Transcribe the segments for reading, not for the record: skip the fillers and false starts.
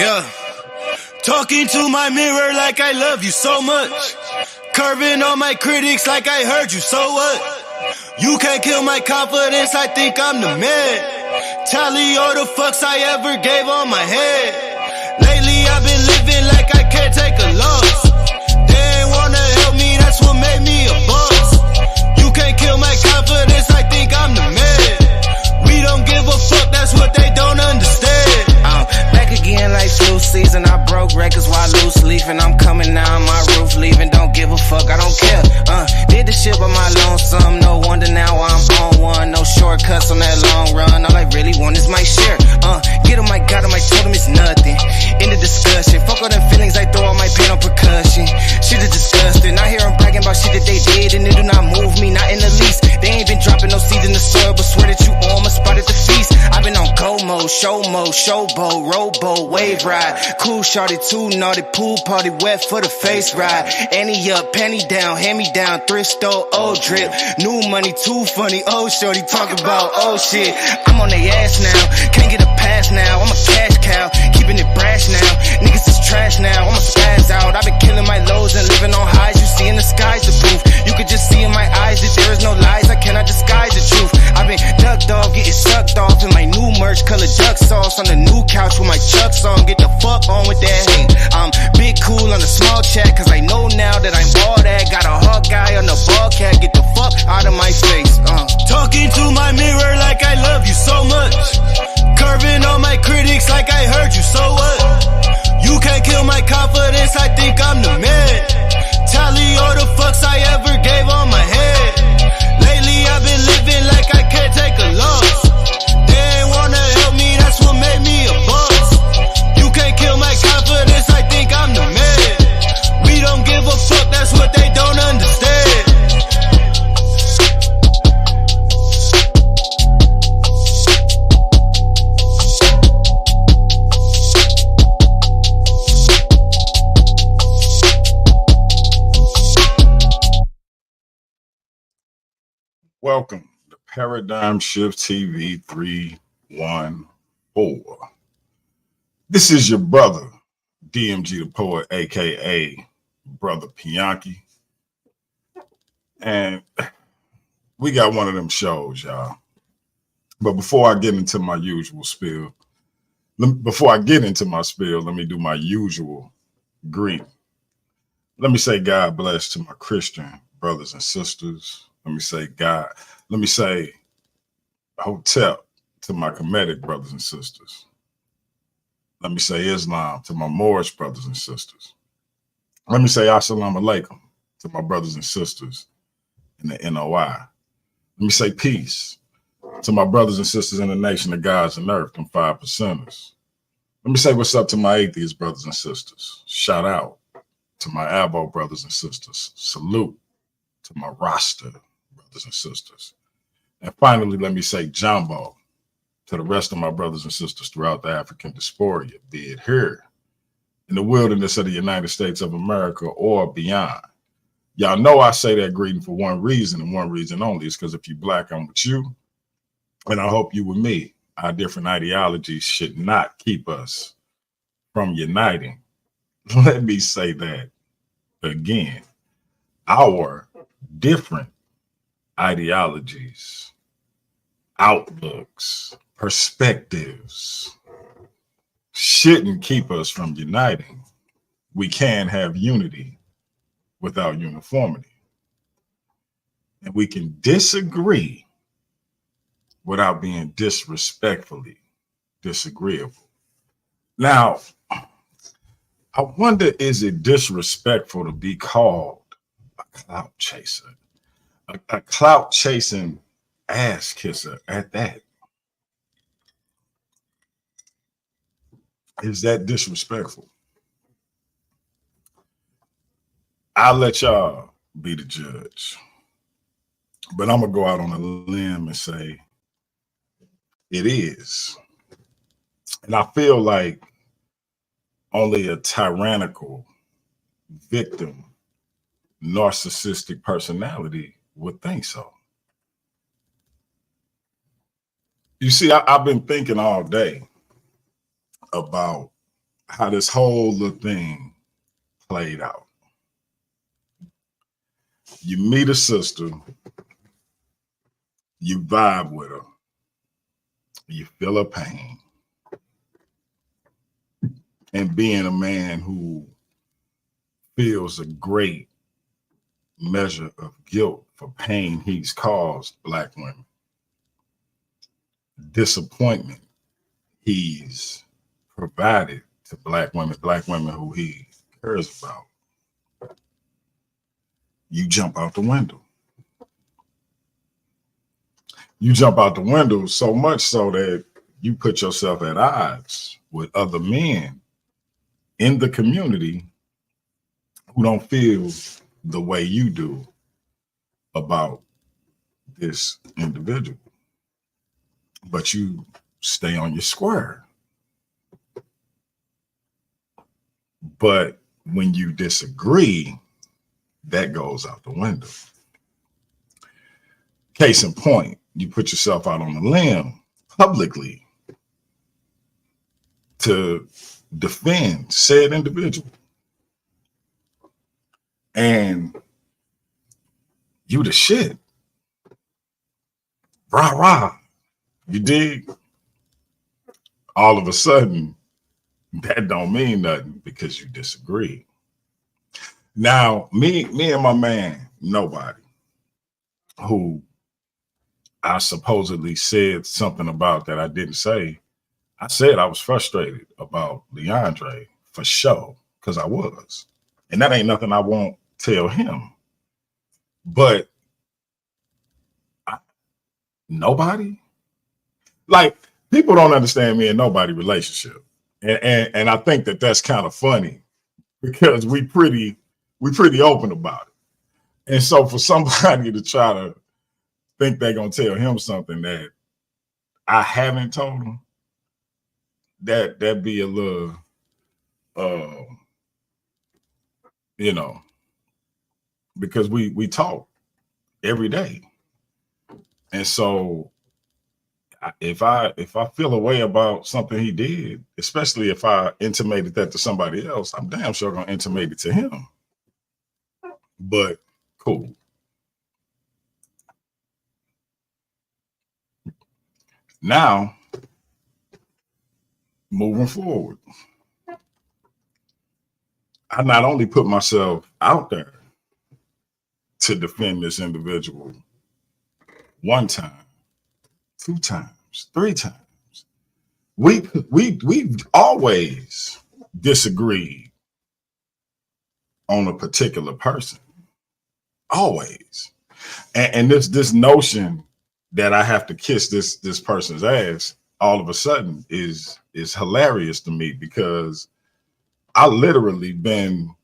Yeah. Talking to my mirror like I love you so much. Curving on my critics like I heard you, so what? You can't kill my confidence, I think I'm the man. Tally all the fucks I ever gave on my head. Lately I've been living like I can't take a loss. They ain't wanna help me, that's what made me a boss. You can't kill my confidence, I think I'm the man. We don't give a fuck, that's what they don't understand. I'm back again like flu season. I broke records while loose leafing. I'm coming down my roof, leaving. Don't give a fuck, I don't care. Did the shit by my lonesome. No wonder now I'm on one. No shortcuts on that long run. All I really want is my share. Get him, I got him, I told him it's nothing. In the discussion, fuck all them feelings, I throw all my pain on percussion. Shit is disgusting. I hear them bragging about shit that they did, and it do not move me, not in the least. They ain't been dropping no seeds in the soil, but swear that you on my spot at the feast. I've been on go mode, show mode, showboat, rowboat, wave ride. Cool shorty, too naughty, pool party, wet for the face ride. Annie up, penny down, hand me down, thrift store, old drip. New money, too funny, old shorty, talk about old shit. I'm on they ass now, can't get a pass now. I'm a cash cow, keeping it brash now. Niggas is trash now, I'ma spaz out. I've been killing my lows and living on highs. You see in the sky's the proof. You could just see in my eyes that there is no lies. I cannot disguise the truth. I've been ducked off, getting sucked off in my new merch, color duck sauce on the new couch with my Chucks on. Get the fuck on with that hate. I'm big cool on the small chat, cause I know now that I'm all that. Got a hawk guy on the ball cat. Get the fuck out of my face. Talking to my mirror like I love you so much. Curving on my critics like I heard you, so what? You can't kill my confidence, I think I'm the man. Tally all the fucks I ever gave on my head. Lately I've been living like I can't take a loss. They ain't wanna help me, that's what made me a boss. You can't kill my confidence, I think I'm the man. We don't give a fuck, that's what they don't understand. Welcome to Paradigm Shift TV 314. This is your brother, DMG the Poet, aka Brother Pianki. And we got one of them shows, y'all. But before I get into my usual spiel, let me do my usual greeting. Let me say God bless to my Christian brothers and sisters. Let me say God. Let me say Hotep to my Kemetic brothers and sisters. Let me say Islam to my Moorish brothers and sisters. Let me say Assalamu alaikum to my brothers and sisters in the NOI. Let me say peace to my brothers and sisters in the nation of gods and earth, them 5%ers. Let me say what's up to my atheist brothers and sisters. Shout out to my Abo brothers and sisters. Salute to my Rasta brothers and sisters. And finally, let me say Jumbo to the rest of my brothers and sisters throughout the African diaspora, be it here in the wilderness of the United States of America or beyond. Y'all know I say that greeting for one reason and one reason only. Is because if you Black, I'm with you. And I hope you with me. Our different ideologies should not keep us from uniting. Let me say that again. Our different ideologies, outlooks, perspectives shouldn't keep us from uniting. We can have unity without uniformity. And we can disagree without being disrespectfully disagreeable. Now, I wonder, is it disrespectful to be called a clout chaser? A clout chasing ass kisser at that? Is that disrespectful? I'll let y'all be the judge. But I'm going to go out on a limb and say it is. And I feel like only a tyrannical victim, narcissistic personality would think so. You see, I've been thinking all day about how this whole little thing played out. You meet a sister, you vibe with her, you feel her pain. And being a man who feels a great measure of guilt for pain he's caused Black women, disappointment he's provided to Black women who he cares about, you jump out the window. You jump out the window so much so that you put yourself at odds with other men in the community who don't feel the way you do about this individual. But you stay on your square. But when you disagree, that goes out the window. Case in point, you put yourself out on a limb publicly to defend said individual. And you the shit. Rah, rah. You dig? All of a sudden, that don't mean nothing because you disagree. Now, me and my man, nobody, who I supposedly said something about that I didn't say. I said I was frustrated about Leandre for sure, because I was. And that ain't nothing I won't tell him. But nobody? Like, people don't understand me and nobody relationship. And I think that that's kind of funny because we pretty open about it. And so for somebody to try to think they're going to tell him something that I haven't told him, that'd be a little, because we talk every day. And so if I feel a way about something he did, especially if I intimated that to somebody else, I'm damn sure going to intimate it to him. But cool. Now, moving forward, I not only put myself out there to defend this individual one time, 2 times, 3 times. We've always disagreed on a particular person. Always. And this notion that I have to kiss this person's ass all of a sudden is hilarious to me, because I literally been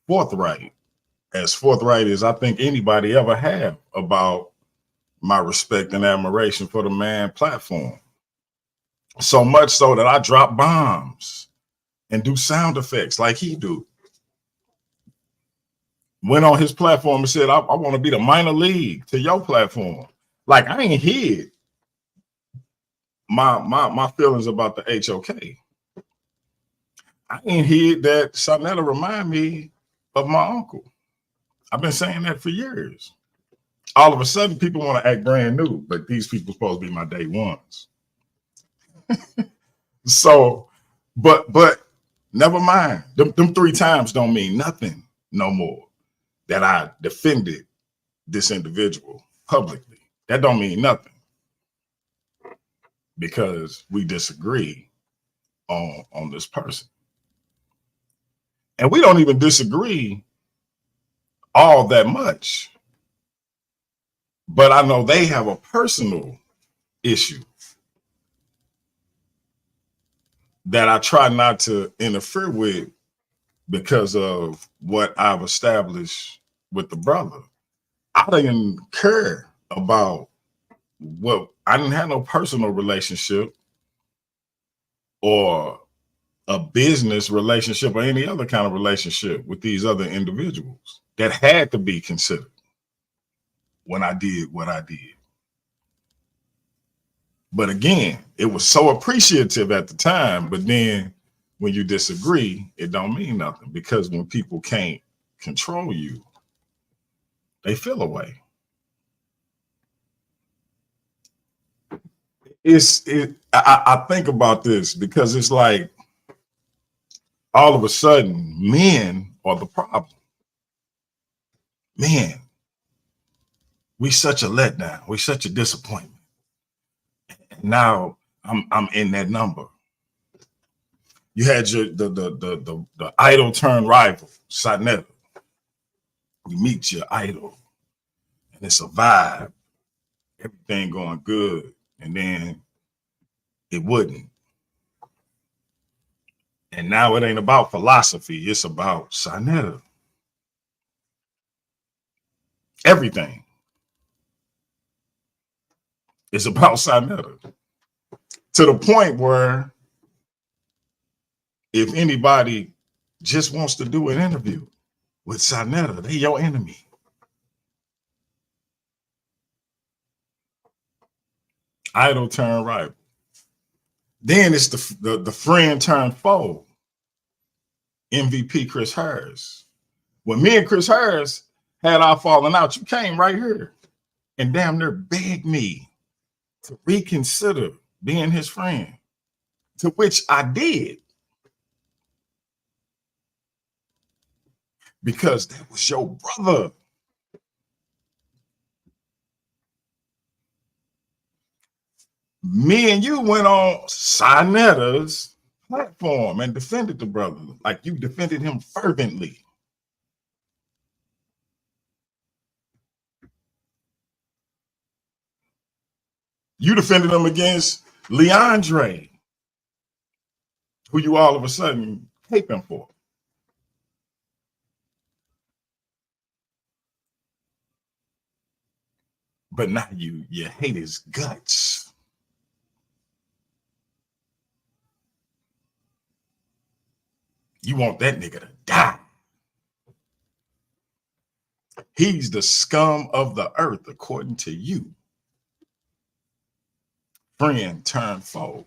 forthright as I think anybody ever have about my respect and admiration for the man platform. So much so that I drop bombs and do sound effects like he do. Went on his platform and said, I want to be the minor league to your platform. Like, I ain't hid my feelings about the HOK. I ain't hid that Sarnetta remind me of my uncle. I've been saying that for years. All of a sudden, people want to act brand new, but these people supposed to be my day ones. So, but never mind. Them 3 times don't mean nothing no more that I defended this individual publicly. That don't mean nothing because we disagree on this person. And we don't even disagree all that much. But I know they have a personal issue that I try not to interfere with because of what I've established with the brother. I didn't care about I didn't have no personal relationship or a business relationship or any other kind of relationship with these other individuals that had to be considered when I did what I did. But again, it was so appreciative at the time, but then when you disagree, it don't mean nothing, because when people can't control you, they feel a way. I think about this because it's like all of a sudden men are the problem. Man, we such a letdown. We such a disappointment. Now I'm in that number. You had your the idol turned rival, Sinetta. You meet your idol, and it's a vibe. Everything going good, and then it wouldn't. And now it ain't about philosophy, it's about Sinetta. Everything is about Sinetta. To the point where if anybody just wants to do an interview with Sinetta, they your enemy. Idol turn rival. Then it's the friend turned foe. MVP Chris Harris. When me and Chris Harris had our falling out, you came right here and damn near begged me to reconsider being his friend, to which I did. Because that was your brother. Me and you went on Sinetta's platform and defended the brother like you defended him fervently. You defended him against Leandre, who you all of a sudden taping for. But now you hate his guts. You want that nigga to die. He's the scum of the earth, according to you. Friend turned foe.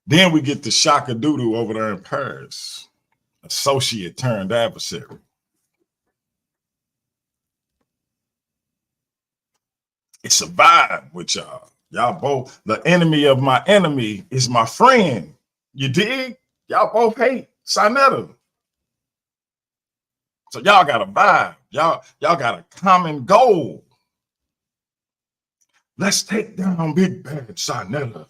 Then we get the Shaka Doodoo over there in Paris. Associate turned adversary. It's a vibe with y'all. Y'all both, the enemy of my enemy is my friend. You dig? Y'all both hate Sinetta. So y'all got a vibe. Y'all got a common goal. Let's take down Big Bad Sinetta.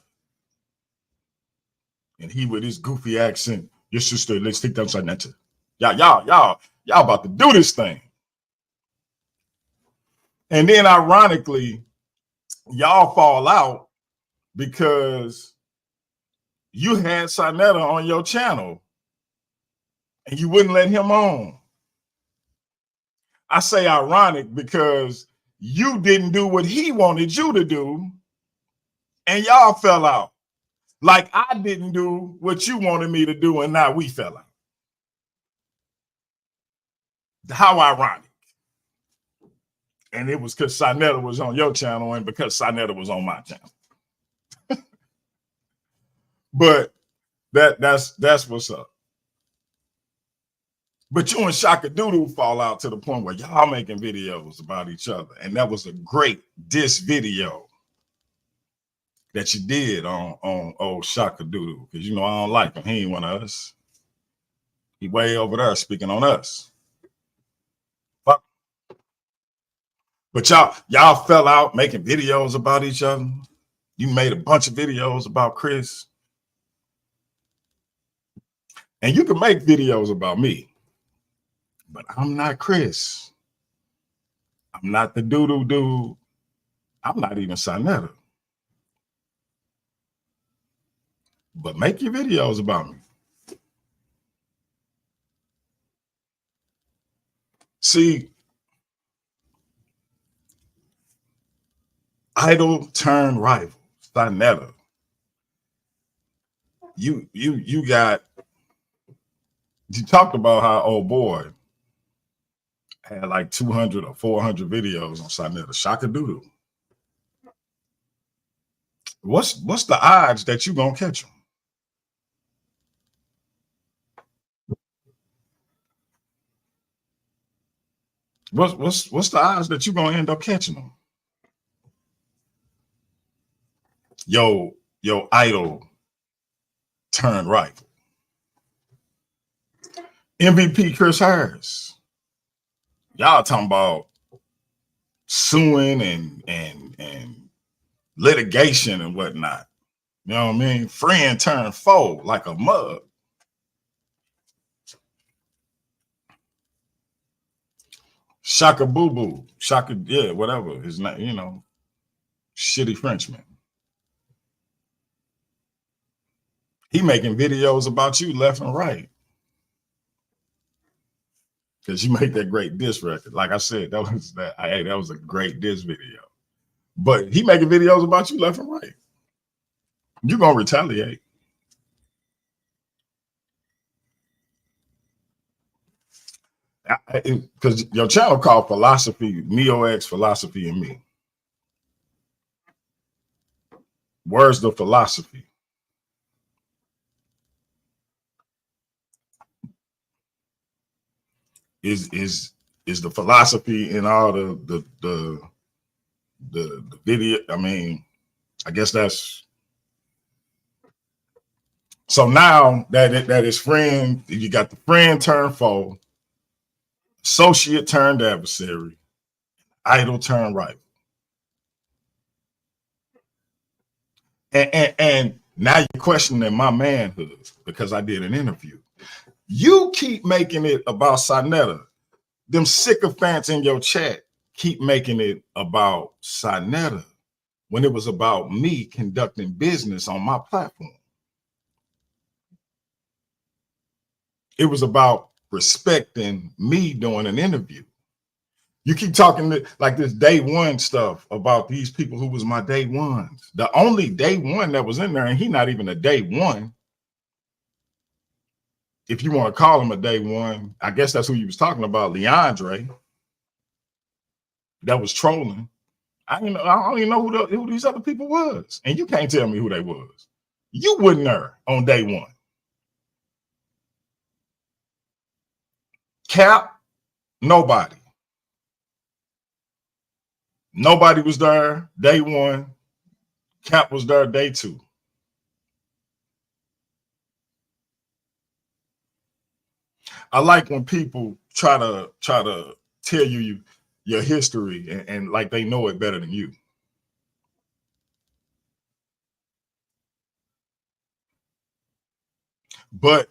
And he with his goofy accent, your sister, let's take down Sinetta. Y'all about to do this thing. And then ironically, y'all fall out because you had Sinetta on your channel and you wouldn't let him on. I say ironic because you didn't do what he wanted you to do and y'all fell out. Like I didn't do what you wanted me to do and now we fell out. How ironic. And it was because Sinetta was on your channel and because Sinetta was on my channel. But that's what's up. But you and Shaka Doodoo fall out to the point where y'all making videos about each other. And that was a great diss video that you did on old Shaka Doodoo. Because you know I don't like him. He ain't one of us. He way over there speaking on us. But y'all fell out making videos about each other. You made a bunch of videos about Chris. And you can make videos about me. But I'm not Chris. I'm not the doodoo dude. I'm not even Sinetta. But make your videos about me. See, idol turned rival, Sinetta. You talked about how old boy had like 200 or 400 videos on Sinetta. Shaka Doodoo. What's the odds that you gonna catch them? What's the odds that you gonna end up catching them? Yo idol turned rifle. MVP Chris Harris. Y'all talking about suing and litigation and whatnot. You know what I mean? Friend turned foe like a mug. Shaka Boo Boo. Shaka, yeah, whatever. His name, you know, shitty Frenchman. He making videos about you left and right. Because you make that great diss record. Like I said, that was a great diss video. But he making videos about you left and right. You're gonna retaliate. Because your channel called Philosophy, Neo-X Philosophy and Me. Where's the philosophy? Is the philosophy in all the video? I mean, I guess that's so now that his friend, you got the friend turned foe, associate turned adversary, idol turned rival. And now you're questioning my manhood because I did an interview. You keep making it about Sinetta. Them sycophants in your chat keep making it about Sinetta when it was about me conducting business on my platform. It was about respecting me doing an interview. You keep talking like this day one stuff about these people who was my day ones. The only day one that was in there, and he not even a day one. If you want to call him a day one, I guess that's who you was talking about, Leandre. That was trolling. I don't even know who these other people was. And you can't tell me who they was. You wasn't there on day one. Cap, nobody. Nobody was there day one. Cap was there day two. I like when people try to tell you your history and like they know it better than you. But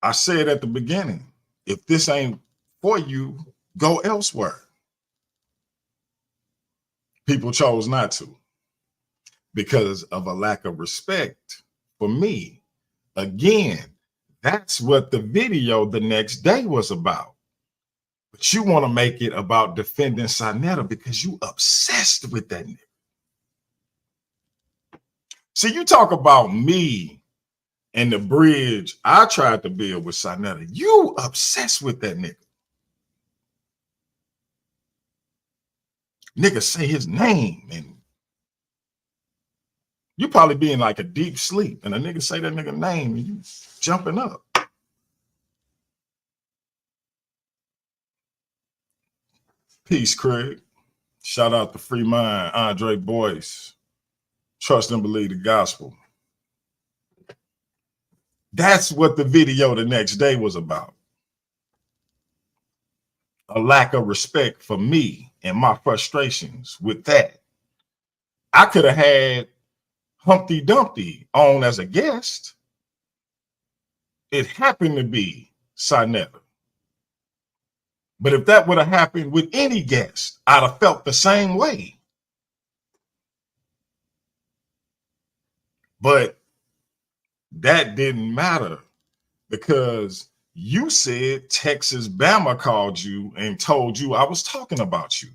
I said at the beginning, if this ain't for you, go elsewhere. People chose not to because of a lack of respect for me. Again, that's what the video the next day was about. But you want to make it about defending Sinetta because you obsessed with that nigga. See, you talk about me and the bridge I tried to build with Sinetta. You obsessed with that nigga. Nigga say his name and you probably be in like a deep sleep and a nigga say that nigga name and you jumping up. Peace, Craig. Shout out to Free Mind, Andre Boyce. Trust and believe the gospel. That's what the video the next day was about. A lack of respect for me and my frustrations with that. I could have had Humpty Dumpty on as a guest. It happened to be Sinetta. But if that would have happened with any guest, I'd have felt the same way. But that didn't matter because you said Texas Bama called you and told you I was talking about you.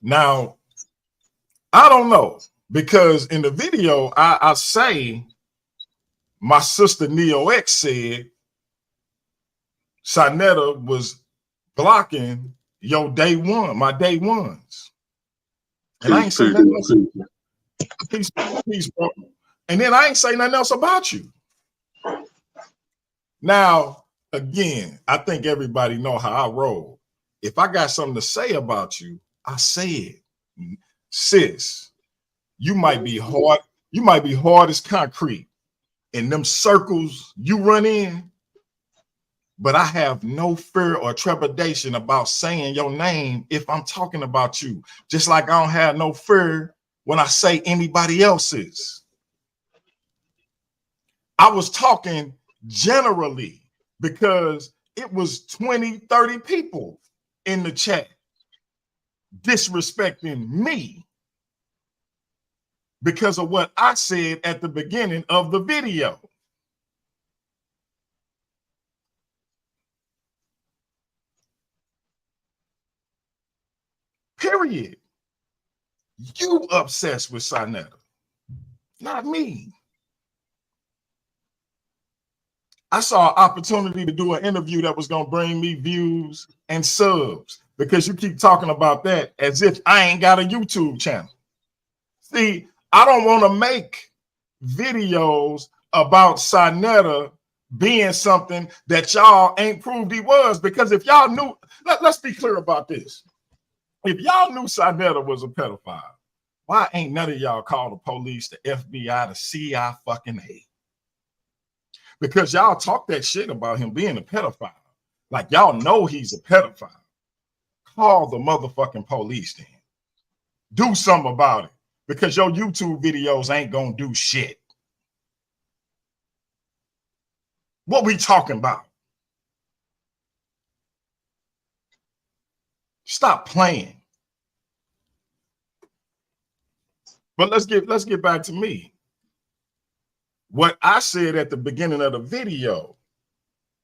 Now, I don't know because in the video, I say my sister Neo X said Sonetta was blocking your day one, my day ones. And I ain't say nothing else. Peace, bro. And then I ain't say nothing else about you. Now, again, I think everybody know how I roll. If I got something to say about you, I say it. Sis, you might be hard. You might be hard as concrete in them circles you run in, but I have no fear or trepidation about saying your name if I'm talking about you. Just like I don't have no fear when I say anybody else's. I was talking generally because it was 20, 30 people in the chat disrespecting me because of what I said at the beginning of the video. Period. You obsessed with Sonetta, not me. I saw an opportunity to do an interview that was going to bring me views and subs because you keep talking about that as if I ain't got a YouTube channel. See, I don't want to make videos about Sonetta being something that y'all ain't proved he was, because if y'all knew, let's be clear about this. If y'all knew Sonetta was a pedophile, why ain't none of y'all called the police, the FBI, the CIA fucking A? Because y'all talk that shit about him being a pedophile. Like y'all know he's a pedophile. Call the motherfucking police then. Do something about it. Because your YouTube videos ain't gonna do shit. What we talking about? Stop playing. But let's get back to me. What I said at the beginning of the video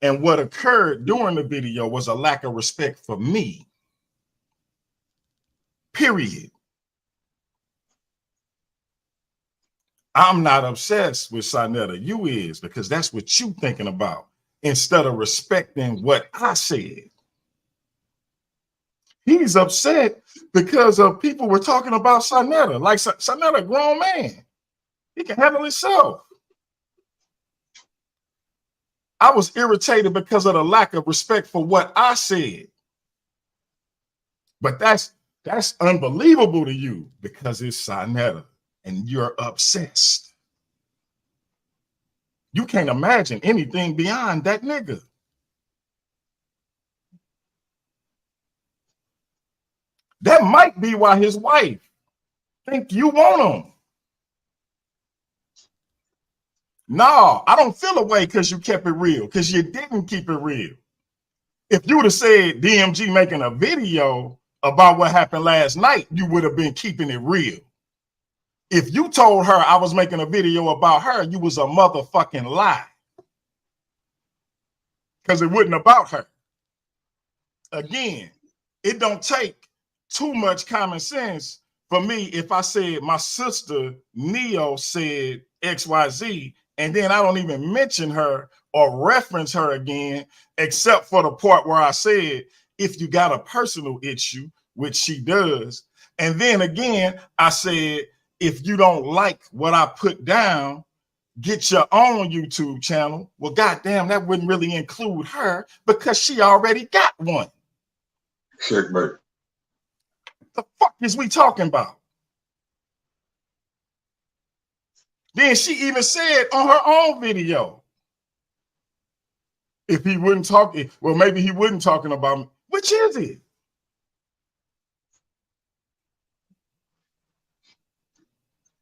and what occurred during the video was a lack of respect for me. Period. I'm not obsessed with Sonetta. You is, because that's what you thinking about instead of respecting what I said. He's upset because of people were talking about Sonetta. Like Sonetta, a grown man. He can handle himself. I was irritated because of the lack of respect for what I said. But that's unbelievable to you because it's Sonetta and you're obsessed. You can't imagine anything beyond that nigga. That might be why his wife think you want him. No, I don't feel away because you kept it real, because you didn't keep it real. If you would have said DMG making a video about what happened last night, you would have been keeping it real. If you told her I was making a video about her, you was a motherfucking lie. Because it wasn't about her. Again, it don't take too much common sense for me if I said my sister Neo said XYZ, and then I don't even mention her or reference her again, except for the part where I said, if you got a personal issue, which she does. And then again, I said, if you don't like what I put down, get your own YouTube channel. Well, goddamn, that wouldn't really include her because she already got one. Checkmate. The fuck is we talking about? Then she even said on her own video, if he wouldn't talk, well, maybe he wouldn't talking about me. Which is it?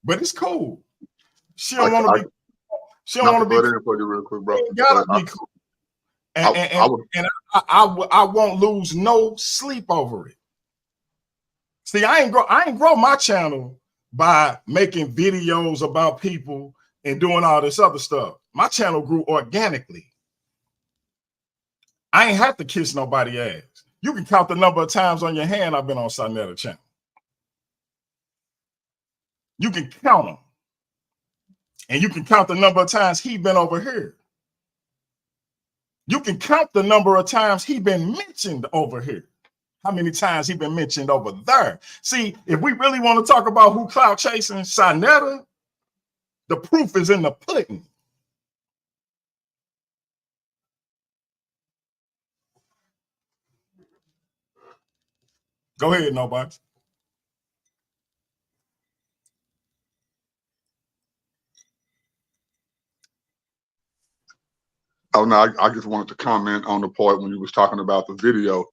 But it's cool. She don't want to be. She don't want to be. For you real quick, bro. Gotta be cool. And I won't lose no sleep over it. See, I ain't grow my channel by making videos about people and doing all this other stuff. My channel grew organically. I ain't have to kiss nobody ass. You can count the number of times on your hand I've been on Sonetta channel. You can count them. And you can count the number of times he been over here. You can count the number of times he been mentioned over here. How many times he been mentioned over there? See, if we really want to talk about who clout chasing, Sarnetta, the proof is in the pudding. Go ahead, nobody. Oh no, I just wanted to comment on the part when you was talking about the video.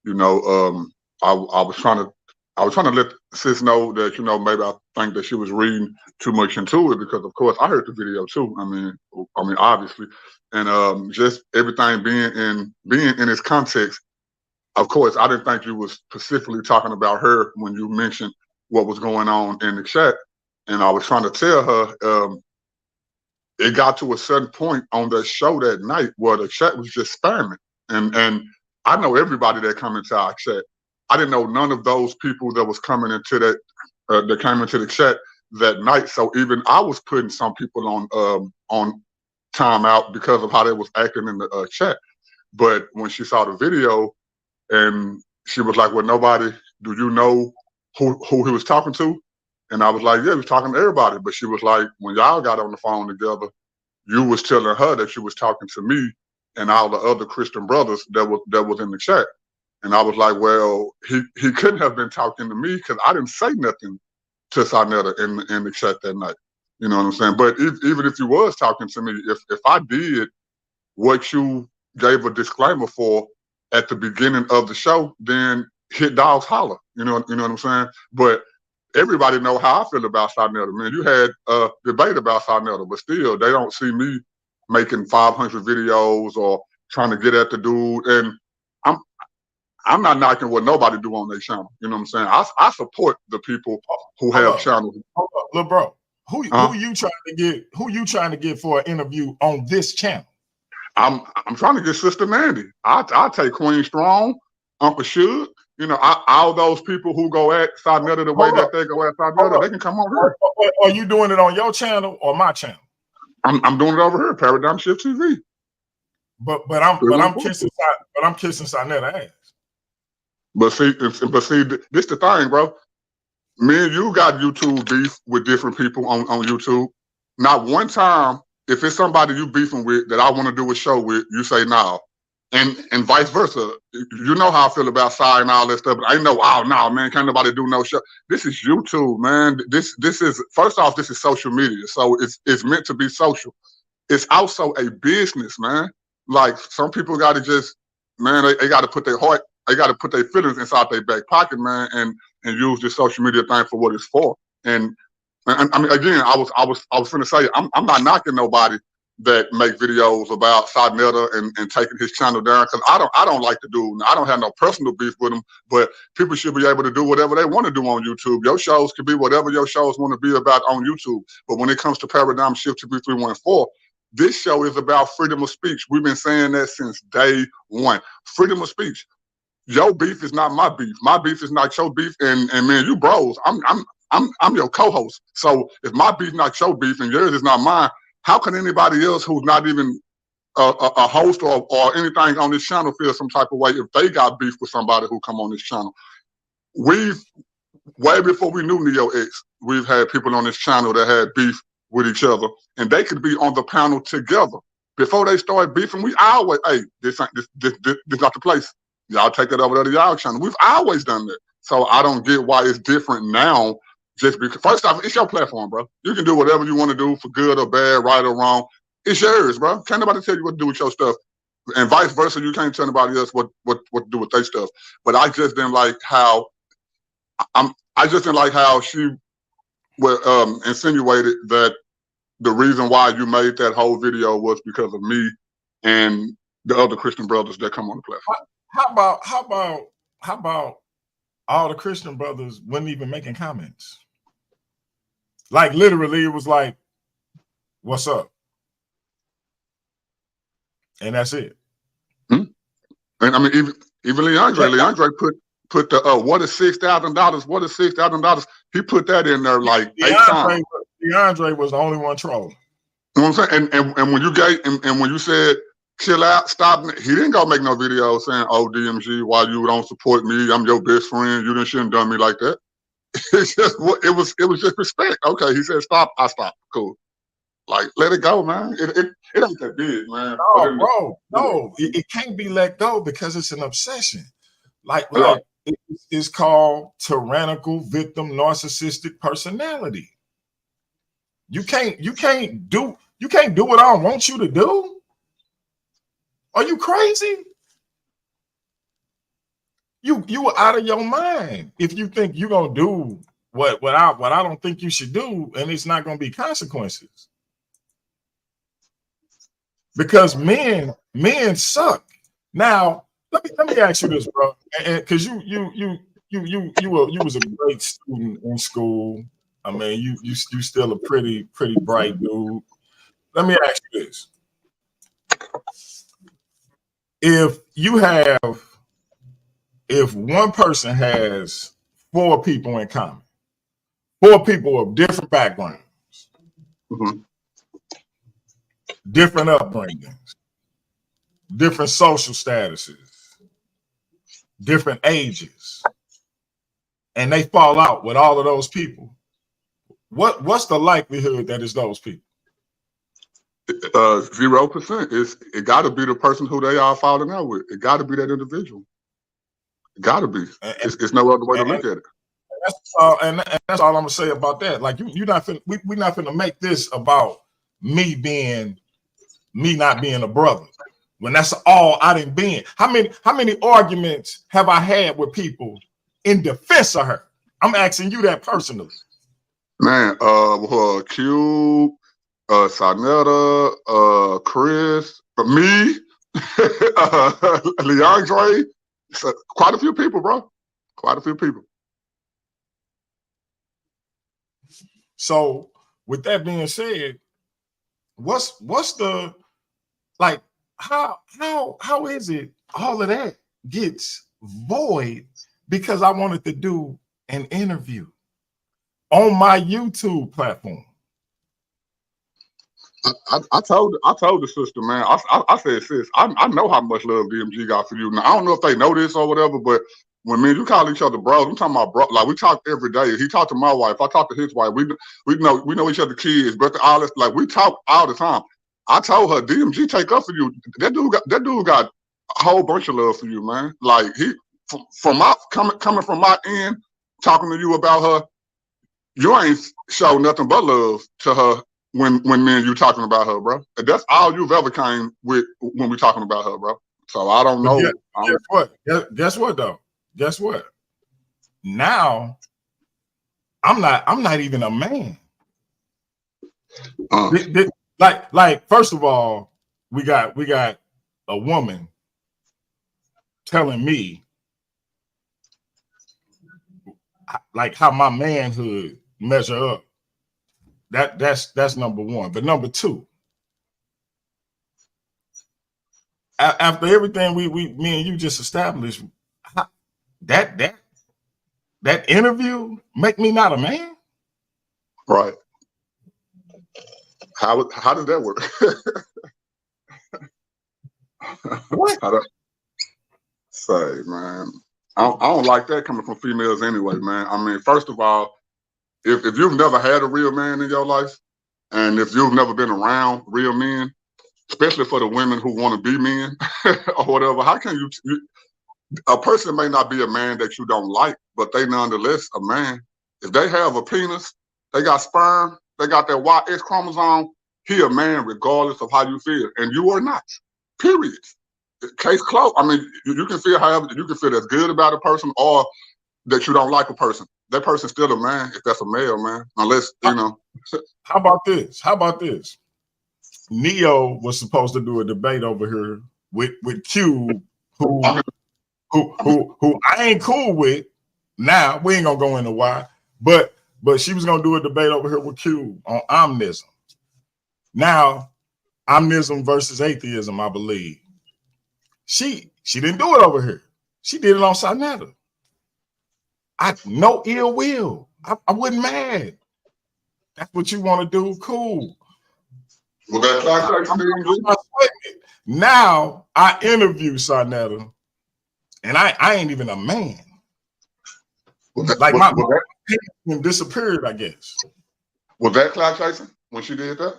You know, I was trying to let sis know that, you know, maybe I think that she was reading too much into it, because of course I heard the video too. I mean obviously, and just everything being in its context. Of course, I didn't think you was specifically talking about her when you mentioned what was going on in the chat, and I was trying to tell her. It got to a certain point on that show that night where the chat was just spamming, and I know everybody that come into our chat. I didn't know none of those people that was coming into that that came into the chat that night. So even I was putting some people on timeout because of how they was acting in the chat. But when she saw the video and she was like, "Well, nobody, do you know who he was talking to?" And I was like, "Yeah, he was talking to everybody." But she was like, "When y'all got on the phone together, you was telling her that you was talking to me and all the other Christian brothers that was in the chat." And I was like, "Well, he couldn't have been talking to me because I didn't say nothing to Sarnetta in the chat that night." You know what I'm saying? But even if you was talking to me, if I did what you gave a disclaimer for at the beginning of the show, then hit dogs holler. You know what I'm saying? But everybody know how I feel about Sarnetta. Man, you had a debate about Sarnetta, but still, they don't see me making 500 videos or trying to get at the dude. And I'm not knocking what nobody do on their channel. You know what I'm saying? I support the people who have channels. Hold up, little bro. Who you trying to get? Who you trying to get for an interview on this channel? I'm trying to get Sister Mandy. I'll take Queen Strong, Uncle Suge. You know, all those people who go at Sarnetta the way that they go at Sarnetta, they can come over here. Are you doing it on your channel or my channel? I'm doing it over here, Paradigm Shift TV. But I'm kissing Sarnetta ass. But see, this the thing, bro. Me and you got YouTube beef with different people on YouTube. Not one time, if it's somebody you beefing with that I want to do a show with, you say no. And vice versa. You know how I feel about Sai and all that stuff, but I know, oh no, man, can't nobody do no show. This is YouTube, man. This is, first off, this is social media. So it's meant to be social. It's also a business, man. Like, some people gotta just, man, they gotta put their heart, they gotta put their feelings inside their back pocket, man, and use this social media thing for what it's for. And I mean, again, I was finna say, I'm not knocking nobody that make videos about Sarnetta and taking his channel down, because I don't like to do, I don't have no personal beef with him, but people should be able to do whatever they want to do on YouTube. Your shows could be whatever your shows want to be about on YouTube. But when it comes to Paradigm Shift 2314, this show is about freedom of speech. We've been saying that since day one. Freedom of speech. Your beef is not my beef. My beef is not your beef. And man, you bros. I'm your co-host. So if my beef not your beef and yours is not mine, how can anybody else who's not even a host or anything on this channel feel some type of way if they got beef with somebody who come on this channel? We've, way before we knew Neo X, we've had people on this channel that had beef with each other, and they could be on the panel together. Before they started beefing, we always, hey, this not the place. Y'all take it over there to y'all channel. We've always done that. So I don't get why it's different now. Just because, first off, it's your platform, bro. You can do whatever you want to do, for good or bad, right or wrong. It's yours, bro. Can't nobody tell you what to do with your stuff. And vice versa, you can't tell anybody else what to do with their stuff. But I just didn't like how she insinuated that the reason why you made that whole video was because of me and the other Christian brothers that come on the platform. How about all the Christian brothers wasn't even making comments? Like, literally, it was like, "What's up?" And that's it. And I mean, even Leandre put the what is $6,000? What is $6,000? He put that in there like 8 times. Leandre was the only one trolling. You know what I'm saying? And when you gave and when you said chill out, stop, he didn't go make no video saying, "Oh, DMG, why you don't support me? I'm your best friend. You shouldn't done me like that." It's just it was just respect. Okay, he said stop, I stopped. Cool. Like, let it go, man. It ain't that big, man. No, bro, no, it can't be let go because it's an obsession. Like it's called tyrannical victim narcissistic personality. You can't do what I want you to do. Are you crazy? You are out of your mind if you think you're gonna do what I don't think you should do, and it's not gonna be consequences. Because men suck. Now, let me ask you this, bro, because you was a great student in school. I mean, you still a pretty bright dude. Let me ask you this: if one person has 4 people in common, 4 people of different backgrounds, different upbringings, different social statuses, different ages, and they fall out with all of those people, what's the likelihood that it's those people? 0%. It got to be the person who they are falling out with. It got to be that individual. It got to be. It's no other way to look at it. And that's all I'm gonna say about that. Like we're not gonna make this about me not being a brother. When that's all I didn't been. How many arguments have I had with people in defense of her? I'm asking you that personally. Man, Cube, Sarnetta, Chris, me, Leandre, quite a few people, bro. Quite a few people. So with that being said, what's the, like, how is it all of that gets void because I wanted to do an interview on my YouTube platform? I told the sister, man. I said, sis, I know how much love DMG got for you. Now I don't know if they know this or whatever, but when me and you call each other bros, I'm talking about bro. Like we talk every day. He talked to my wife. I talk to his wife. We know each other kids, but all this, like we talk all the time. I told her DMG take up for you. That dude got a whole bunch of love for you, man. Like he from my coming from my end, talking to you about her, you ain't show nothing but love to her. When me and you talking about her, bro. That's all you've ever came with when we talking about her, bro. So I don't know. Guess what? Guess what though? Guess what? Now I'm not even a man. Like first of all, we got a woman telling me like how my manhood measure up. That's number one. But number two, after everything me and you just established, that interview make me not a man? Right. How does that work? What? Say, man. I don't like that coming from females anyway, man. I mean, first of all, if you've never had a real man in your life, and if you've never been around real men, especially for the women who want to be men or whatever, how can you a person may not be a man that you don't like, but they nonetheless a man. If they have a penis, they got sperm, they got that YX chromosome, he a man regardless of how you feel. And you are not. Period. Case closed. I mean, you can feel however, you can feel that's good about a person or that you don't like a person. That person's still a man if that's a male, man. Unless, you know. How about this? Neo was supposed to do a debate over here with Q, who I ain't cool with. Now we ain't gonna go into why, but she was gonna do a debate over here with Q on omnism. Now, omnism versus atheism, I believe. She didn't do it over here. She did it on Sarnetta. No ill will. I wasn't mad. That's what you want to do, cool. Was that class action? Now I interview Sarnetta, and I ain't even a man. Like my opinion disappeared, I guess. Was that Cloud Tyson when she did that?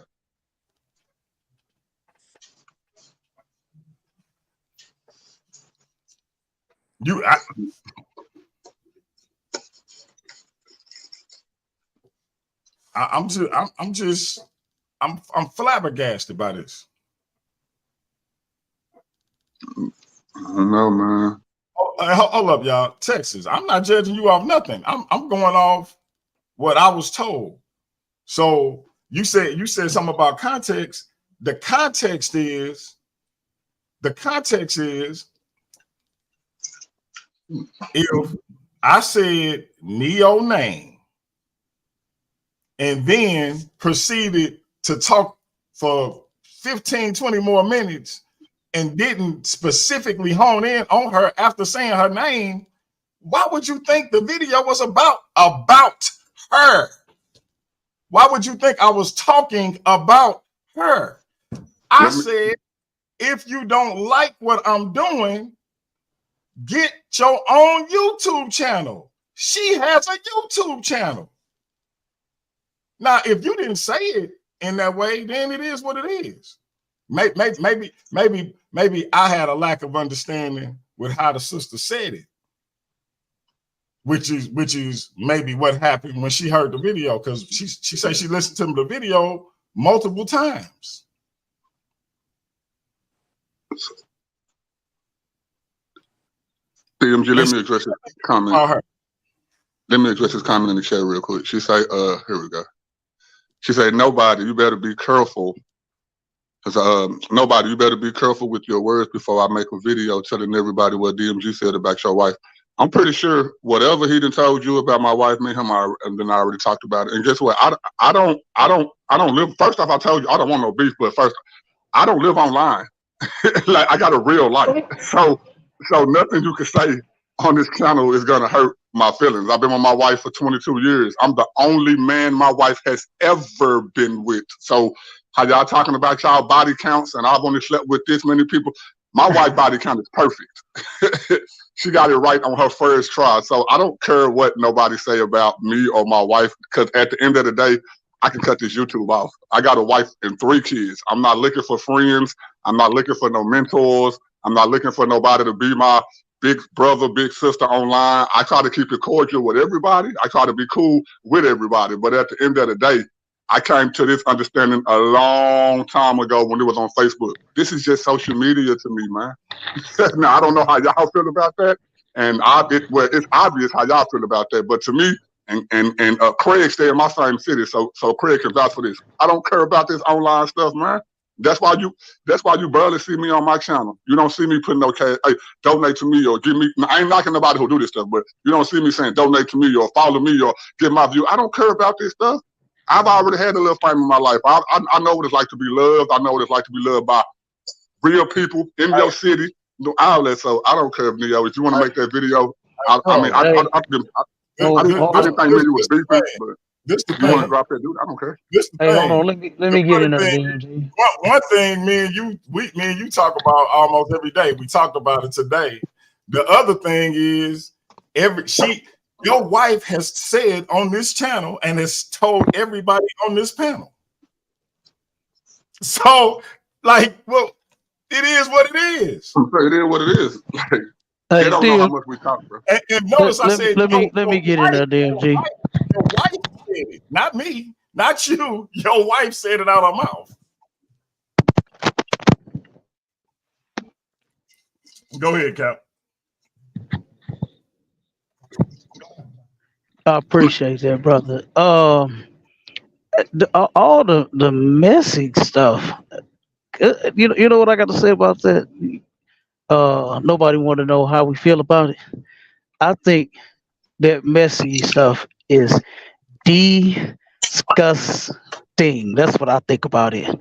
I'm flabbergasted by this. I don't know, man. Hold up, y'all. Texas. I'm not judging you off nothing. I'm going off what I was told. So you said something about context. The context is if I said Neo name and then proceeded to talk for 15, 20 more minutes and didn't specifically hone in on her after saying her name, why would you think the video was about her? Why would you think I was talking about her? I said, if you don't like what I'm doing, get your own YouTube channel. She has a YouTube channel. Now, if you didn't say it in that way, then it is what it is. Maybe I had a lack of understanding with how the sister said it, which is maybe what happened when she heard the video, because she said she listened to the video multiple times. DMG, let me address this comment. Let me address this comment in the chat real quick. She say, here we go. She said, nobody, you better be careful. Nobody, you better be careful with your words before I make a video telling everybody what DMG said about your wife. I'm pretty sure whatever he done told you about my wife, me and him, and then I already talked about it. And guess what? I don't live. First off, I told you I don't want no beef, but first, I don't live online. Like, I got a real life. So nothing you can say on this channel is gonna hurt my feelings. I've been with my wife for 22 years. I'm the only man my wife has ever been with. So how y'all talking about y'all body counts and I've only slept with this many people? My wife's body count is perfect. She got it right on her first try. So I don't care what nobody say about me or my wife, because at the end of the day, I can cut this YouTube off. I got a wife and 3 kids. I'm not looking for friends. I'm not looking for no mentors. I'm not looking for nobody to be my big brother, big sister online. I try to keep it cordial with everybody. I try to be cool with everybody. But at the end of the day, I came to this understanding a long time ago when it was on Facebook. This is just social media to me, man. Now, I don't know how y'all feel about that. And it's obvious how y'all feel about that. But to me, and Craig stay in my same city, so Craig can vouch for this. I don't care about this online stuff, man. That's why you barely see me on my channel. You don't see me putting no cash, hey, donate to me or give me. I ain't knocking nobody who do this stuff, but you don't see me saying donate to me or follow me or get my view. I don't care about this stuff. I've already had a little fame in my life. I know what it's like to be loved. I know what it's like to be loved by real people in your city, all that. So I don't care if Neo, if you want to make that video, I didn't think maybe it was beefing, but this the you want to drop that dude, I don't care. Hey, hold on, let me get in there. One thing me and you talk about almost every day. We talked about it today. The other thing is your wife has said on this channel and has told everybody on this panel. So, like, well, it is what it is. It is what it is. Like, they don't know how much we talk, bro. And notice I said, let me get in there, DMG. Your wife said it, not me, not you. Your wife said it out of her mouth. Go ahead, Cap. I appreciate that, brother. All the messy stuff. You know what I got to say about that? Nobody want to know how we feel about it. I think that messy stuff is disgusting. That's what I think about it.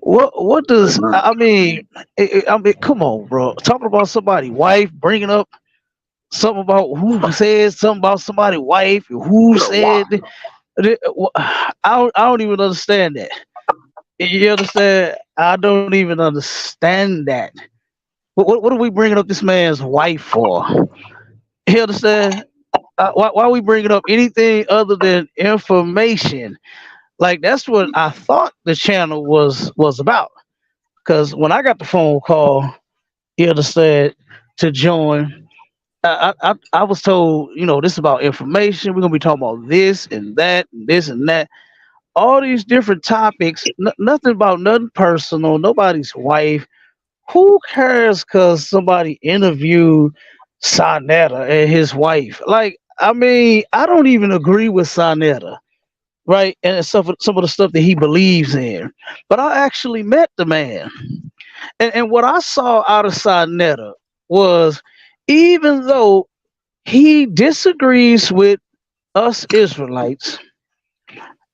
What does I mean? Come on, bro. Talking about somebody's wife, bringing up something about who said something about somebody's wife, who said. I don't even understand that. You understand? I don't even understand that. What are we bringing up this man's wife for? You understand? Why are we bringing up anything other than information? Like that's what I thought the channel was about. Because when I got the phone call, you understand, to join, I was told, this is about information. We're gonna be talking about this and that and this and that. All these different topics, nothing about nothing personal, nobody's wife. Who cares because somebody interviewed Sonetta and his wife? Like, I mean, I don't even agree with Sonetta, right? And some of the stuff that he believes in. But I actually met the man. And what I saw out of Sonetta was, even though he disagrees with us Israelites,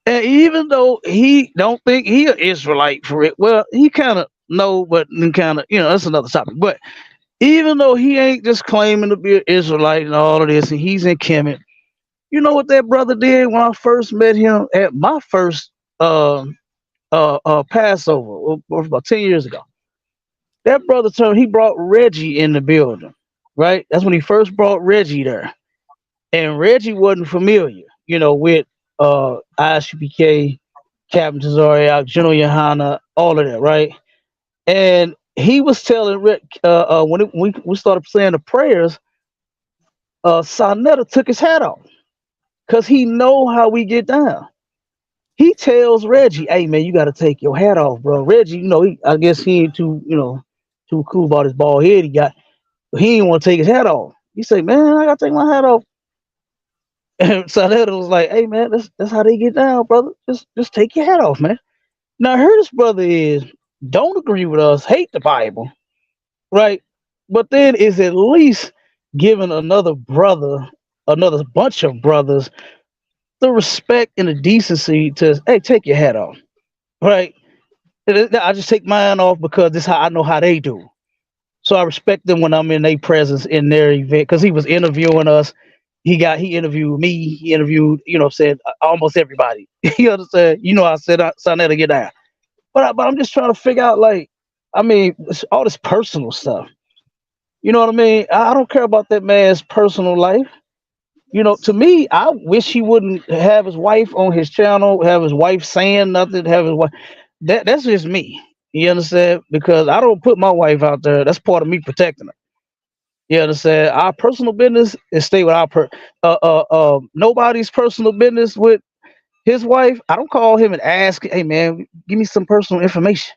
and even though he don't think he an Israelite for it, well, he kind of know, but kind of, that's another topic. But even though he ain't just claiming to be an Israelite and all of this, and he's in Kemet, you know what that brother did when I first met him at my first Passover, about 10 years ago. That brother he brought Reggie in the building, right? That's when he first brought Reggie there. And Reggie wasn't familiar, with ISUPK, Captain Tazariak, General Yohana, all of that, right? And he was telling Rick, when we started saying the prayers, Sonetta took his hat off because he know how we get down. He tells Reggie, "Hey man, you got to take your hat off, bro." Reggie, I guess he ain't too cool about his bald head he got. He didn't want to take his hat off. He said, "Man, I got to take my hat off." And Sonetta was like, "Hey man, that's how they get down, brother. Just take your hat off, man." Now I heard his brother is don't agree with us, hate the Bible, right? But then is at least giving another bunch of brothers, the respect and the decency to, hey, take your hat off, right? I just take mine off because this is how I know how they do. So I respect them when I'm in their presence in their event, because he was interviewing us. He interviewed me. He interviewed, said almost everybody. You understand? I said, Sonetta, get down. But I'm just trying to figure out, like, I mean, all this personal stuff. You know what I mean? I don't care about that man's personal life. To me, I wish he wouldn't have his wife on his channel, have his wife saying nothing, have his wife. That's just me. You understand? Because I don't put my wife out there. That's part of me protecting her. You understand? Our personal business is stay with our nobody's personal business with his wife. I don't call him and ask, "Hey man, give me some personal information."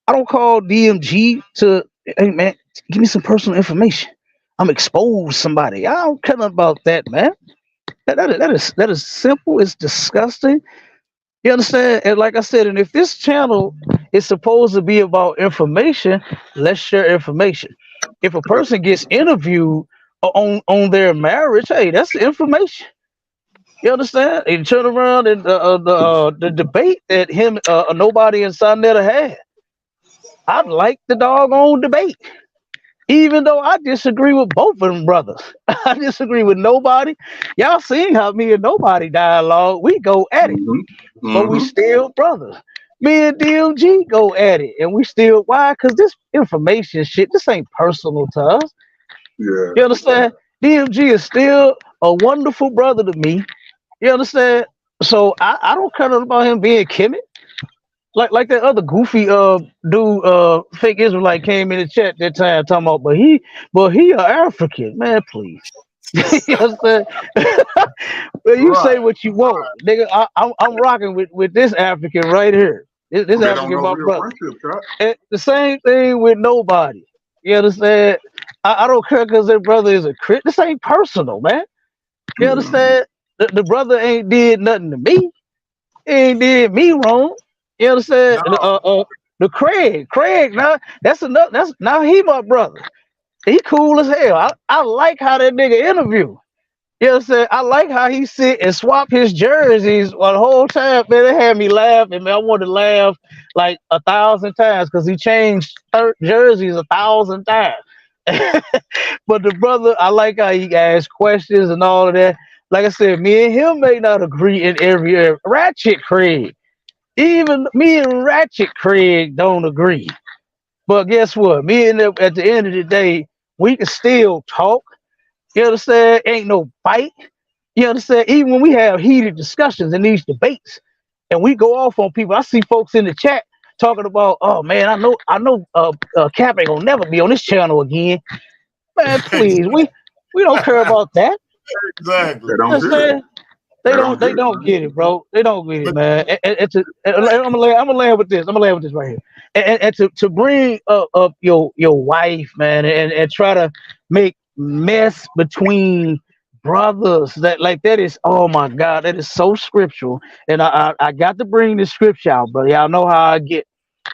I don't call DMG to, "Hey man, give me some personal information. I'm expose somebody." I don't care about that, man. That is simple. It's disgusting. You understand? And like I said, and if this channel is supposed to be about information, let's share information. If a person gets interviewed on their marriage, hey, that's information. You understand? And turn around and the debate that him nobody and Sonetta had. I like the doggone debate, even though I disagree with both of them brothers. I disagree with nobody. Y'all seen how me and nobody dialogue. We go at it, but we still brothers. Me and DMG go at it, and we still, why? Because this information shit, this ain't personal to us. Yeah. You understand? DMG is still a wonderful brother to me. You understand? So I don't care about him being Kemet. Like that other goofy dude, fake Israelite came in the chat that time talking about, but he a African, man, please. You understand? Well, you say what you want, nigga. I'm rocking with this African right here. This African, my brother. And the same thing with nobody. You understand? I don't care because their brother is a crit. This ain't personal, man. You understand? The brother ain't did nothing to me. He ain't did me wrong. You understand? No. The Craig, now that's enough. Now he my brother. He cool as hell. I like how that nigga interview. You know what I'm saying? I like how he sit and swap his jerseys the whole time. Man, it had me laughing, man. I wanted to laugh like 1,000 times because he changed jerseys 1,000 times. But the brother, I like how he asks questions and all of that. Like I said, me and him may not agree in every area. Ratchet Craig. even me and Ratchet Craig don't agree. But guess what? Me and them, at the end of the day, we can still talk. You understand? Ain't no fight. You understand? Even when we have heated discussions in these debates, and we go off on people, I see folks in the chat talking about, "Oh man, I know, Cap ain't gonna never be on this channel again." Man, please, we don't care about that. Exactly. They You don't get it. understand? They don't They get it, don't man. get it, bro. They don't get it, But man. I'm gonna land with this. I'm gonna land with this right here. And to bring up your wife, man, and try to make mess between brothers, that is, oh my God, that is so scriptural. And I got to bring this scripture out, bro. Y'all know how I get.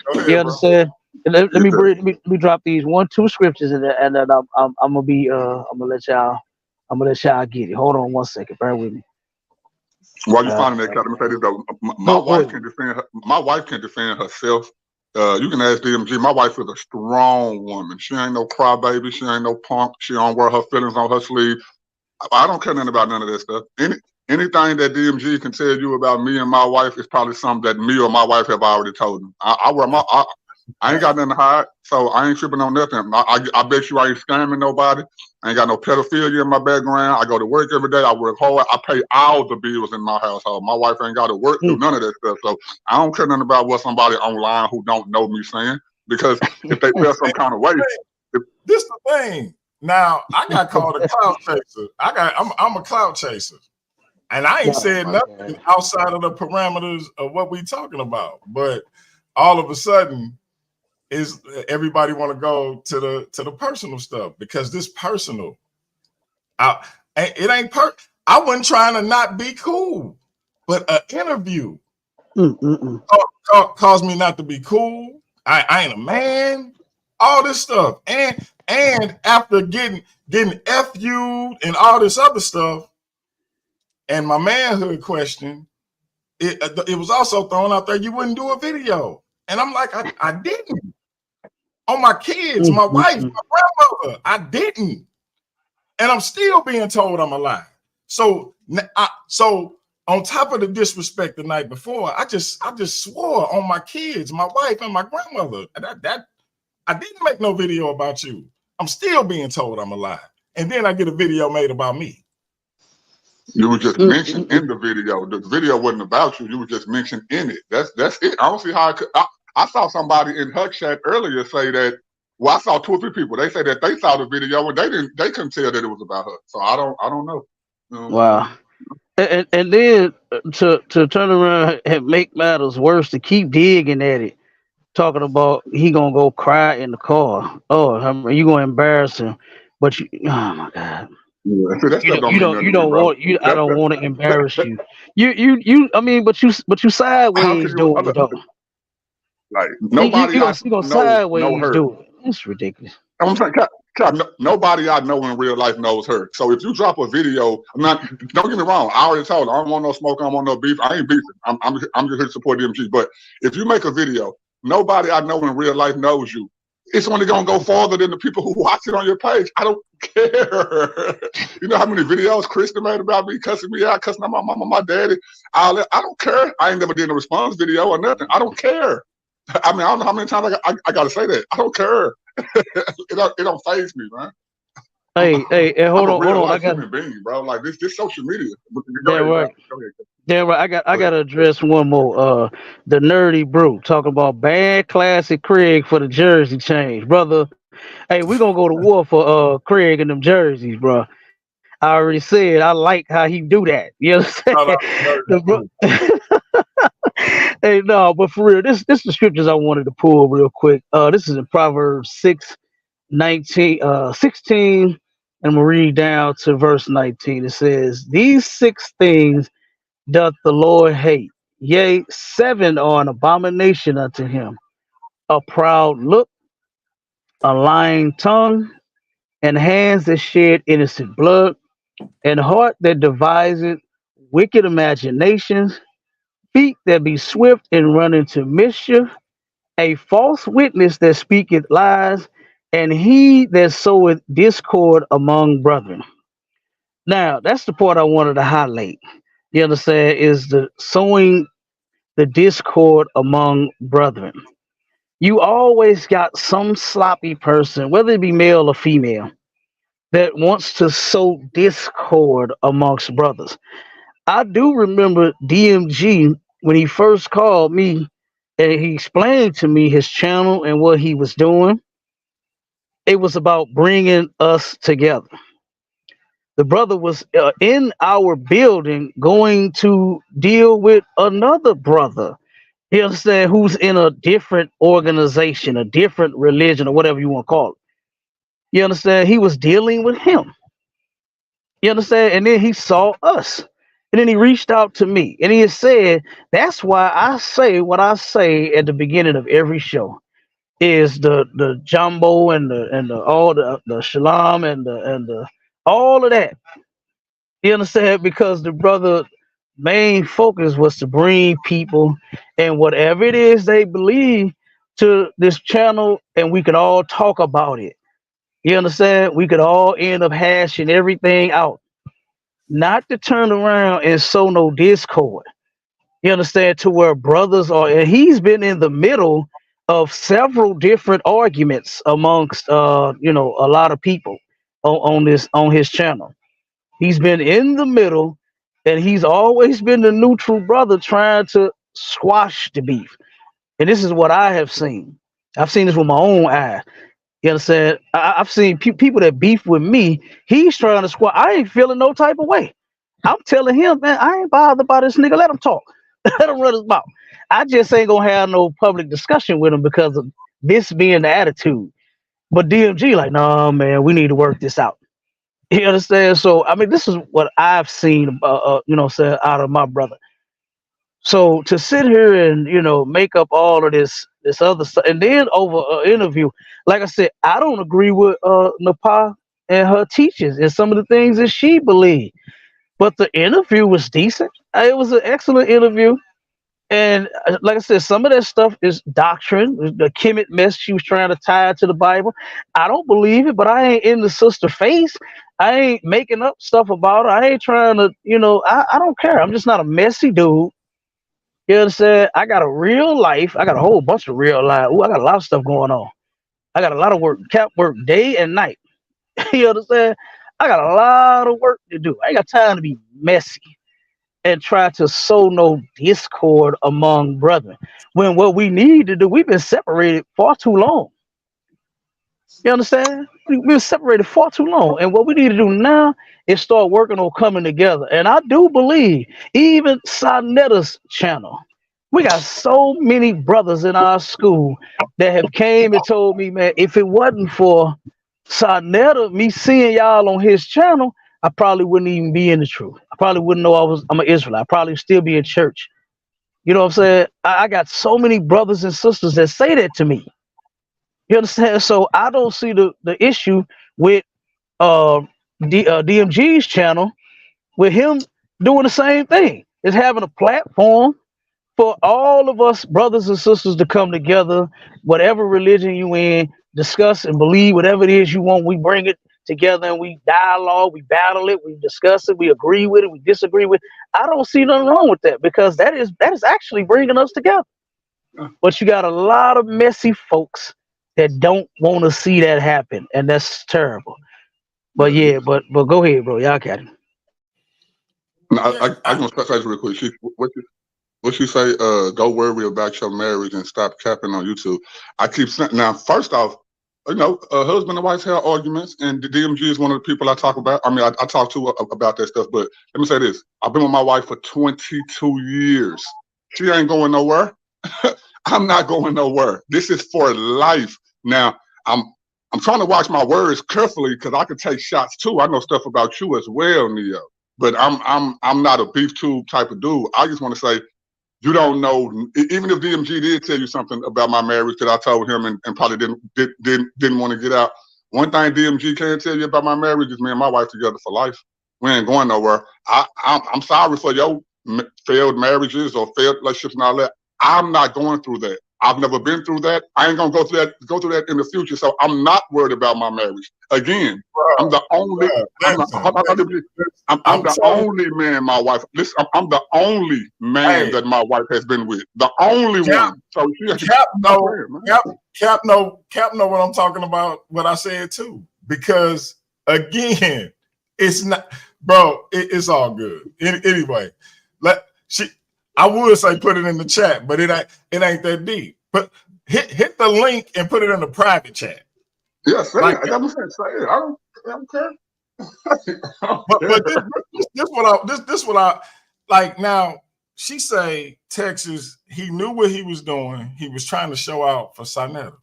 go You ahead, bro. understand? And let Get me that. bring let me drop these 1, 2 scriptures, and then I'm gonna be I'm gonna let y'all get it. Hold on 1 second, bear with me. While you Uh, finding that, Cat, let me say this though. My go wife ahead. can defend her. My wife can defend herself. You can ask DMG. My wife is a strong woman. She ain't no crybaby. She ain't no punk. She don't wear her feelings on her sleeve. I don't care nothing about none of that stuff. Anything that DMG can tell you about me and my wife is probably something that me or my wife have already told him. I ain't got nothing to hide, so I ain't tripping on nothing. I bet you I ain't scamming nobody. I ain't got no pedophilia in my background. I go to work every day. I work hard. I pay all the bills in my household. My wife ain't got to work, do Mm, none of that stuff. So I don't care nothing about what somebody online who don't know me saying. Because if they mm, feel some kind of way, if, This the thing. Now I got called a clout chaser. I'm a clout chaser. And I ain't oh said my nothing God. outside of the parameters of what we talking about. But all of a sudden, is everybody want to go to the personal stuff because this personal. I, it ain't I wasn't trying to not be cool, but an interview Mm, mm, mm. caused me not to be cool. I ain't a man. All this stuff, and after getting FU'd and all this other stuff, and my manhood question, it was also thrown out there. You wouldn't do a video, and I'm like, I didn't. On my kids, Mm, my mm, wife, mm. my grandmother, I didn't, and I'm still being told I'm a lie. So on top of the disrespect the night before, I just swore on my kids, my wife, and my grandmother that I didn't make no video about you. I'm still being told I'm a lie, and then I get a video made about me. you were just Mm, mentioned mm, in mm. the video. The video wasn't about you. You were just mentioned in it. That's it. I don't see how I saw somebody in her chat earlier say that. Well, I saw 2 or 3 people. They say that they saw the video and they couldn't tell that it was about her. So I don't know. You know what I'm saying? Wow. And then to turn around and make matters worse, to keep digging at it, talking about he gonna go cry in the car. Oh, you gonna embarrass him? But oh my God, Yeah. See, that stuff don't mean nothing you to me, don't bro. want you. I That, don't that, want to that, embarrass that you. I mean, but you how can sideways you doing it though. like nobody I You gonna know sideways her. do it. It's ridiculous. I'm saying, nobody I know in real life knows her. So if you drop a video, I'm not. Don't get me wrong. I already told her I don't want no smoke. I don't want no beef. I ain't beefing. I'm just here to support DMG. But if you make a video, nobody I know in real life knows you. It's only gonna go farther than the people who watch it on your page. I don't care. You know how many videos Kristen made about me cussing me out, cussing out my mama, my daddy. All that. I don't care. I ain't never did a response video or nothing. I don't care. I mean, I don't know how many times I got to say that. I don't care. It don't phase me, man. I'm Hey, I'm a hold real on. I life got human being, bro. Like this social media. Go damn ahead, bro. right. Go ahead. Damn right. I Go ahead. gotta address one more. The nerdy brew talking about bad classic Craig for the jersey change, brother. Hey, we gonna go to war for Craig and them jerseys, bro. I already said I like how he do that. You know what I'm Shout saying? out to The bro- Dirty. hey, no, but for real, this the scriptures I wanted to pull real quick. This is in Proverbs 16, and I'm gonna read down to verse 19. It says, "These 6 things doth the Lord hate; yea, 7 are an abomination unto him: a proud look, a lying tongue, and hands that shed innocent blood, and heart that deviseth wicked imaginations, feet that be swift and run into mischief, a false witness that speaketh lies, and he that soweth discord among brethren." Now, that's the part I wanted to highlight. You understand? Is the sowing the discord among brethren. You always got some sloppy person, whether it be male or female, that wants to sow discord amongst brothers. I do remember DMG when he first called me and he explained to me his channel and what he was doing. It was about bringing us together. The brother was in our building going to deal with another brother. You understand? Who's in a different organization, a different religion, or whatever you want to call it. You understand? He was dealing with him. You understand? And then he saw us. And then he reached out to me and he said, that's why I say what I say at the beginning of every show is the jumbo and the all the shalom and the all of that. You understand? Because the brother main focus was to bring people and whatever it is they believe to this channel and we could all talk about it. You understand? We could all end up hashing everything out. Not to turn around and sow no discord. You understand? To where brothers are, and he's been in the middle of several different arguments amongst a lot of people on his channel. He's been in the middle, and he's always been the neutral brother trying to squash the beef. And this is what I have seen. I've seen this with my own eyes. You understand? I've seen people that beef with me. He's trying to squash. I ain't feeling no type of way. I'm telling him, man, I ain't bothered by this nigga. Let him talk. Let him run his mouth. I just ain't gonna have no public discussion with him because of this being the attitude. But DMG, like, no, man, we need to work this out. You understand? So, I mean, this is what I've seen, out of my brother. So to sit here and make up all of this other stuff, and then over an interview, like I said, I don't agree with Napa and her teachings and some of the things that she believed. But the interview was decent. It was an excellent interview. And like I said, some of that stuff is doctrine. The Kemet mess she was trying to tie it to the Bible. I don't believe it, but I ain't in the sister face. I ain't making up stuff about it. I ain't trying to, I don't care. I'm just not a messy dude. You understand? I got a real life. I got a whole bunch of real life. Ooh, I got a lot of stuff going on. I got a lot of work, cap work day and night. You understand? I got a lot of work to do. I ain't got time to be messy and try to sow no discord among brethren. When what we need to do, we've been separated far too long. You understand? We've been separated far too long. And what we need to do now is start working on coming together. And I do believe even Sanetta's channel, we got so many brothers in our school that have came and told me, man, if it wasn't for Sanetta, me seeing y'all on his channel, I probably wouldn't even be in the truth. I probably wouldn't know I'm an Israelite. I'd probably still be in church. You know what I'm saying? I got so many brothers and sisters that say that to me. You understand? So I don't see the issue with DMG's channel with him doing the same thing. It's having a platform for all of us brothers and sisters to come together, whatever religion you in, discuss and believe whatever it is you want. We bring it together and we dialogue, we battle it, we discuss it, we agree with it, we disagree with it. I don't see nothing wrong with that because that is actually bringing us together. But you got a lot of messy folks that don't want to see that happen, and that's terrible. But yeah, but go ahead, bro. Y'all got it. No, I'm gonna say real quick. What you say? Don't worry about your marriage and stop capping on YouTube. I keep saying now. First off, husband and wife have arguments, and the DMG is one of the people I talk about. I mean, I talk to about that stuff. But let me say this: I've been with my wife for 22 years. She ain't going nowhere. I'm not going nowhere. This is for life. Now, I'm trying to watch my words carefully because I could take shots too. I know stuff about you as well, Neo. But I'm not a beef tube type of dude. I just want to say, you don't know. Even if DMG did tell you something about my marriage that I told him and probably didn't want to get out. One thing DMG can tell you about my marriage is me and my wife together for life. We ain't going nowhere. I'm sorry for your failed marriages or failed relationships and all that. I'm not going through that. I've never been through that. I ain't gonna go through that in the future. So I'm not worried about my marriage. Again, I'm the only. I'm the only man my wife. Listen, I'm the only man that my wife has been with. The only one. So Cap know what I'm talking about. What I said too, because again, it's not, bro. It's all good. Anyway, I would say put it in the chat, but it ain't that deep. But hit the link and put it in the private chat. Yeah, say it. I got to say it. I don't care. But this what I like. Now she say Texas. He knew what he was doing. He was trying to show out for Sinetta.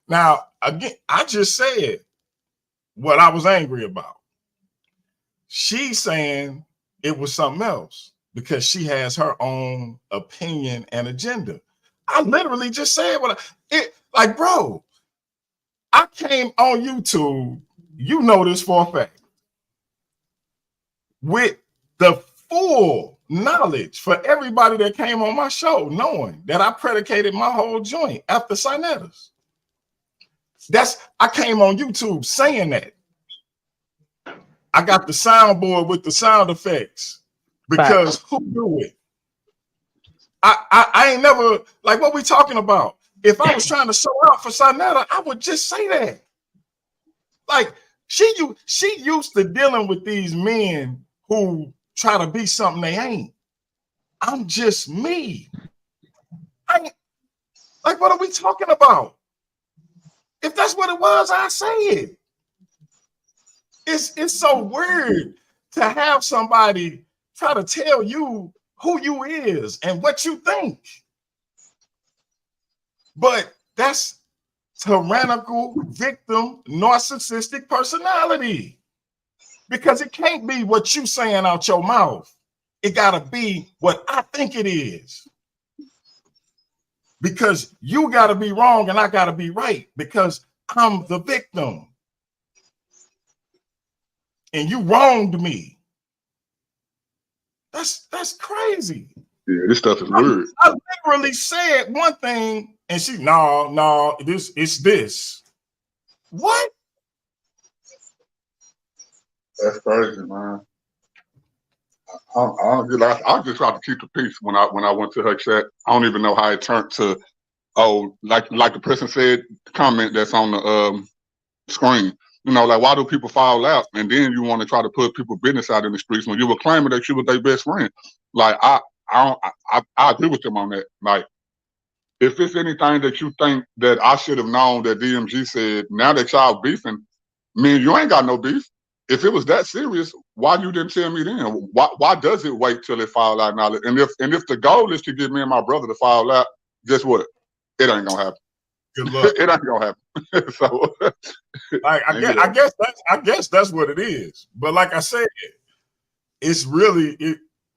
Now again, I just said what I was angry about. She's saying it was something else because she has her own opinion and agenda. I literally just said like, bro, I came on YouTube, you know this for a fact, with the full knowledge for everybody that came on my show, knowing that I predicated my whole joint after Sinettas. I came on YouTube saying that. I got the soundboard with the sound effects because who knew it? I ain't never, like, what we talking about? If I was trying to show out for Sinetta, I would just say that. Like, she used to dealing with these men who try to be something they ain't. I'm just me. Like, what are we talking about? If that's what it was, I say it. It's so weird to have somebody try to tell you who you is and what you think. But that's tyrannical, victim, narcissistic personality. Because it can't be what you saying out your mouth. It gotta be what I think it is. Because you gotta be wrong and I gotta be right because I'm the victim. And you wronged me. That's crazy. Yeah, this stuff is weird. I literally said one thing and she, no, it's this. What? That's crazy, man. I just tried to keep the peace when I went to her chat. I don't even know how it turned to, like the person said, comment that's on the screen. You know, like, why do people fall out? And then you want to try to put people's business out in the streets when you were claiming that you were their best friend. Like, I agree with them on that. Like, if it's anything that you think that I should have known that DMG said, now that y'all beefing, man, you ain't got no beef. If it was that serious, why you didn't tell me then? Why does it wait till it fall out now? And if the goal is to get me and my brother to fall out, guess what? It ain't gonna happen. Good luck. It ain't gonna happen. So, like, I guess that's what it is. But like I said, it's really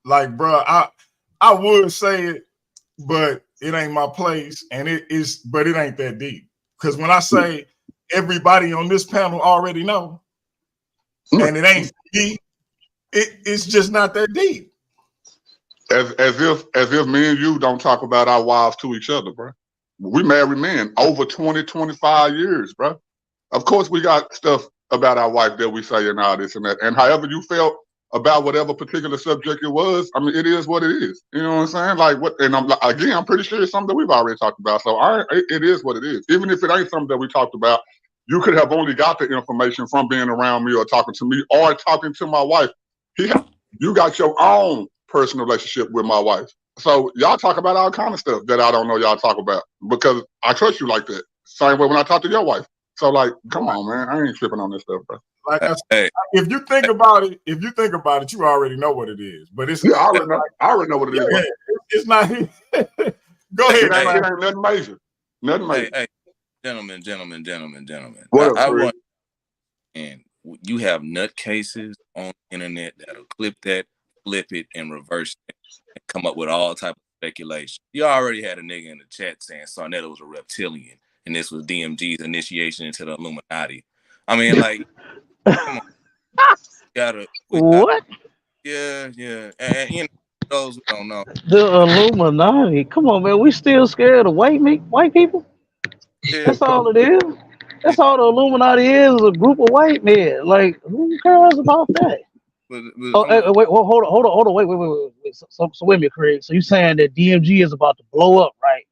like, bro, I would say it, but it ain't my place, and but it ain't that deep. Because when I say everybody on this panel already know, and it ain't deep, it's just not that deep. As if me and you don't talk about our wives to each other, bro. We married men over 20, 25 years, bro. Of course, we got stuff about our wife that we say and all this and that. And however you felt about whatever particular subject it was, I mean, it is what it is. You know what I'm saying? Like, what? And I'm pretty sure it's something that we've already talked about. So it is what it is. Even if it ain't something that we talked about, you could have only got the information from being around me or talking to me or talking to my wife. You got your own personal relationship with my wife. So y'all talk about all kind of stuff that I don't know y'all talk about because I trust you like that. Same way when I talk to your wife. So, like, come on, man. I ain't tripping on this stuff, bro. Like, if you think about it, you already know what it is. But it's I already know what it is. Yeah, it's not. Go ahead. It ain't nothing major. Nothing major. Hey, gentlemen. What I up, want, and you have nutcases on the internet that'll clip that, flip it, and reverse it, and come up with all type of speculation. You already had a nigga in the chat saying Sarnetta was a reptilian, and this was DMG's initiation into the Illuminati. I mean, like, come on. What? Yeah. And you know, Those who don't know. The Illuminati. Come on, man. We still scared of white people? Yeah, That's all it is. yeah. That's all the Illuminati is a group of white men. Like, who cares about that? But Oh, wait, well, hold on, wait. So wait a minute, Craig. So you saying that DMG is about to blow up, right?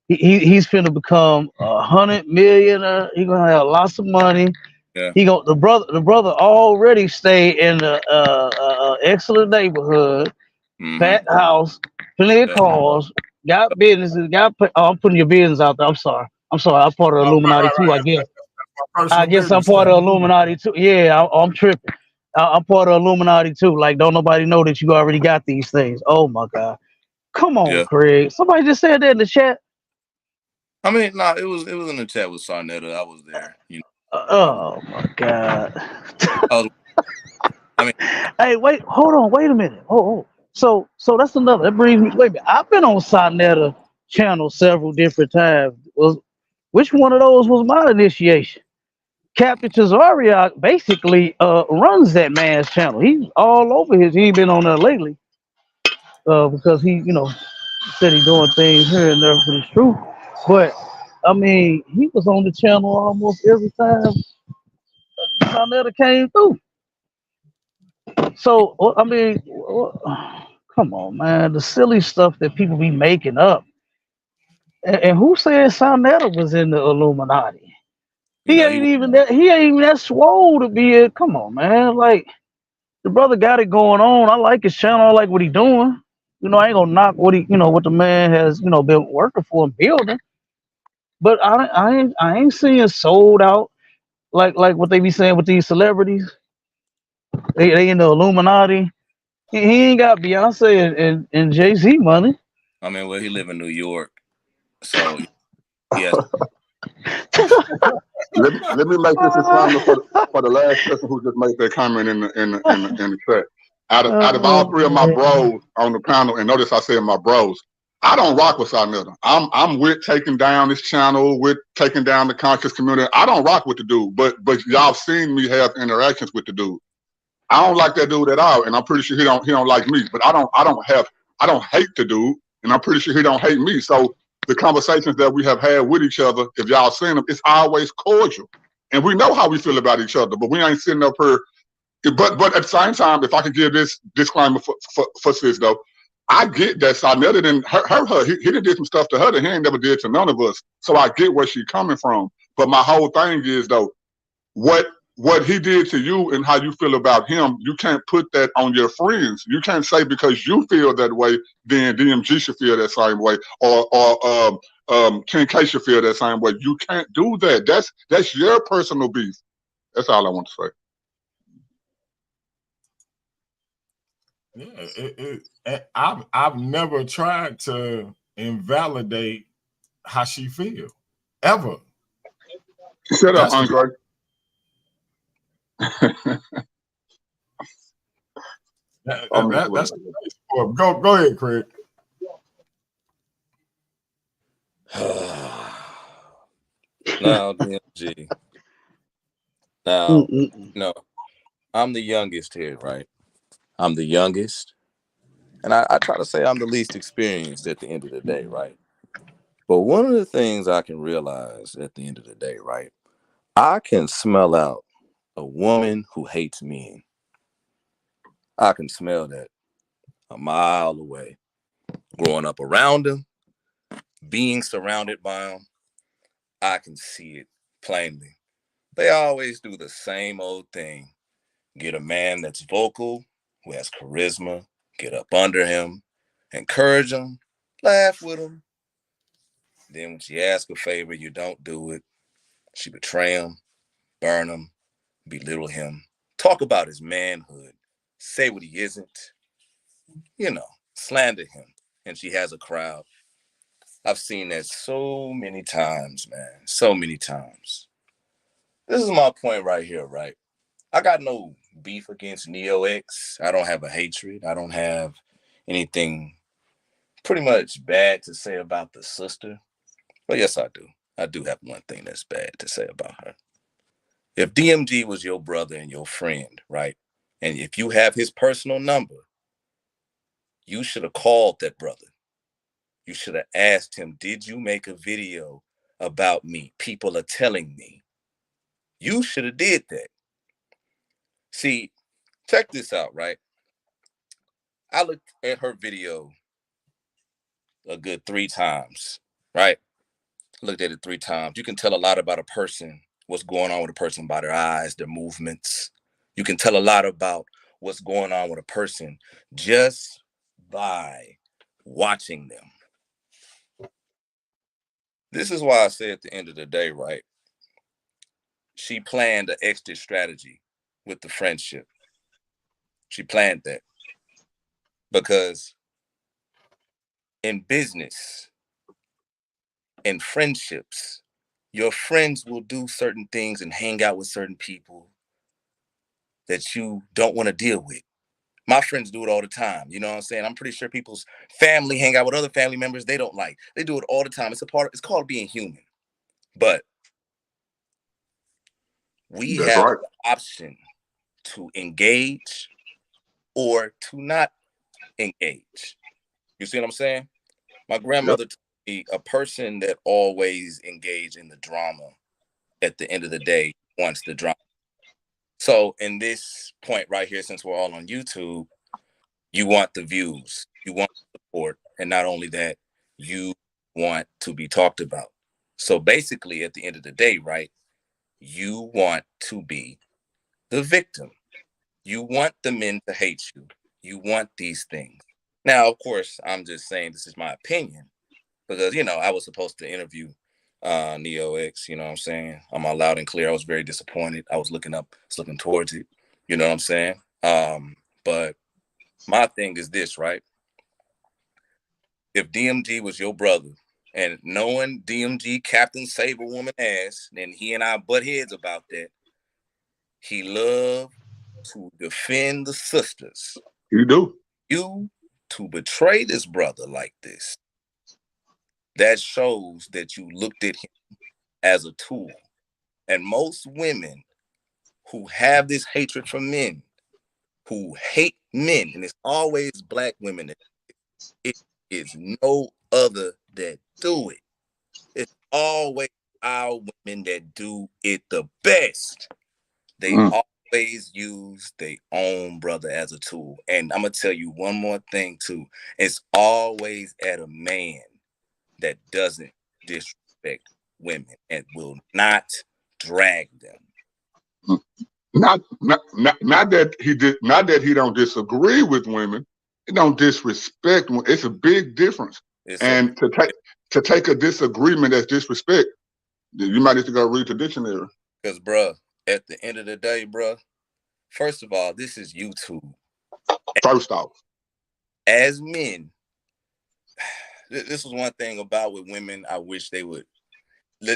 He's finna become 100 millionaire. He gonna have lots of money. yeah. He go the brother already stay in the excellent neighborhood, Mm-hmm. fat house, plenty of Yeah. cars, got businesses, I'm putting your business out there. I'm sorry. I'm part of the Oh, Illuminati too. right. My I personal guess I'm business part of the thing. Illuminati too. Yeah, I'm tripping. I'm part of the Illuminati too. Like, don't nobody know that you already got these things. Oh my God. Come on, Yeah. Craig. Somebody just said that in the chat. I mean, no, it was in the chat with Sarnetta. I was there. You know. Oh my God. I was. I mean, Hey, wait, hold on, wait a minute. Oh. So that's another. That brings me. Wait a minute. I've been on Sonetta channel several different times. Which one of those was my initiation? Captain Tazariak basically runs that man's channel. He's all over his. He ain't been on there lately because he, said he doing things here and there for the truth. But I mean, he was on the channel almost every time Sonetta came through. So I mean, come on, man, the silly stuff that people be making up. And who said Sonetta was in the Illuminati? you know, he. He ain't even that swole to be it. Come on, man. Like, the brother got it going on. I like his channel. I like what he doing. I ain't gonna knock what the man has, been working for and building. But I ain't seeing sold out like what they be saying with these celebrities. They in the Illuminati. He ain't got Beyonce and Jay-Z money. I mean, well, he live in New York, so he has. Let me make this disclaimer for the last person who just made that comment in the chat. Out of all three of my bros on the panel, and notice I said my bros, I don't rock with Sarnetta. I'm with taking down this channel, with taking down the conscious community. I don't rock with the dude, but y'all seen me have interactions with the dude. I don't like that dude at all, and I'm pretty sure he don't like me. But I don't hate the dude, and I'm pretty sure he don't hate me. So the conversations that we have had with each other, if y'all seen them, it's always cordial, and we know how we feel about each other. But we ain't sitting up here. But at the same time, if I could give this disclaimer for sis though, I get that Sarnetta didn't hurt her. He done did some stuff to her that he ain't never did to none of us. So I get where she's coming from. But my whole thing is though, what he did to you and how you feel about him, you can't put that on your friends. You can't say because you feel that way, then DMG should feel that same way, or King K should feel that same way. You can't do that. That's your personal beef. That's all I want to say. Yeah, I've never tried to invalidate how she feel ever. Shut up, Andre. That's go ahead, Craig. Now, DMG. Now, I'm the youngest here, right? I'm the youngest. And I try to say I'm the least experienced at the end of the day, right? But one of the things I can realize at the end of the day, right? I can smell out a woman who hates men. I can smell that a mile away. Growing up around them, being surrounded by them, I can see it plainly. They always do the same old thing. Get a man that's vocal, who has charisma, get up under him, encourage him, laugh with him. Then when she asks a favor, you don't do it. She betray him, burn him, belittle him, talk about his manhood, say what he isn't, slander him. And she has a crowd. I've seen that so many times, man. So many times. This is my point right here, right? I got no beef against Neo X. I don't have a hatred. I don't have anything pretty much bad to say about the sister. But yes, I do. I do have one thing that's bad to say about her. If DMG was your brother and your friend, right? And if you have his personal number, You should have called that brother. You should have asked him, did you make a video about me? People are telling me. You should have did that. See, check this out, right? I looked at her video a good 3 times, right? Looked at it 3 times. You can tell a lot about a person, what's going on with a person by their eyes, their movements. You can tell a lot about what's going on with a person just by watching them. This is why I say at the end of the day, right? She planned an exit strategy with the friendship. She planned that because in business, in friendships, your friends will do certain things and hang out with certain people that you don't want to deal with. My friends do it all the time. You know what I'm saying? I'm pretty sure people's family hang out with other family members they don't like. They do it all the time. It's called being human. But we That's have right. the option to engage or to not engage. You see what I'm saying? My grandmother told me a person that always engaged in the drama at the end of the day wants the drama. So in this point right here, since we're all on YouTube, you want the views, you want the support, and not only that, you want to be talked about. So basically, at the end of the day, right, you want to be the victim. You want the men to hate you. You want these things. Now, of course, I'm just saying this is my opinion because, you know, I was supposed to interview Neo X, you know what I'm saying? I'm all loud and clear. I was very disappointed. I was looking towards it. You know what I'm saying? But my thing is this, right? If DMG was your brother and knowing DMG Captain Save a Woman ass, then he and I butt heads about that. He loved to defend the sisters. You do. You to betray this brother like this, that shows that you looked at him as a tool. And most women who have this hatred for men, who hate men, and it's always black women, it is no other that do it. It's always our women that do it the best. They always use their own brother as a tool. And I'm going to tell you one more thing, too. It's always at a man that doesn't disrespect women and will not drag them. Not that he don't disagree with women. He don't disrespect women. It's a big difference. And to take a disagreement as disrespect, you might need to go read the dictionary. Because, bruh, at the end of the day, bruh, first of all, this is YouTube. First off, as men, this was one thing about with women. I wish they would.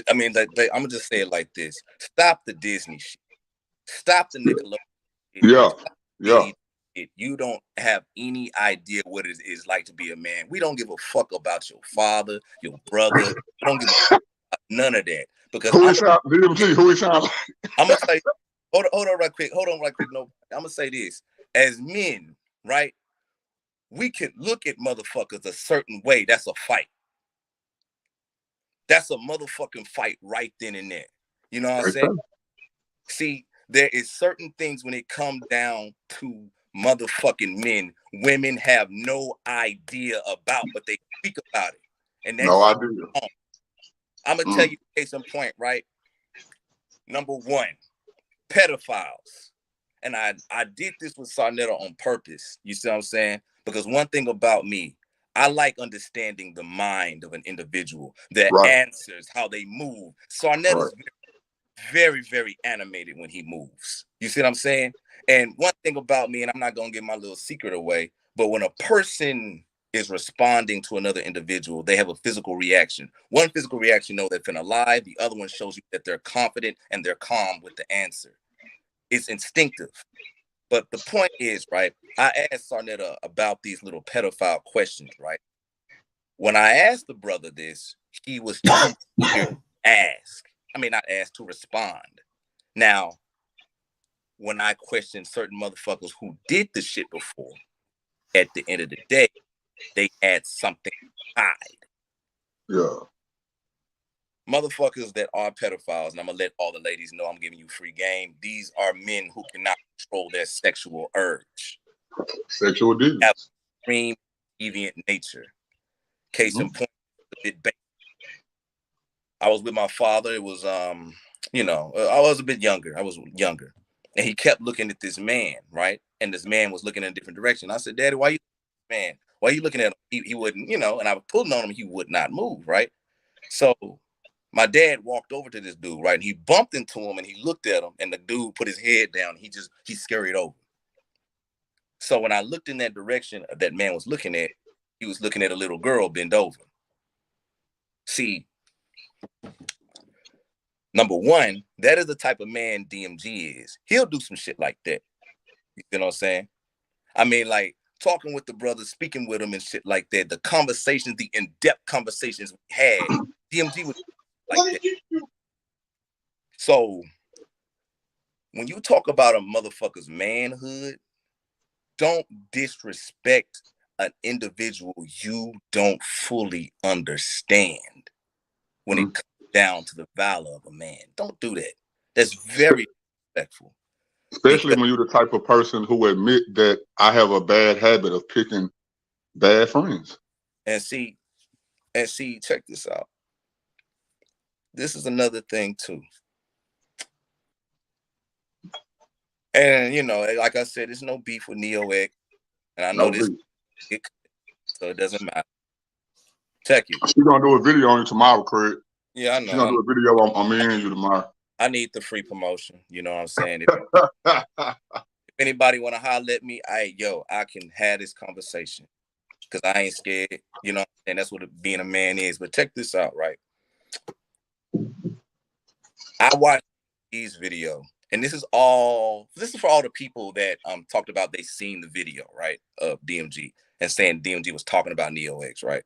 I mean, I'm gonna just say it like this: stop the Disney shit. Stop the Nickelodeon. Yeah. You don't have any idea what it is like to be a man. We don't give a fuck about your father, your brother. We don't give a fuck about none of that. Because who he sound like? I'm gonna say, hold on right quick. No, I'm gonna say this. As men, right? We can look at motherfuckers a certain way. That's a fight. That's a motherfucking fight right then and there. You know what I'm saying? See, there is certain things when it comes down to motherfucking men, women have no idea about, but they speak about it. And that's no idea. I'm gonna tell you case in point, right? Number one, pedophiles. And I did this with Sarnetta on purpose. You see what I'm saying? Because one thing about me, I like understanding the mind of an individual, their answers, how they move. Sarnetta's very, very animated when he moves. You see what I'm saying? And one thing about me, and I'm not going to give my little secret away, but when a person is responding to another individual, they have a physical reaction. One physical reaction, know they're finna lie. The other one shows you that they're confident and they're calm with the answer. It's instinctive. But the point is, right, I asked Sarnetta about these little pedophile questions, right? When I asked the brother this, he was too scared to ask. I mean, not ask, to respond. Now, when I questioned certain motherfuckers who did the shit before, at the end of the day, they had something to hide. Yeah. Motherfuckers that are pedophiles, and I'm gonna let all the ladies know I'm giving you free game. These are men who cannot control their sexual urge. Sexual deviance. Have extreme deviant nature. Case in point, a bit basic. I was with my father. It was you know, I was a bit younger. I was younger. And he kept looking at this man, right? And this man was looking in a different direction. I said, Daddy, why you man? Why are you looking at him? He wouldn't, you know, and I was pulling on him, he would not move, right? So my dad walked over to this dude, right? And he bumped into him and he looked at him, and the dude put his head down. He scurried over. So when I looked in that direction that man was looking at, he was looking at a little girl bend over. See, number one, that is the type of man DMG is. He'll do some shit like that. You know what I'm saying? I mean, like talking with the brothers, speaking with them and shit like that. The conversations, the in-depth conversations we had, DMG was like that. So when you talk about a motherfucker's manhood, don't disrespect an individual you don't fully understand when it comes down to the valor of a man. Don't do that. That's very respectful. Especially when you're the type of person who admit that I have a bad habit of picking bad friends. And see, check this out. This is another thing too. And you know, like I said, there's no beef with Neo X. And I know this, so it doesn't matter. Check it. She's gonna do a video on you tomorrow, Craig. Yeah, I know. She's gonna do a video on me and you tomorrow. I need the free promotion. You know what I'm saying? If anybody want to holler at me, I can have this conversation because I ain't scared. You know, and that's what being a man is. But check this out, right? I watched these video, and this is for all the people that talked about they seen the video, right, of DMG and saying DMG was talking about Neo X, right?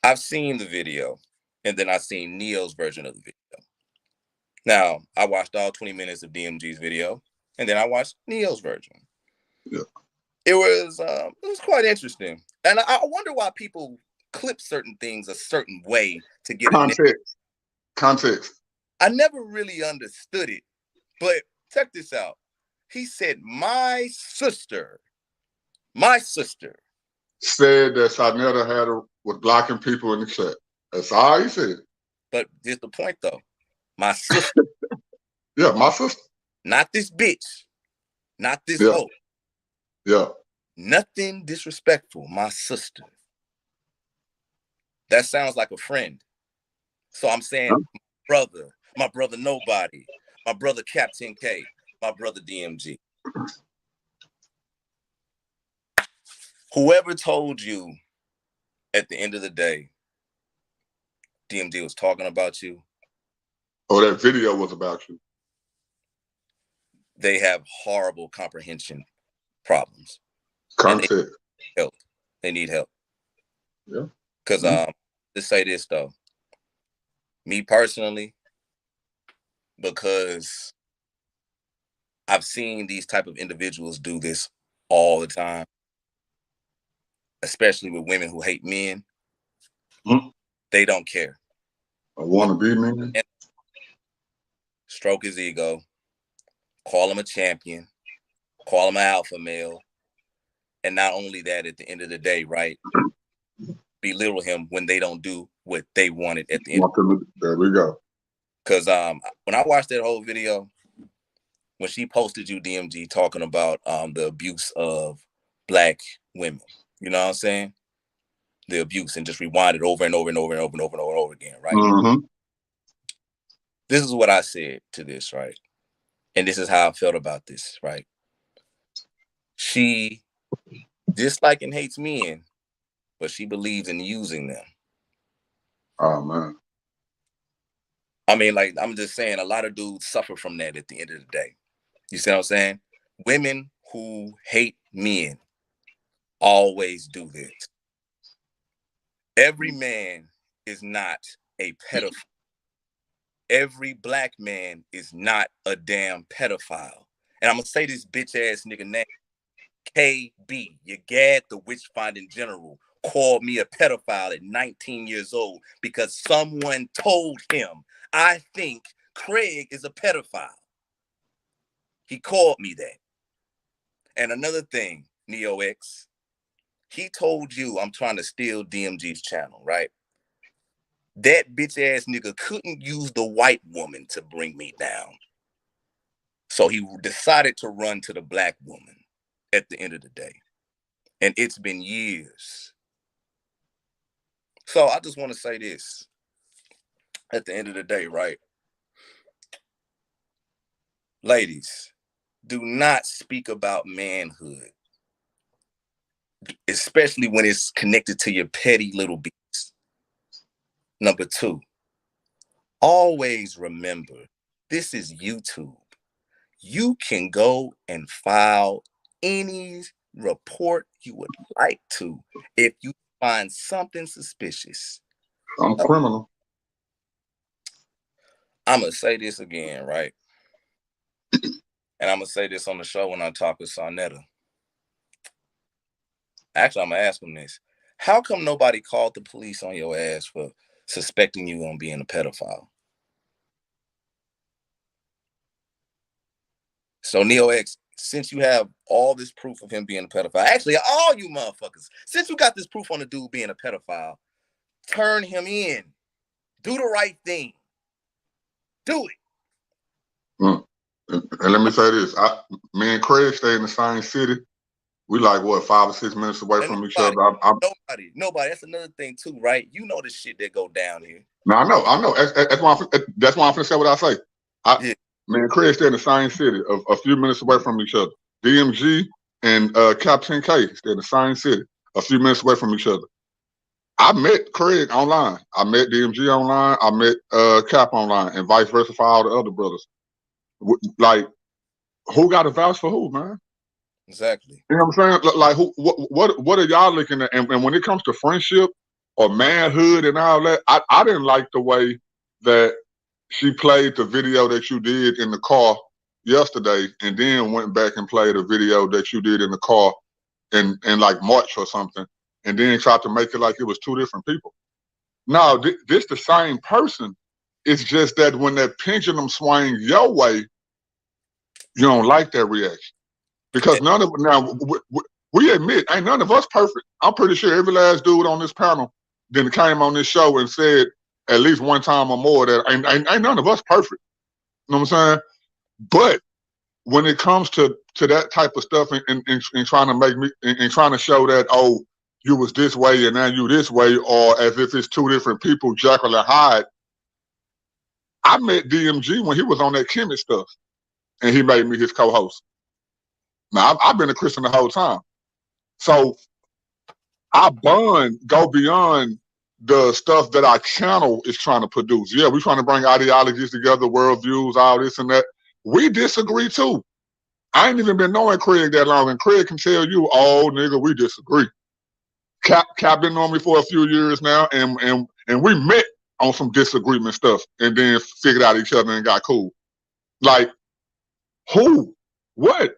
I've seen the video, and then I seen Neo's version of the video. Now, I watched all 20 minutes of DMG's video, and then I watched Neo's version. Yeah. It was quite interesting. And I wonder why people clip certain things a certain way to get context. I never really understood it, but check this out. He said, my sister said that Sarnetta was blocking people in the chat. That's all he said. But here's the point, though. My sister. Yeah, my sister. Not this bitch. Not this hoe. Yeah. Nothing disrespectful. My sister. That sounds like a friend. So I'm saying my brother Nobody, my brother Captain K, my brother DMG. Whoever told you at the end of the day, DMG was talking about you. Oh, that video was about you. They have horrible comprehension problems. Context. They need help. Yeah. Because let's say this though. Me personally, because I've seen these type of individuals do this all the time, especially with women who hate men. They don't care. I want to be men. Stroke his ego, call him a champion, call him an alpha male, and not only that, at the end of the day, right, belittle him when they don't do what they wanted at the end. There we go. Because when I watched that whole video, when she posted you, DMG, talking about the abuse of Black women, you know what I'm saying? The abuse, and just rewind it over and over and over and over and over and over, and over again, right? Mm-hmm. This is what I said to this, right? And this is how I felt about this, right? She dislikes and hates men, but she believes in using them. Oh, man. I mean, like, I'm just saying, a lot of dudes suffer from that at the end of the day. You see what I'm saying? Women who hate men always do this. Every man is not a pedophile. Every Black man is not a damn pedophile. And I'm going to say this bitch ass nigga name, KB, your Gad, the witch finding general, called me a pedophile at 19 years old because someone told him, I think Craig is a pedophile. He called me that. And another thing, Neo X, he told you I'm trying to steal DMG's channel, right? That bitch ass nigga couldn't use the white woman to bring me down. So he decided to run to the black woman at the end of the day. And it's been years. So I just want to say this. At the end of the day, right? Ladies, do not speak about manhood, especially when it's connected to your petty little beats. Number 2, always remember, this is YouTube. You can go and file any report you would like to if you find something suspicious. I'm a criminal. I'm going to say this again, right? And I'm going to say this on the show when I talk with Sarnetta. Actually, I'm going to ask him this. How come nobody called the police on your ass for suspecting you on being a pedophile? So, Neo X, since you have all this proof of him being a pedophile, actually, all you motherfuckers, since you got this proof on the dude being a pedophile, turn him in. Do the right thing. Do it. And let me say this. Me and Craig stay in the same city. We like, what, 5 or 6 minutes away from each other. Nobody. That's another thing, too, right? You know the shit that go down here. No, I know. That's why I'm finna say what I say. Me and Craig stay in the same city, a few minutes away from each other. DMG and Captain K stay in the same city, a few minutes away from each other. I met Craig online. I met DMG online. I met Cap online, and vice versa for all the other brothers. Like, who got to vouch for who, man? Exactly. You know what I'm saying? Like, what are y'all looking at? And when it comes to friendship or manhood and all that, I didn't like the way that she played the video that you did in the car yesterday, and then went back and played a video that you did in the car in like March or something, and then tried to make it like it was 2 different people. No, this the same person. It's just that when that pendulum swings your way, you don't like that reaction. Because none of now we admit ain't none of us perfect. I'm pretty sure every last dude on this panel then came on this show and said at least one time or more that ain't none of us perfect. You know what I'm saying? But when it comes to that type of stuff and trying to make me and trying to show that, oh, you was this way and now you this way, or as if it's 2 different people, Jekyll and Hyde. I met DMG when he was on that Kemet stuff, and he made me his co-host. Now, I've been a Christian the whole time. So our bond go beyond the stuff that our channel is trying to produce. Yeah, we're trying to bring ideologies together, worldviews, all this and that. We disagree too. I ain't even been knowing Craig that long, and Craig can tell you, oh, nigga, we disagree. Cap been knowing me for a few years now, and we met on some disagreement stuff, and then figured out each other and got cool. Like, who? What?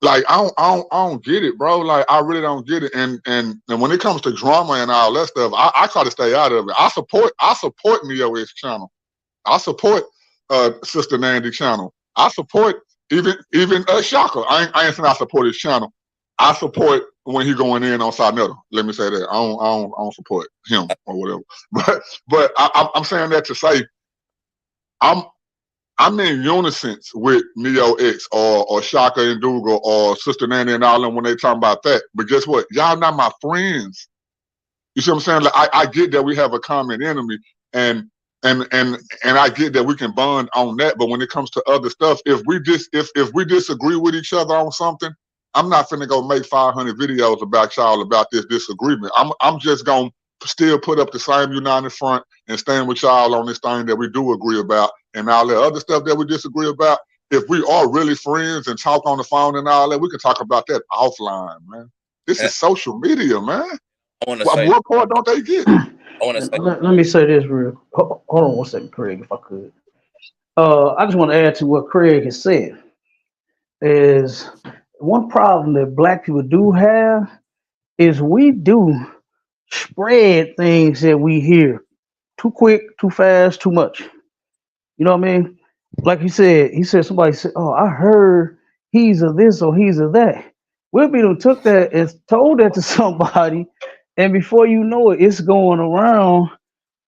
Like, I don't get it, bro. Like, I really don't get it. And when it comes to drama and all that stuff, I try to stay out of it. I support Neo X channel. I support Sister Nandy channel. I support even Shaka. I ain't saying I support his channel. I support when he going in on Sarnetta. Let me say that. I don't support him or whatever. But I'm saying that to say I'm in unison with Neo X or Shaka and Dougal or Sister Nanny and all them when they talking about that. But guess what? Y'all not my friends. You see what I'm saying? Like, I get that we have a common enemy, and I get that we can bond on that. But when it comes to other stuff, if we disagree with each other on something, I'm not finna go make 500 videos about y'all about this disagreement. I'm just gonna still put up the same united front and stand with y'all on this thing that we do agree about, and all the other stuff that we disagree about. If we are really friends and talk on the phone and all that, we can talk about that offline, man. This is social media, man. What part don't they get? Let me say this real. Hold on 1 second, Craig, if I could. I just want to add to what Craig has said. Is one problem that black people do have is we do spread things that we hear too quick, too fast, too much. You know what I mean? Like he said somebody said, "Oh, I heard he's a this or he's a that." Will be done took that and told that to somebody, and before you know it, it's going around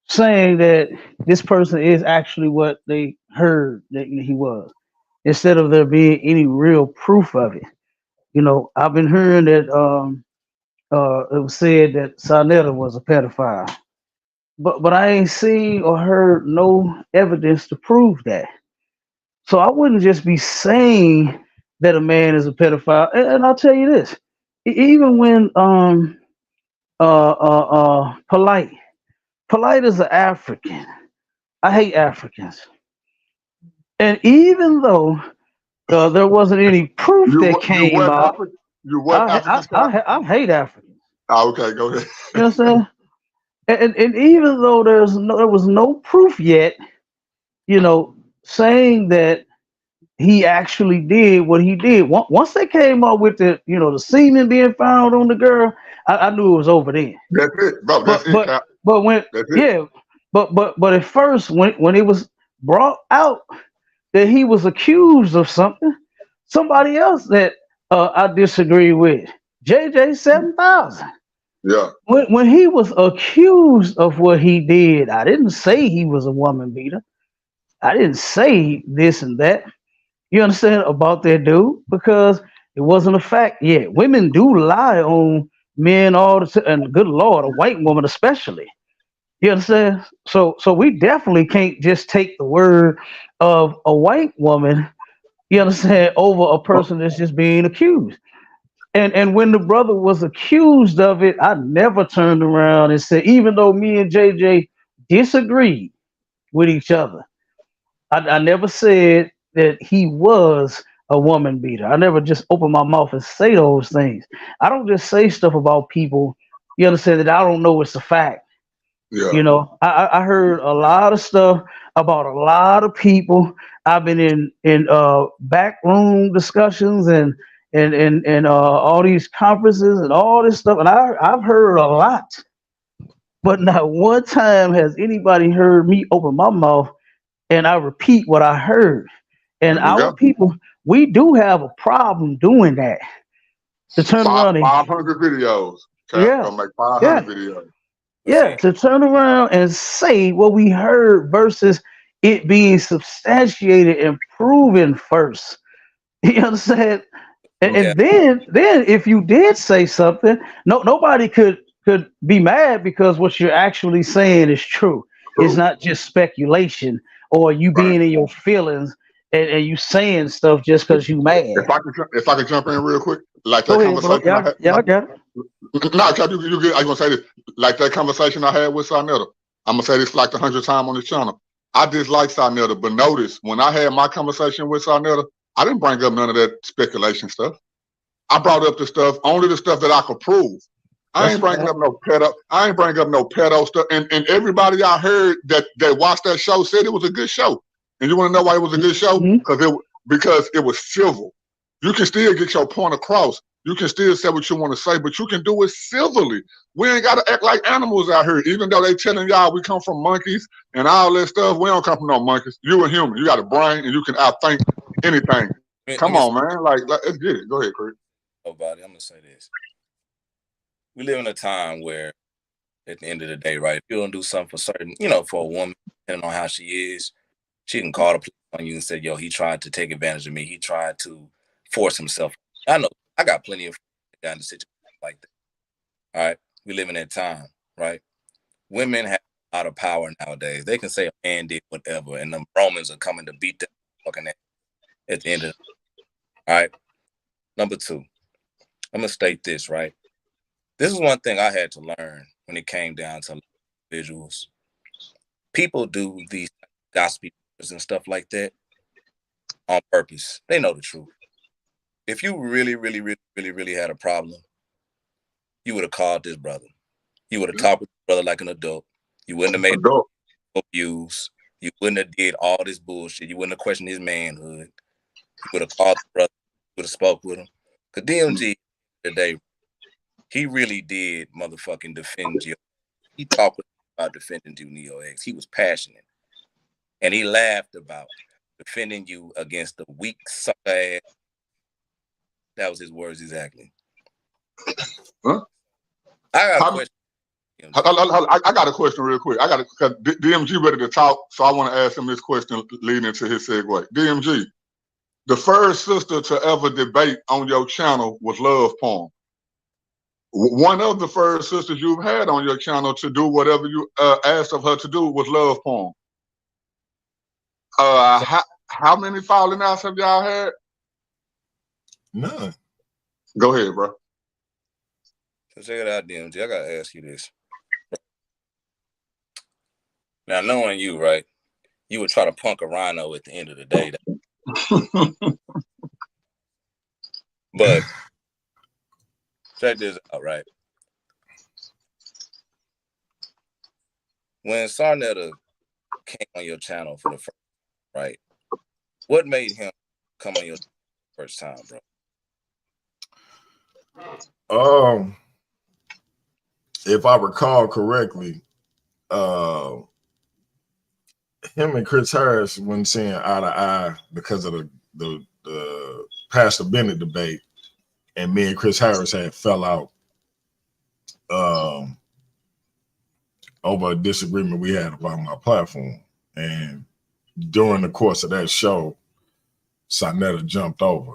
saying that this person is actually what they heard that he was, instead of there being any real proof of it. You know, I've been hearing that it was said that Sarnetta was a pedophile, but I ain't seen or heard no evidence to prove that. So I wouldn't just be saying that a man is a pedophile. And I'll tell you this: even when polite, polite is an African. I hate Africans, and even though there wasn't any proof that You came what out, African? You what African? I hate Africans. Oh, okay, go ahead. You know what I'm saying? And even though there was no proof yet, you know, saying that he actually did what he did. Once they came up with the, you know, the semen being found on the girl, I knew it was over then. That's it, bro. That's But it, Cap. when That's it. yeah, but at first when it was brought out that he was accused of something, somebody else that I disagree with, JJ 7000. Yeah. When he was accused of what he did, I didn't say he was a woman beater. I didn't say this and that. You understand about that dude? Because it wasn't a fact yet. Women do lie on men all the time, and good lord, a white woman especially. You understand? So we definitely can't just take the word of a white woman, you understand, over a person that's just being accused. And when the brother was accused of it, I never turned around and said, even though me and JJ disagreed with each other, I never said that he was a woman beater. I never just open my mouth and say those things. I don't just say stuff about people, you understand, that I don't know it's a fact. Yeah. You know, I heard a lot of stuff about a lot of people. I've been in backroom discussions and all these conferences and all this stuff, and I've heard a lot, but not one time has anybody heard me open my mouth and I repeat what I heard. And There you our go. people, we do have a problem doing that. To turn around and 500 videos. Cap yeah, gonna make yeah, 500 videos. But yeah, see, to turn around and say what we heard versus it being substantiated and proven first. You understand? yeah, And then if you did say something, nobody could be mad because what you're actually saying is true. It's Cool. not just speculation or you Right. being in your feelings and you saying stuff just because you mad. If I could jump in real quick, like Go that ahead, bro. conversation I Yeah, had. yeah, I got it. No, Cap, you get. I was gonna say this, like that conversation I had with Sarnetta. I'm gonna say this like the 100th time on this channel. I dislike Sarnetta, but notice when I had my conversation with Sarnetta, I didn't bring up none of that speculation stuff. I brought up the stuff, only the stuff that I could prove. I That's ain't a bringing fact. up no pedo. I ain't bringing up no pedo stuff. And everybody I heard that watched that show said it was a good show. And you want to know why it was a good show? Mm-hmm. Because it was civil. You can still get your point across. You can still say what you want to say, but you can do it civilly. We ain't got to act like animals out here, even though they telling y'all we come from monkeys and all that stuff. We don't come from no monkeys. You a human. You got a brain and you can outthink anything. let Come me on, man. Like let's get it. Go ahead, Chris. about it. I'm gonna say this. We live in a time where at the end of the day, right, if you don't do something for certain, for a woman, depending on how she is, she can call the police on you and say, yo, he tried to take advantage of me. He tried to force himself. I know I got plenty of got in a situation like that. All right. We live in that time, right? Women have a lot of power nowadays. They can say a man did whatever, and the Romans are coming to beat them fucking ass at the end of the. All right. Number two, I'm gonna state this, right? This is one thing I had to learn when it came down to visuals. People do these gossipy and stuff like that on purpose. They know the truth. If you really, really, really, really, really had a problem, you would have called this brother. You would have talked with the brother like an adult. You wouldn't have made Adult. abuse. You wouldn't have did all this bullshit. You wouldn't have questioned his manhood. You would have called the brother. You would have spoke with him. Cause DMG today, he really did motherfucking defend you. He talked about defending you, Neo X. He was passionate. And he laughed about defending you against the weak sucker ass. That was his words exactly. Huh? I got a question. I got a question real quick. Because DMG ready to talk, so I want to ask him this question leading into his segue. DMG, the first sister to ever debate on your channel was Love Porn. One of the first sisters you've had on your channel to do whatever you asked of her to do was Love Porn. How many falling outs have y'all had? None. Go ahead, bro. So check it out, DMG. I gotta ask you this. Now, knowing you, right, you would try to punk a rhino at the end of the day. But check this out, right? When Sarnetta came on your channel for the first time, right? What made him come on your first time, bro? If I recall correctly, him and Chris Harris wasn't seeing eye to eye because of the Pastor Bennett debate, and me and Chris Harris had fell out over a disagreement we had about my platform. And during the course of that show, Sarnetta jumped over.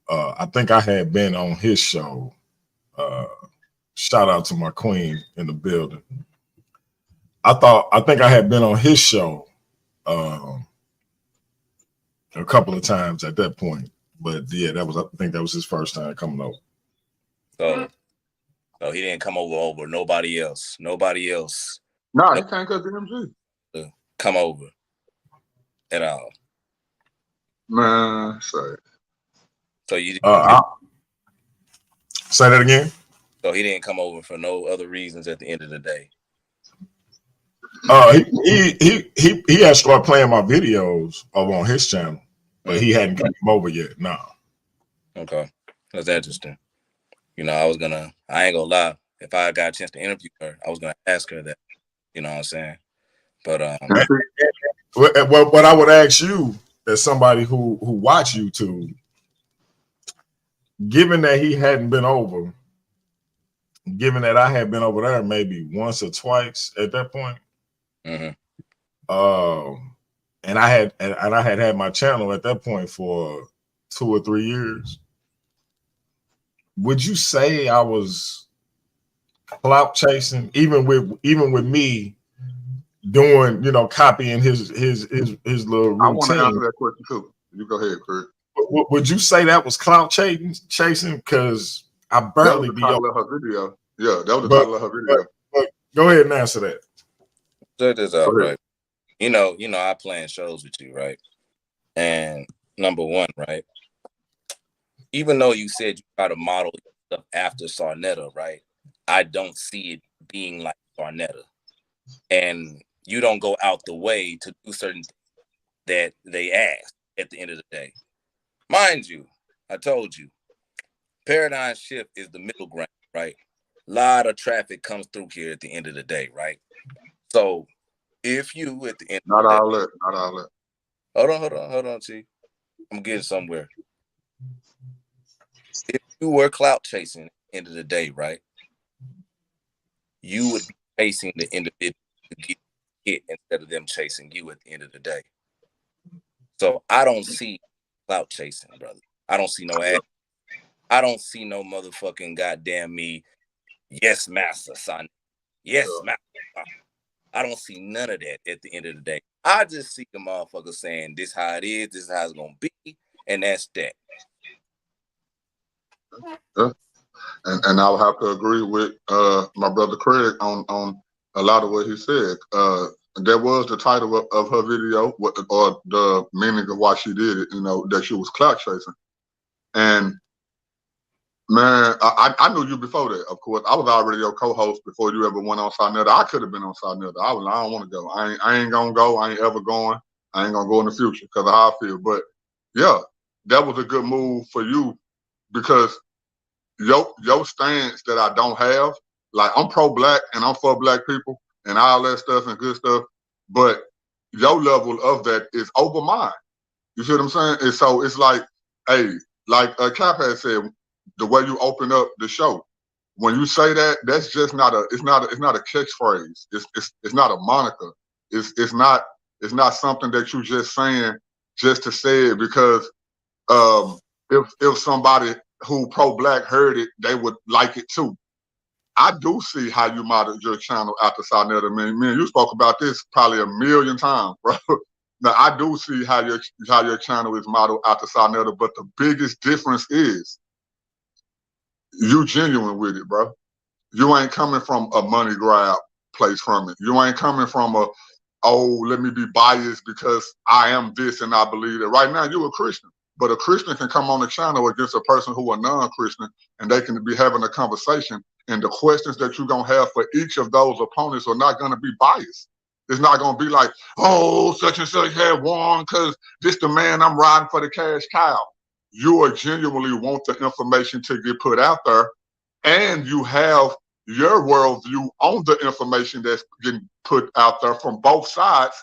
I think I had been on his show. Shout out to my queen in the building. I think I had been on his show a couple of times at that point. But yeah, I think that was his first time coming over. So he didn't come over nobody else. Nobody else. No, he can't cut DMG. Come over at all. Man, sorry. So you say that again? So he didn't come over for no other reasons at the end of the day. He had started playing my videos over on his channel, but he hadn't come over yet. No. Okay, that's interesting. You know, I ain't gonna lie. If I got a chance to interview her, I was gonna ask her that. You know what I'm saying? But what I would ask you as somebody who watch YouTube, given that he hadn't been over, given that I had been over there maybe once or twice at that point, and I had my channel at that point for 2 or 3 years. Would you say I was clout chasing, even with me doing, copying his little routine? I want to answer that question too. You go ahead, Kurt. Would you say that was clout chasing? Because I barely be over her video. Yeah, that was the title of her video. But go ahead and answer that. Check this out, right? You know, I plan shows with you, right? And number one, right? Even though you said you try to model stuff after Sarnetta, right? I don't see it being like Sarnetta. And you don't go out the way to do certain things that they ask at the end of the day. Mind you, I told you, paradigm shift is the middle ground, right? A lot of traffic comes through here at the end of the day, right? So if you at the end not of the all day, that, not all that. Hold on, T. I'm getting somewhere. If you were clout chasing at the end of the day, right? You would be chasing the individual to get hit instead of them chasing you at the end of the day. So I don't see clout chasing, brother. I don't see no ad. I don't see no motherfucking goddamn me. Yes, master, son. Yes, master. I don't see none of that at the end of the day. I just see the motherfucker saying this how it is, this is how it's gonna be, and that's that. Yeah. And I'll have to agree with my brother Craig on a lot of what he said. There was the title of her video, or the meaning of why she did it, that she was clout chasing. And man, I knew you before that, of course. I was already your co-host before you ever went on Sarnetta. I could have been on Sarnetta. I don't want to go. I ain't gonna go. I ain't ever going. I ain't gonna go in the future because of how I feel. But yeah, that was a good move for you because your stance that I don't have. Like, I'm pro-black and I'm for black people and all that stuff and good stuff, but your level of that is over mine. You see what I'm saying? And so it's like, hey, like Cap had said, the way you open up the show, when you say that, that's just not a, it's not a catchphrase. It's not a moniker. It's not something that you just saying just to say it because if somebody who pro-black heard it, they would like it too. I do see how you modeled your channel after Sarnetta. Me and you spoke about this probably a million times, bro. Now I do see how your channel is modeled after Sarnetta, but the biggest difference is you genuine with it, bro. You ain't coming from a money grab place from it. You ain't coming from a, oh, let me be biased because I am this and I believe it. Right now, you're a Christian, but a Christian can come on the channel against a person who are non-Christian and they can be having a conversation. And the questions that you're going to have for each of those opponents are not going to be biased. It's not going to be like, oh, such and such had won because this the man I'm riding for the cash cow. You are genuinely want the information to get put out there, and you have your worldview on the information that's getting put out there from both sides,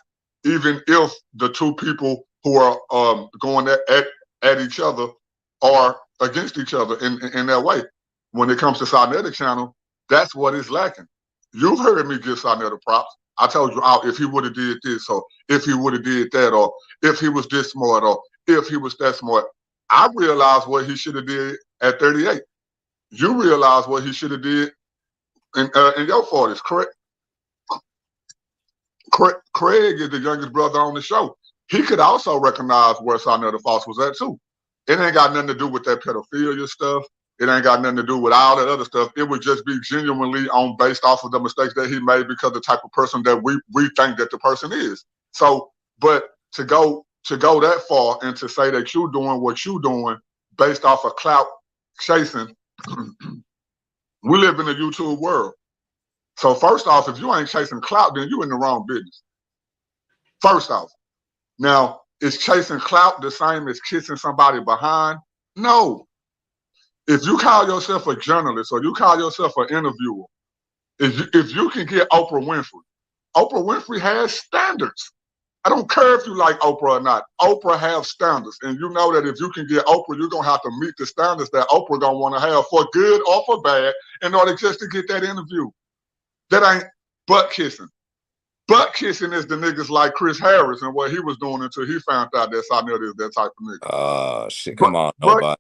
even if the two people who are going at each other are against each other in that way. When it comes to Sarnetta channel, that's what is lacking. You've heard me give Sarnetta props. I told you, if he would have did this, or if he would have did that, or if he was this smart, or if he was that smart. I realized what he should have did at 38. You realize what he should have did in your 40s, correct? Craig is the youngest brother on the show. He could also recognize where Sarnetta Foss was at too. It ain't got nothing to do with that pedophilia stuff. It ain't got nothing to do with all that other stuff. It would just be genuinely based off of the mistakes that he made because of the type of person that we think that the person is. So, but to go that far and to say that you're doing what you're doing based off of clout chasing, we live in a YouTube world. So first off, if you ain't chasing clout, then you're in the wrong business. First off. Now, is chasing clout the same as kissing somebody behind? No. If you call yourself a journalist or you call yourself an interviewer, if you can get Oprah Winfrey has standards. I don't care if you like Oprah or not. Oprah has standards. And you know that if you can get Oprah, you're going to have to meet the standards that Oprah going to want to have for good or for bad in order just to get that interview. That ain't butt kissing. Butt kissing is the niggas like Chris Harris and what he was doing until he found out that Sarnetta is that type of nigga. Oh, shit. Come on, nobody.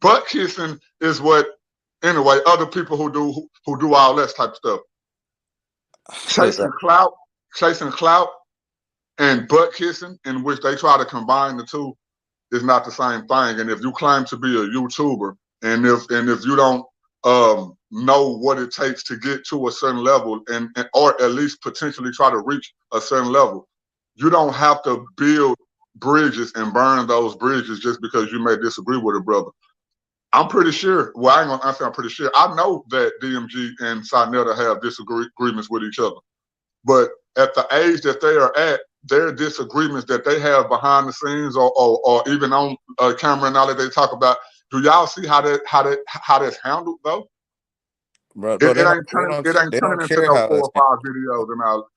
Butt kissing is what, anyway, other people who do all that type of stuff. Chasing clout and butt kissing, in which they try to combine the two, is not the same thing. And if you claim to be a YouTuber, and if you don't know what it takes to get to a certain level, and or at least potentially try to reach a certain level, you don't have to build bridges and burn those bridges just because you may disagree with a brother. I'm pretty sure, well, I ain't gonna say I'm pretty sure, I know that DMG and Sarnetta have disagreements with each other. But at the age that they are at, their disagreements that they have behind the scenes or even on camera and all that they talk about, do y'all see how that's handled though? Bro, it ain't turning into no 4 or 5 videos and all.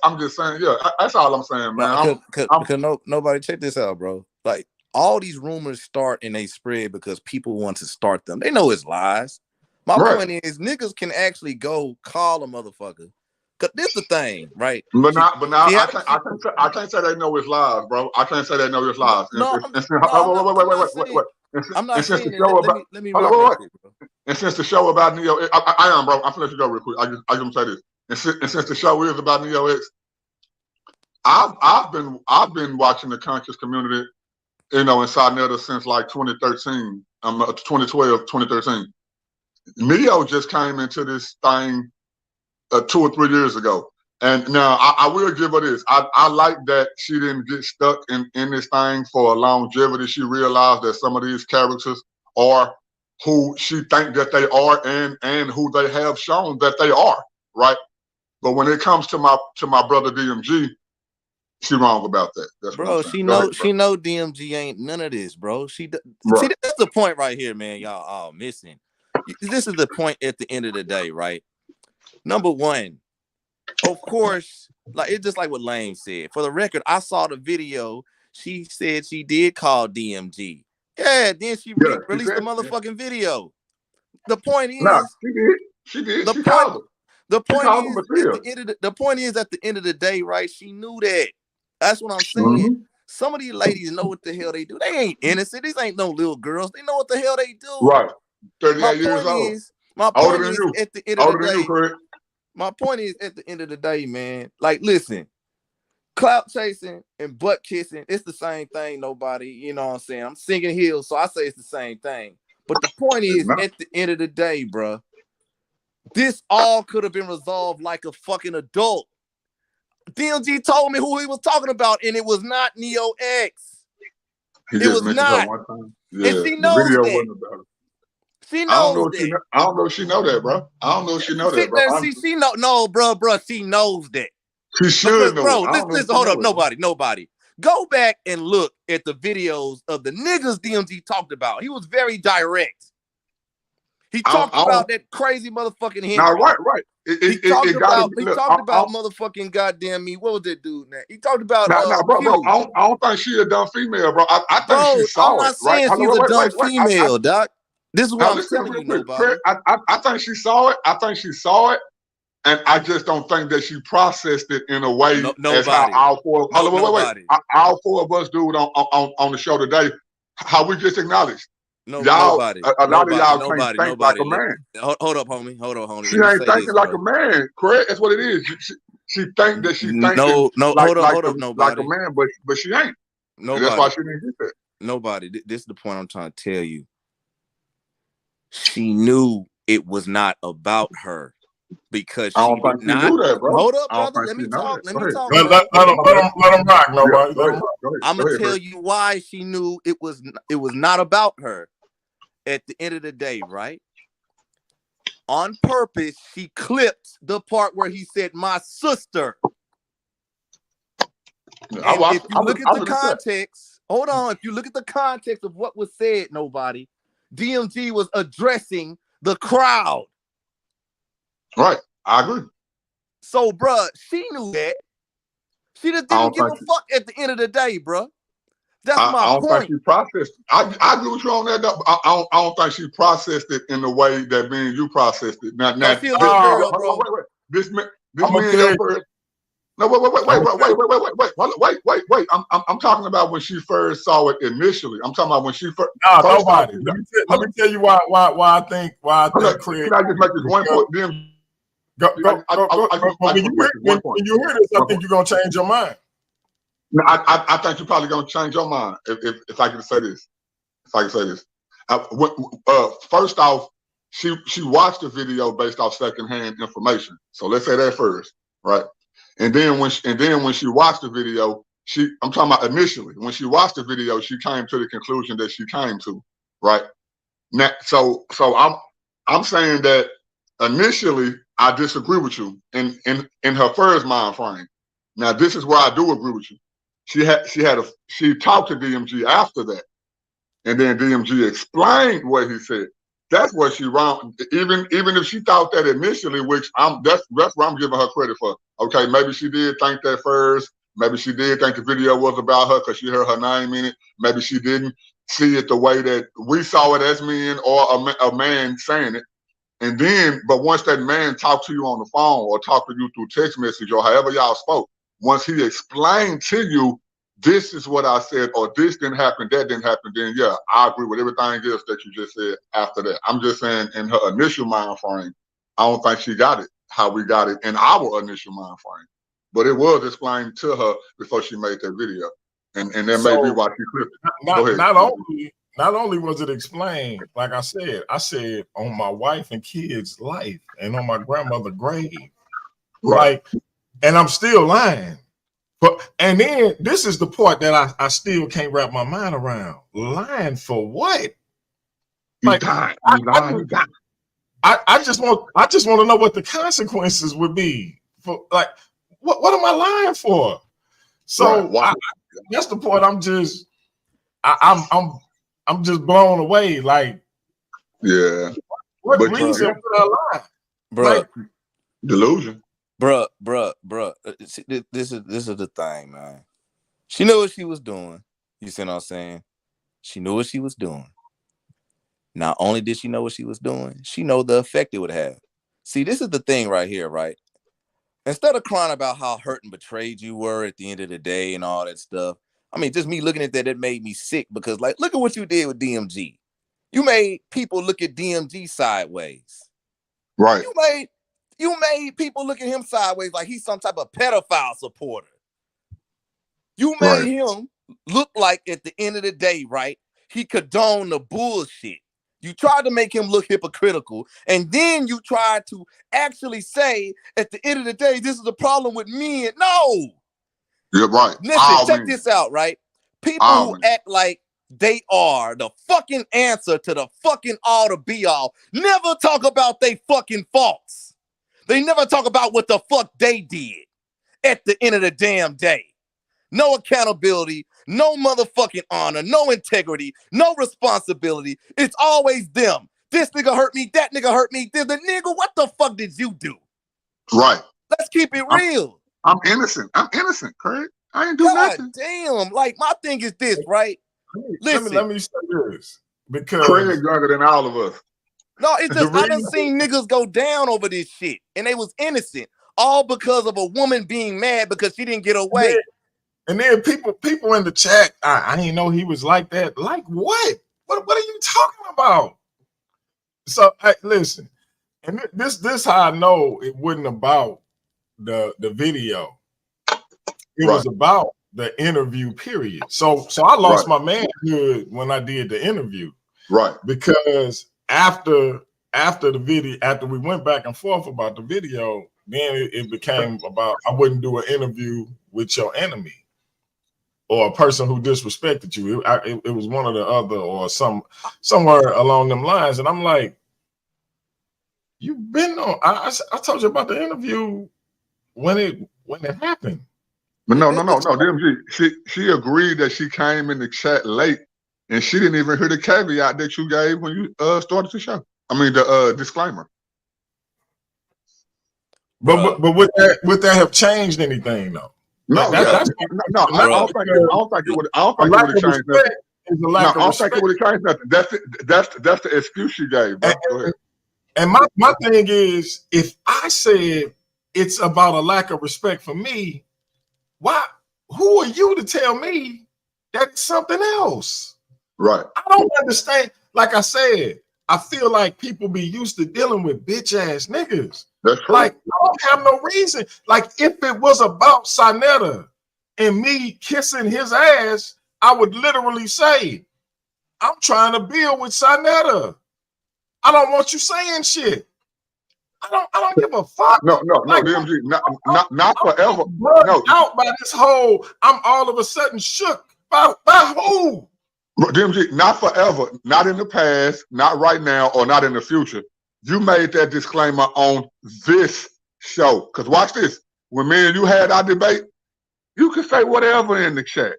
I'm just saying, yeah, that's all I'm saying, man. Because nobody, check this out, bro. Like, all these rumors start and they spread because people want to start them. They know it's lies. My point is, niggas can actually go call a motherfucker. Cause this the thing, right? But now, I can't say they know it's lies, bro. I can't say they know it's lies. Wait. I'm not saying that. Let me rock it, bro. And since the show about Neo, I am, bro. I'm gonna let you go real quick. I just gonna say this. And since the show is about Neo X, I've been watching the conscious community, in Sarnetta since like 2013, 2012, 2013. Neo just came into this thing 2 or 3 years ago. And now I will give her this. I like that she didn't get stuck in this thing for a longevity. She realized that some of these characters are who she think that they are and who they have shown that they are, right? But when it comes to my brother DMG, she wrong about that. That's bro. what I'm saying. She know DMG ain't none of this, bro. See, that's the point right here, man. Y'all all missing. This is the point at the end of the day, right? Number one, of course, like it's just like what Lane said. For the record, I saw the video. She said she did call DMG. Yeah, then she released the motherfucking video. The point is, she did. She called him. The point is at the end of the day, right? She knew that. That's what I'm saying. Mm-hmm. Some of these ladies know what the hell they do. They ain't innocent. These ain't no little girls. They know what the hell they do. Right. 38 years old. My point is at the end of the day. My point is at the end of the day, man. Like, listen, clout chasing and butt kissing, it's the same thing. Nobody, you know what I'm saying? I'm singing heels, so I say it's the same thing. But the point is, at the end of the day, bro, this all could have been resolved like a fucking adult. DMG told me who he was talking about, and it was not Neo X. It was not. Yeah, and she knows that. She knows that. I don't know if she know that, bro. I don't know if she know that, bro. She know, no, bro. She knows that. She should know. Bro, listen, hold up. Nobody. Go back and look at the videos of the niggas DMG talked about. He was very direct. He talked about that crazy motherfucking Henry. Now, right. He talked about motherfucking goddamn me. What was that dude, man? He talked about bro. I don't think she a dumb female, bro. I think she saw it. I'm not saying she's a dumb female, doc. This is what I'm telling you, nobody. I think she saw it. And I just don't think that she processed it in a way as how all four of us do it on the show today. How we just acknowledged. A lot of y'all can't think like a man. Hold up, homie. She ain't thinking like a man, correct? That's what it is. She think that she thinking hold up, like a man, but she ain't. Nobody. That's why she didn't get that. Nobody. This is the point I'm trying to tell you. She knew it was not about her because she did not. Knew that, bro. Hold up, brother. Let me talk. Let me talk. Let them rock, nobody. I'm gonna tell you why she knew it was not about her. At the end of the day, right? On purpose, she clipped the part where he said "my sister." If you look at the context, hold on. If you look at the context of what was said, nobody. DMG was addressing the crowd. Right, I agree. So, bruh, she knew that. She just didn't give a fuck at the end of the day, bruh. That's my point. I don't think she processed it. I agree with you on that. I don't think she processed it in the way that me and you processed it. Now, wait. This me and your first. No, wait. I'm talking about when she first saw it initially. I'm talking about when she first. No, nobody. Let me tell you why I think Can I just make this one point? Then when you hear this, I think you're gonna change your mind. No, I think you're probably gonna change your mind if I can say this. First off, she watched the video based off secondhand information. So let's say that first, right? And then when she watched the video, I'm talking about initially. When she watched the video, she came to the conclusion that she came to, right? Now, so I'm saying that initially I disagree with you in her first mind frame. Now this is where I do agree with you. She talked to DMG after that, and then DMG explained what he said. That's what she wrong. Even if she thought that initially, which that's where I'm giving her credit for. Okay, maybe she did think that first. Maybe she did think the video was about her because she heard her name in it. Maybe she didn't see it the way that we saw it as men or a man saying it. And then, but once that man talked to you on the phone or talked to you through text message or however y'all spoke, once he explained to you, this is what I said, or this didn't happen, that didn't happen, then yeah, I agree with everything else that you just said after that. I'm just saying in her initial mind frame, I don't think she got it how we got it in our initial mind frame. But it was explained to her before she made that video. And that may be why she clipped it. Not only was it explained, like I said on my wife and kids' life and on my grandmother's grave. Right. Like, and I'm still lying. And then this is the part that I still can't wrap my mind around. Lying for what? Like, I just want to know what the consequences would be for, like, what am I lying for? So Right. that's the point. I'm just blown away. Like, Yeah. what But reason yeah, would I lie? Bruh, Like, delusion. bruh. See, this is the thing, man. She knew what she was doing. You see what I'm saying? She knew what she was doing. Not only did she know what she was doing, she know the effect it would have. See, this is the thing right here, right? Instead of crying about how hurt and betrayed you were at the end of the day and all that stuff, I mean, just me looking at that, it made me sick because, like, look at what you did with DMG. You made people look at DMG sideways. Right. You made people look at him sideways like he's some type of pedophile supporter. You made him look like at the end of the day, right? He condoned the bullshit. You tried to make him look hypocritical, and then you tried to actually say at the end of the day, this is a problem with men. No. You're right. Listen, check this out, right? People who act like they are the fucking answer to the fucking all to be all never talk about they fucking faults. They never talk about what the fuck they did at the end of the damn day. No accountability, no motherfucking honor, no integrity, no responsibility. It's always them. This nigga hurt me, that nigga hurt me. The nigga, what the fuck did you do? Right. Let's keep it real. I'm innocent, Craig. I ain't do nothing. Damn, like my thing is this, right? Listen. Let me say this. Because Craig younger than all of us. No, it's just I done seen niggas go down over this shit, and they was innocent, all because of a woman being mad because she didn't get away. And then people in the chat, I didn't know he was like that. Like what? What are you talking about? So listen, and this how I know it wasn't about the video. It was about the interview, period. So I lost my manhood when I did the interview. Right. Because after the video, after we went back and forth about the video, then it became about I wouldn't do an interview with your enemy or a person who disrespected you. It was one or the other or somewhere along them lines. And I'm like, you've been on. I told you about the interview when it happened. But no. DMG, she agreed that she came in the chat late, and she didn't even hear the caveat that you gave when you started the show. I mean the disclaimer. But would that have changed anything though? No, I don't think it would have changed nothing. I don't think it would have changed nothing. That's the excuse she gave. Bro. Go ahead. And my thing is, if I said it's about a lack of respect for me, why? Who are you to tell me that it's something else? Right. I don't understand. Like I said, I feel like people be used to dealing with bitch ass niggas. That's true. Like, I don't have no reason. Like, if it was about Sinetta and me kissing his ass, I would literally say, I'm trying to build with Sinetta. I don't want you saying shit. I don't give a fuck. No, like, DMG, not forever. No, out by this whole, I'm all of a sudden shook. By who? DMG, not forever, not in the past, not right now, or not in the future. You made that disclaimer on this show. Because watch this. When me and you had our debate, you could say whatever in the chat.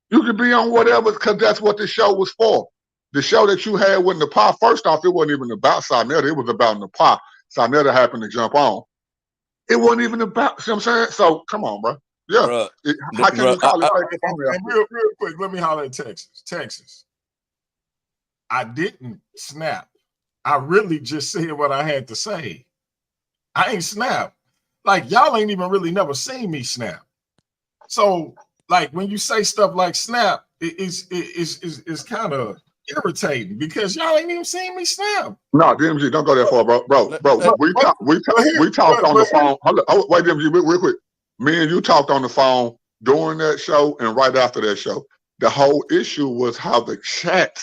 You could be on whatever because that's what the show was for. The show that you had with Nepal, first off, it wasn't even about Sinetta. It was about Nepal. Sinetta happened to jump on. It wasn't even about, see what I'm saying? So, come on, bro. Yeah. How can you call it real quick, let me holler at Texas. I didn't snap. I really just said what I had to say. I ain't snap. Like, y'all ain't even really never seen me snap. So, like, when you say stuff like snap, it's kind of irritating because y'all ain't even seen me snap. No, DMG, don't go that far, bro. We talked on the phone. Wait, DMG, real quick. Me and you talked on the phone during that show and right after that show. The whole issue was how the chat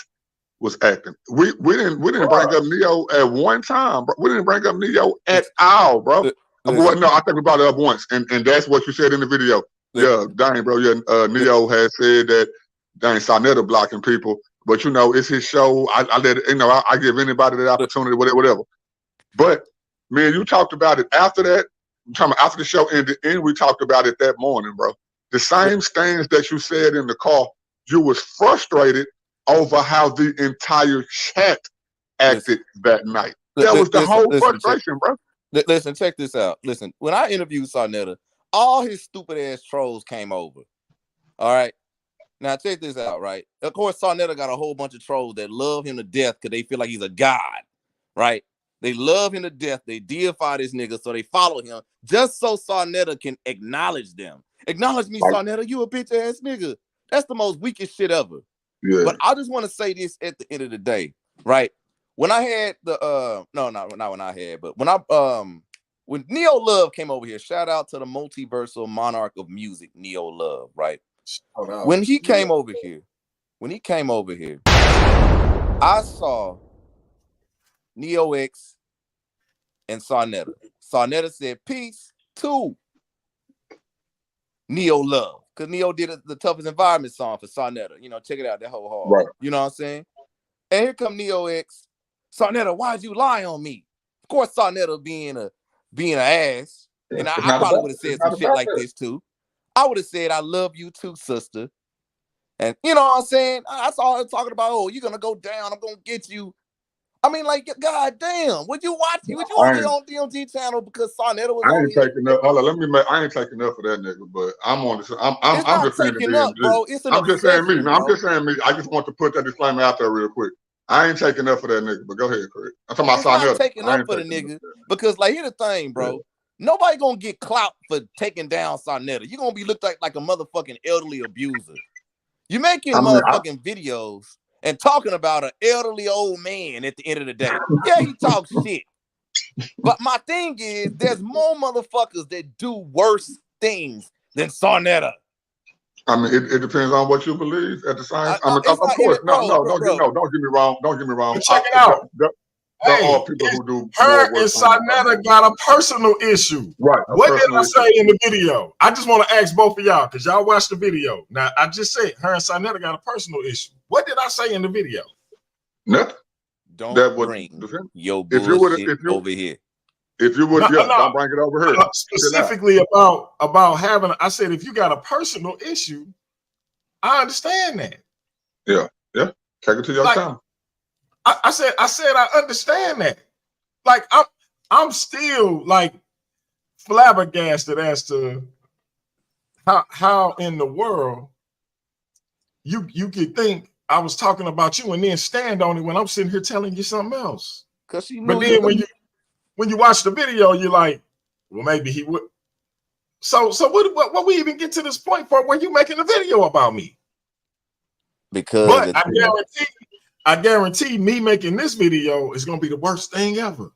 was acting. We didn't bring up Neo at one time, bro. We didn't bring up Neo at all, bro. Well, no, I think we brought it up once, and that's what you said in the video. Yeah, dang, bro. Yeah, Neo had said that dang Sinetta blocking people, but you know it's his show. I let it, you know, I give anybody that opportunity, whatever. But me and you talked about it after that. I'm talking about after the show ended, and we talked about it that morning, bro. The same things that you said in the car, you was frustrated over how the entire chat acted that night. That was the whole frustration, bro. Listen, check this out. Listen, when I interviewed Sarnetta, all his stupid ass trolls came over. All right. Now check this out, right? Of course, Sarnetta got a whole bunch of trolls that love him to death because they feel like he's a god, right? They love him to death. They deify this nigga, so they follow him just so Sarnetta can acknowledge them. Acknowledge me, Sarnetta. You a bitch ass nigga. That's the most weakest shit ever. Yeah. But I just want to say this at the end of the day, right? When I had the not when I had, but when when Neo Love came over here, shout out to the multiversal monarch of music, Neo Love, right? When he came over here, I saw Neo X and Sarnetta. Sarnetta said peace to Neo Love, because Neo did the Toughest Environment song for Sarnetta. You know, check it out, that whole hard. Right. You know what I'm saying? And here come Neo X. Sarnetta, why'd you lie on me? Of course, Sarnetta being an ass, and I probably would have said some shit like this too. I would have said, I love you too, sister. And you know what I'm saying? I saw her talking about, oh, you're gonna go down, I'm gonna get you. I mean, like, god damn, would you watch it on DMG channel because Sarnetta was on here? Hold on, I ain't taking up for that nigga, but I'm on this. I'm just saying DMG. Bro. It's an I'm just saying me. No, I'm just saying me. I just want to put that disclaimer out there real quick. I ain't taking up for that nigga, but go ahead, Craig. I'm talking about Sarnetta. I'm taking up for the nigga because, like, here's the thing, bro. Yeah. Nobody gonna get clout for taking down Sarnetta. You're gonna be looked like a motherfucking elderly abuser. You making motherfucking videos and talking about an elderly old man at the end of the day. Yeah, he talks shit. But my thing is, there's more motherfuckers that do worse things than Sarnetta. I mean, it depends on what you believe. At the same time, of course, don't get me wrong. Don't get me wrong. Check it out. There are people who do. Her and Sarnetta got a personal issue. Right. What did I say in the video? I just want to ask both of y'all because y'all watched the video. Now, I just said her and Sarnetta got a personal issue. What did I say in the video? Nothing. Don't bring your bullshit over here. If you would, don't bring it over here. Specifically about having, I said, if you got a personal issue, I understand that. Yeah. Take it to your time. I said I understand that. Like I'm still like flabbergasted as to how in the world you could think I was talking about you and then stand on it when I'm sitting here telling you something else. Because but then when you watch the video, you're like, well, maybe he would. So what we even get to this point for where you making a video about me? Because but I guarantee me making this video is gonna be the worst thing ever.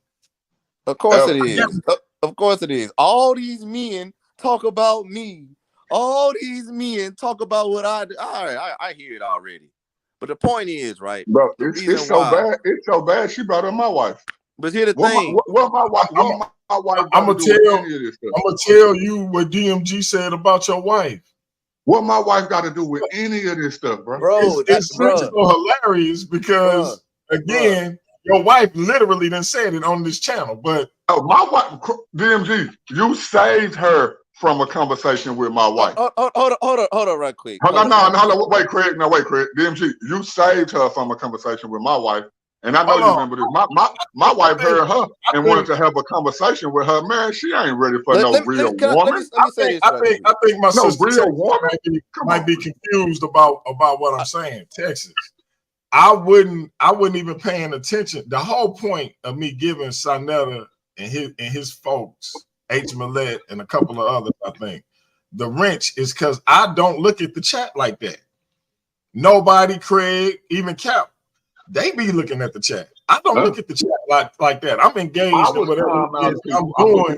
Of course it is. Of course it is. All these men talk about me. All these men talk about what I do. All right, I hear it already. But the point is, right? Bro, it's so bad. It's so bad. She brought up my wife. But here's the thing. I'm gonna tell you what DMG said about your wife. What my wife got to do with any of this stuff, bro? It's so hilarious because again, your wife literally done said it on this channel. But my wife, DMG, you saved her from a conversation with my wife. Hold on, right quick. Hold on. Wait, Craig. DMG, you saved her from a conversation with my wife. And I know you remember this. My wife heard her and wanted to have a conversation with her. Man, she ain't ready for no real woman. I think my sister real woman might be confused about what I'm saying. Texas. I wouldn't even paying attention. The whole point of me giving Sarnetta and his folks, H. Millette and a couple of others, I think, the wrench is because I don't look at the chat like that. Nobody, Craig, even Cap. They be looking at the chat. I don't look at the chat like that. I'm engaged in whatever I'm doing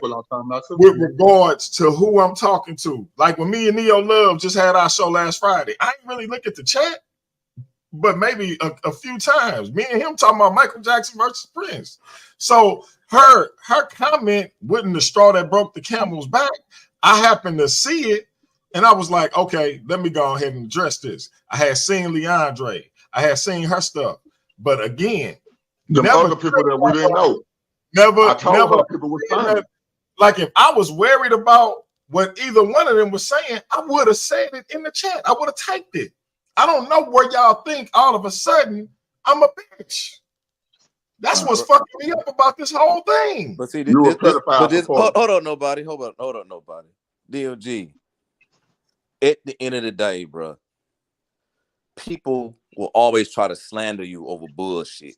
with regards to who I'm talking to. Like when me and Neo Love just had our show last Friday, I ain't really look at the chat, but maybe a few times. Me and him talking about Michael Jackson versus Prince. So her comment wasn't the straw that broke the camel's back. I happened to see it, and I was like, okay, let me go ahead and address this. I had seen Leandre. I had seen her stuff. But again, the other people that we didn't know. Never people were like if I was worried about what either one of them was saying, I would have said it in the chat. I would have typed it. I don't know where y'all think all of a sudden I'm a bitch. That's what's fucking me up about this whole thing. But see, hold on, nobody. Hold on, nobody. DLG. At the end of the day, bro, people will always try to slander you over bullshit.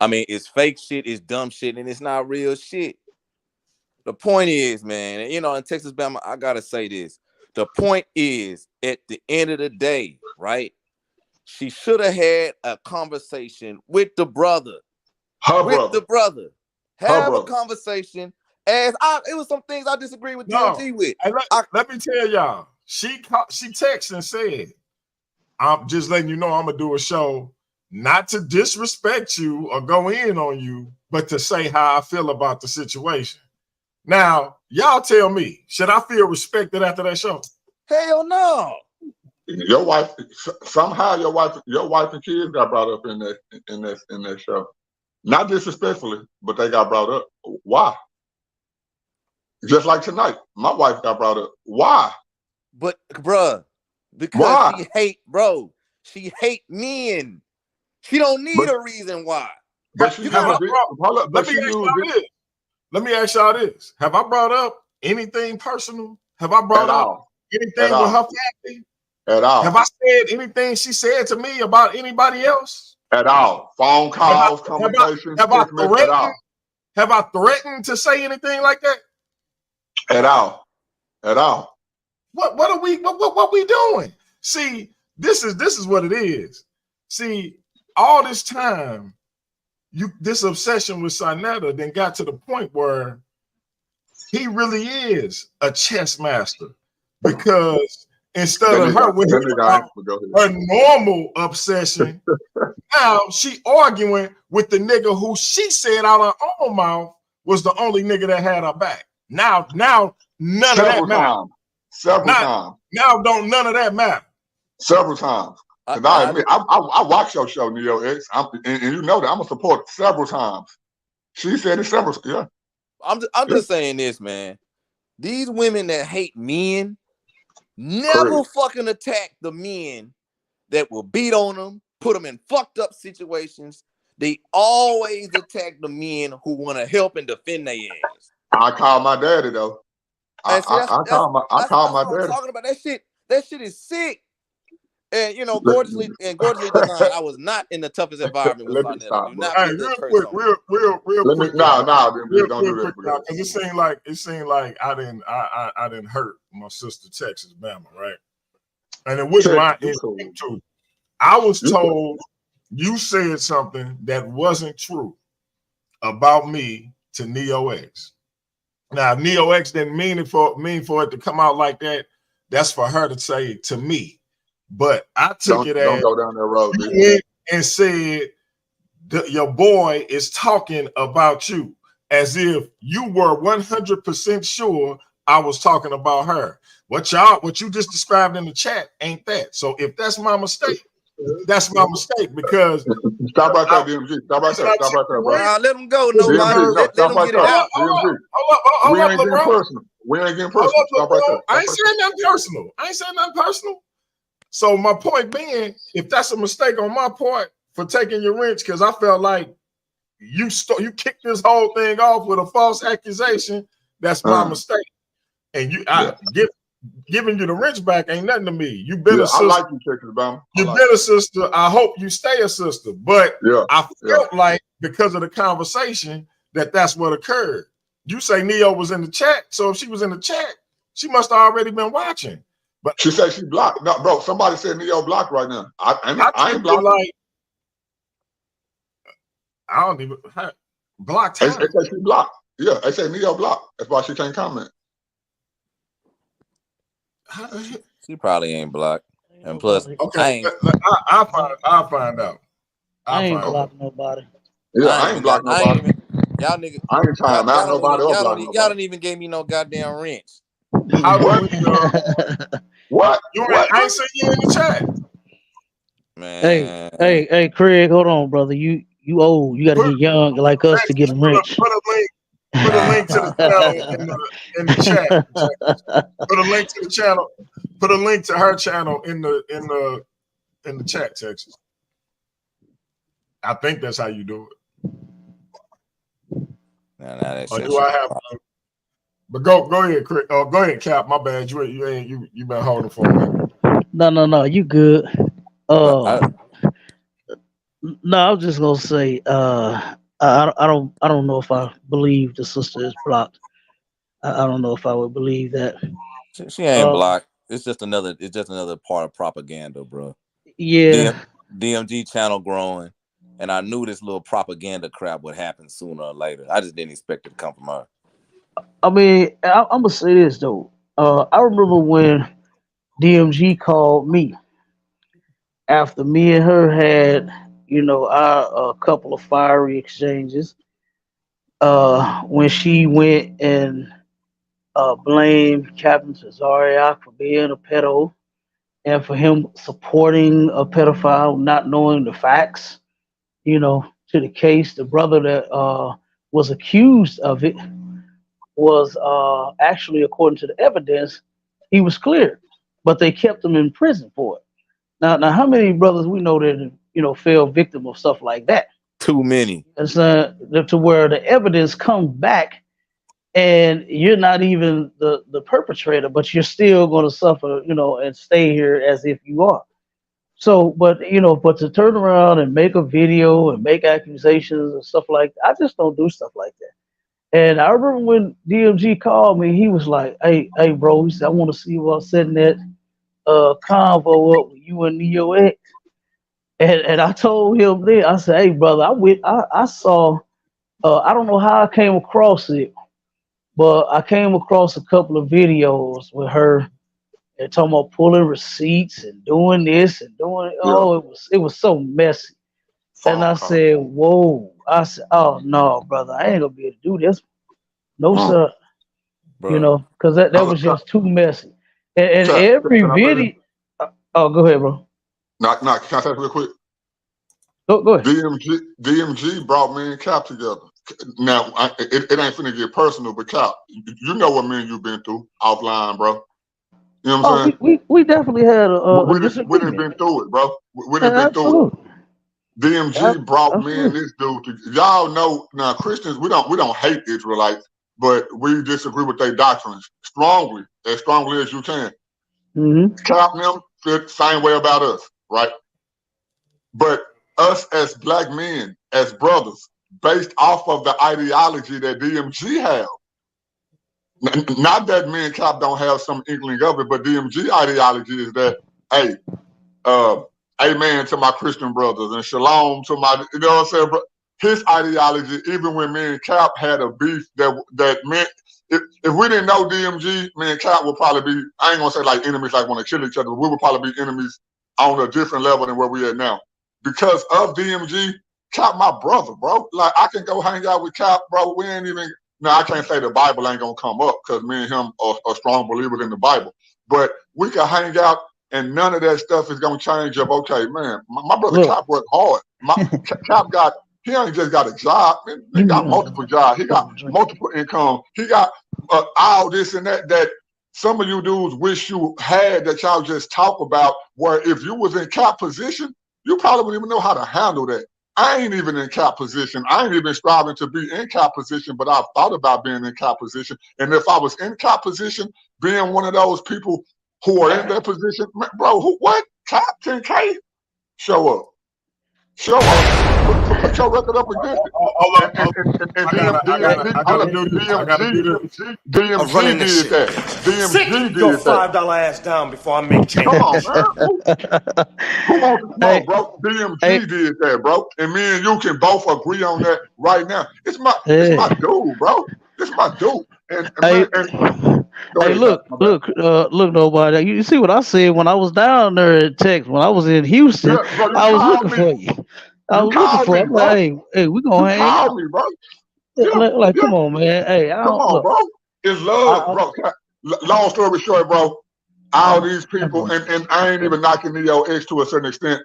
I mean, it's fake shit, it's dumb shit, and it's not real shit. The point is, man, you know, in Texas, Bama, I gotta say this. The point is, at the end of the day, right? She should have had a conversation with the brother. Have a conversation. It was some things I disagree with DLG with. Let me tell y'all. She texted and said, I'm just letting you know I'm gonna do a show, not to disrespect you or go in on you, but to say how I feel about the situation. Now, y'all tell me, should I feel respected after that show? Hell no. Your wife, somehow your wife and kids got brought up in that show. Not disrespectfully, but they got brought up. Why? Just like tonight, my wife got brought up. Why? But bruh, because she hate men. She don't need a reason why. But let me ask y'all this. Have I brought up anything personal? Have I brought up anything with her family? At all. Have I said anything she said to me about anybody else? At all. Phone calls, conversations. Have I threatened to say anything like that? At all. What are we doing? See, this is what it is. See, all this time, this obsession with Sinetta then got to the point where he really is a chess master, because instead of her with her normal obsession, now she arguing with the nigga who she said out her own mouth was the only nigga that had her back. Now none of that matters. Several times. Now don't none of that matter. Several times. And I admit, I watch your show, Neo X, and you know that I'm a support several times. She said it several. Yeah. I'm just saying this, man. These women that hate men never fucking attack the men that will beat on them, put them in fucked up situations. They always attack the men who want to help and defend their ass. I call my daddy though. I call my daddy. Talking about that shit. That shit is sick. And you know, gorgeously designed. I was not in the toughest environment with my nephew. Real quick. Don't do that. Because it seemed like I didn't hurt my sister Texas Bama, right? And it was my instinct too. I was told you said something that wasn't true about me to Neo X. Now, Neo X didn't mean for it to come out like that. That's for her to say to me. But I took it as don't go down that road. You went and said your boy is talking about you as if you were 100% sure I was talking about her. What you just described in the chat ain't that. So if that's my mistake, that's my mistake, because stop right there, DMG. Stop right there, bro. Let him go. Let him get it out. We ain't getting personal. Stop right there. I ain't saying nothing personal. So my point being, if that's a mistake on my part for taking your wrench, because I felt like you kicked this whole thing off with a false accusation, that's my mistake. And giving you the wrench back ain't nothing to me. You've been a sister. I like you, Texas Bama. You've been a sister. I hope you stay a sister. But I felt like because of the conversation that's what occurred. You say Neo was in the chat, so if she was in the chat, she must have already been watching. But she said she blocked. No, bro, somebody said Neo blocked right now. I ain't blocked. Like, I don't even blocked her. They said she blocked. Yeah, they say Neo blocked. That's why she can't comment. She probably ain't blocked. And plus, okay, I'll find out. I ain't blocking nobody. Yeah, I ain't blocking nobody. Y'all niggas, I ain't trying to nobody else. Y'all don't even give me no goddamn wrench. What? I ain't seen you in the chat. Man. Hey, Craig, hold on, brother. You old. You gotta get young like us to get a wrench. Put a link to the channel in the chat. Put a link to the channel. Put a link to her channel in the chat, Texas. I think that's how you do it. That's or do I have to? But go ahead, Chris. Go ahead, Cap. My bad. You been holding for a minute. No. You good? I, No, I was just gonna say, I don't know if I believe the sister is blocked. I don't know if I would believe that. she ain't blocked. It's just another part of propaganda, bro. Yeah. DMG channel growing, and I knew this little propaganda crap would happen sooner or later. I just didn't expect it to come from her. I mean, I'm gonna say this though. I remember when DMG called me after me and her had, our a couple of fiery exchanges. When she went and blamed Captain Tazariak for being a pedo and for him supporting a pedophile, not knowing the facts, to the case. The brother that was accused of it was actually, according to the evidence, he was cleared, but they kept him in prison for it. Now, how many brothers we know that fell victim of stuff like that? Too many. It's to where the evidence comes back and you're not even the perpetrator, but you're still going to suffer, and stay here as if you are. So, but to turn around and make a video and make accusations and stuff like that, I just don't do stuff like that. And I remember when DMG called me, he was like, "Hey, bro," he said, "I want to see you all setting that convo up with you and Neo X." And I told him then, I said, "Hey, brother, I saw, I don't know how I came across it, but I came across a couple of videos with her and talking about pulling receipts and doing this and doing it was so messy." And I said, "Whoa." I said, "Oh no, brother, I ain't gonna be able to do this. No, sir." Bro. Because that was just too messy. And every video. Oh, go ahead, bro. Can I say real quick? Go ahead. DMG brought me and Cap together. Now, it ain't finna get personal, but Cap, you know what me and you been through offline, bro. You know what I'm saying? We definitely had a disagreement. We done been through it, bro. We done been through it. DMG brought me and this dude to, y'all know now, Christians, we don't hate Israelites, but we disagree with their doctrines strongly, as strongly as you can. Cap and them feel the same way about us, right? But us as black men, as brothers, based off of the ideology that DMG have, not that me and Cap don't have some inkling of it, but DMG ideology is that, hey, amen to my Christian brothers and shalom to my, you know what I'm saying? Bro? His ideology, even when me and Cap had a beef that meant, if we didn't know DMG, me and Cap would probably be, I ain't gonna say like enemies, like want to kill each other, but we would probably be enemies on a different level than where we at now. Because of DMG, Cap my brother, bro. Like I can go hang out with Cap, bro. We ain't even, now I can't say the Bible ain't gonna come up because me and him are strong believers in the Bible. But we can hang out and none of that stuff is gonna change up. Okay, man, my brother Cap worked hard. Cap he ain't just got a job, man, he got multiple jobs, he got multiple income, he got all this and that some of you dudes wish you had that y'all just talk about, where if you was in Cap position, you probably wouldn't even know how to handle that. I ain't even in Cap position. I ain't even striving to be in Cap position, but I've thought about being in Cap position. And if I was in Cap position, being one of those people who are in that position, man, bro, what? Cap 10K? Show up. Show up. Put your record up against it. DMG did that. DMG did that. $5 ass down before I make change. Come on, man. Come on, bro. DMG did that, bro. And me and you can both agree on that right now. It's my dude, bro. It's my dude. Look, nobody. You see what I said when I was down there in Texas, when I was in Houston, bro, I was looking for you. I was looking for you. Like, hey, we gonna hang out. Me, bro. Like, come on, man. Hey, come on, bro. It's love, bro. Long story short, bro. All these people, and I ain't even knocking Neo X to a certain extent.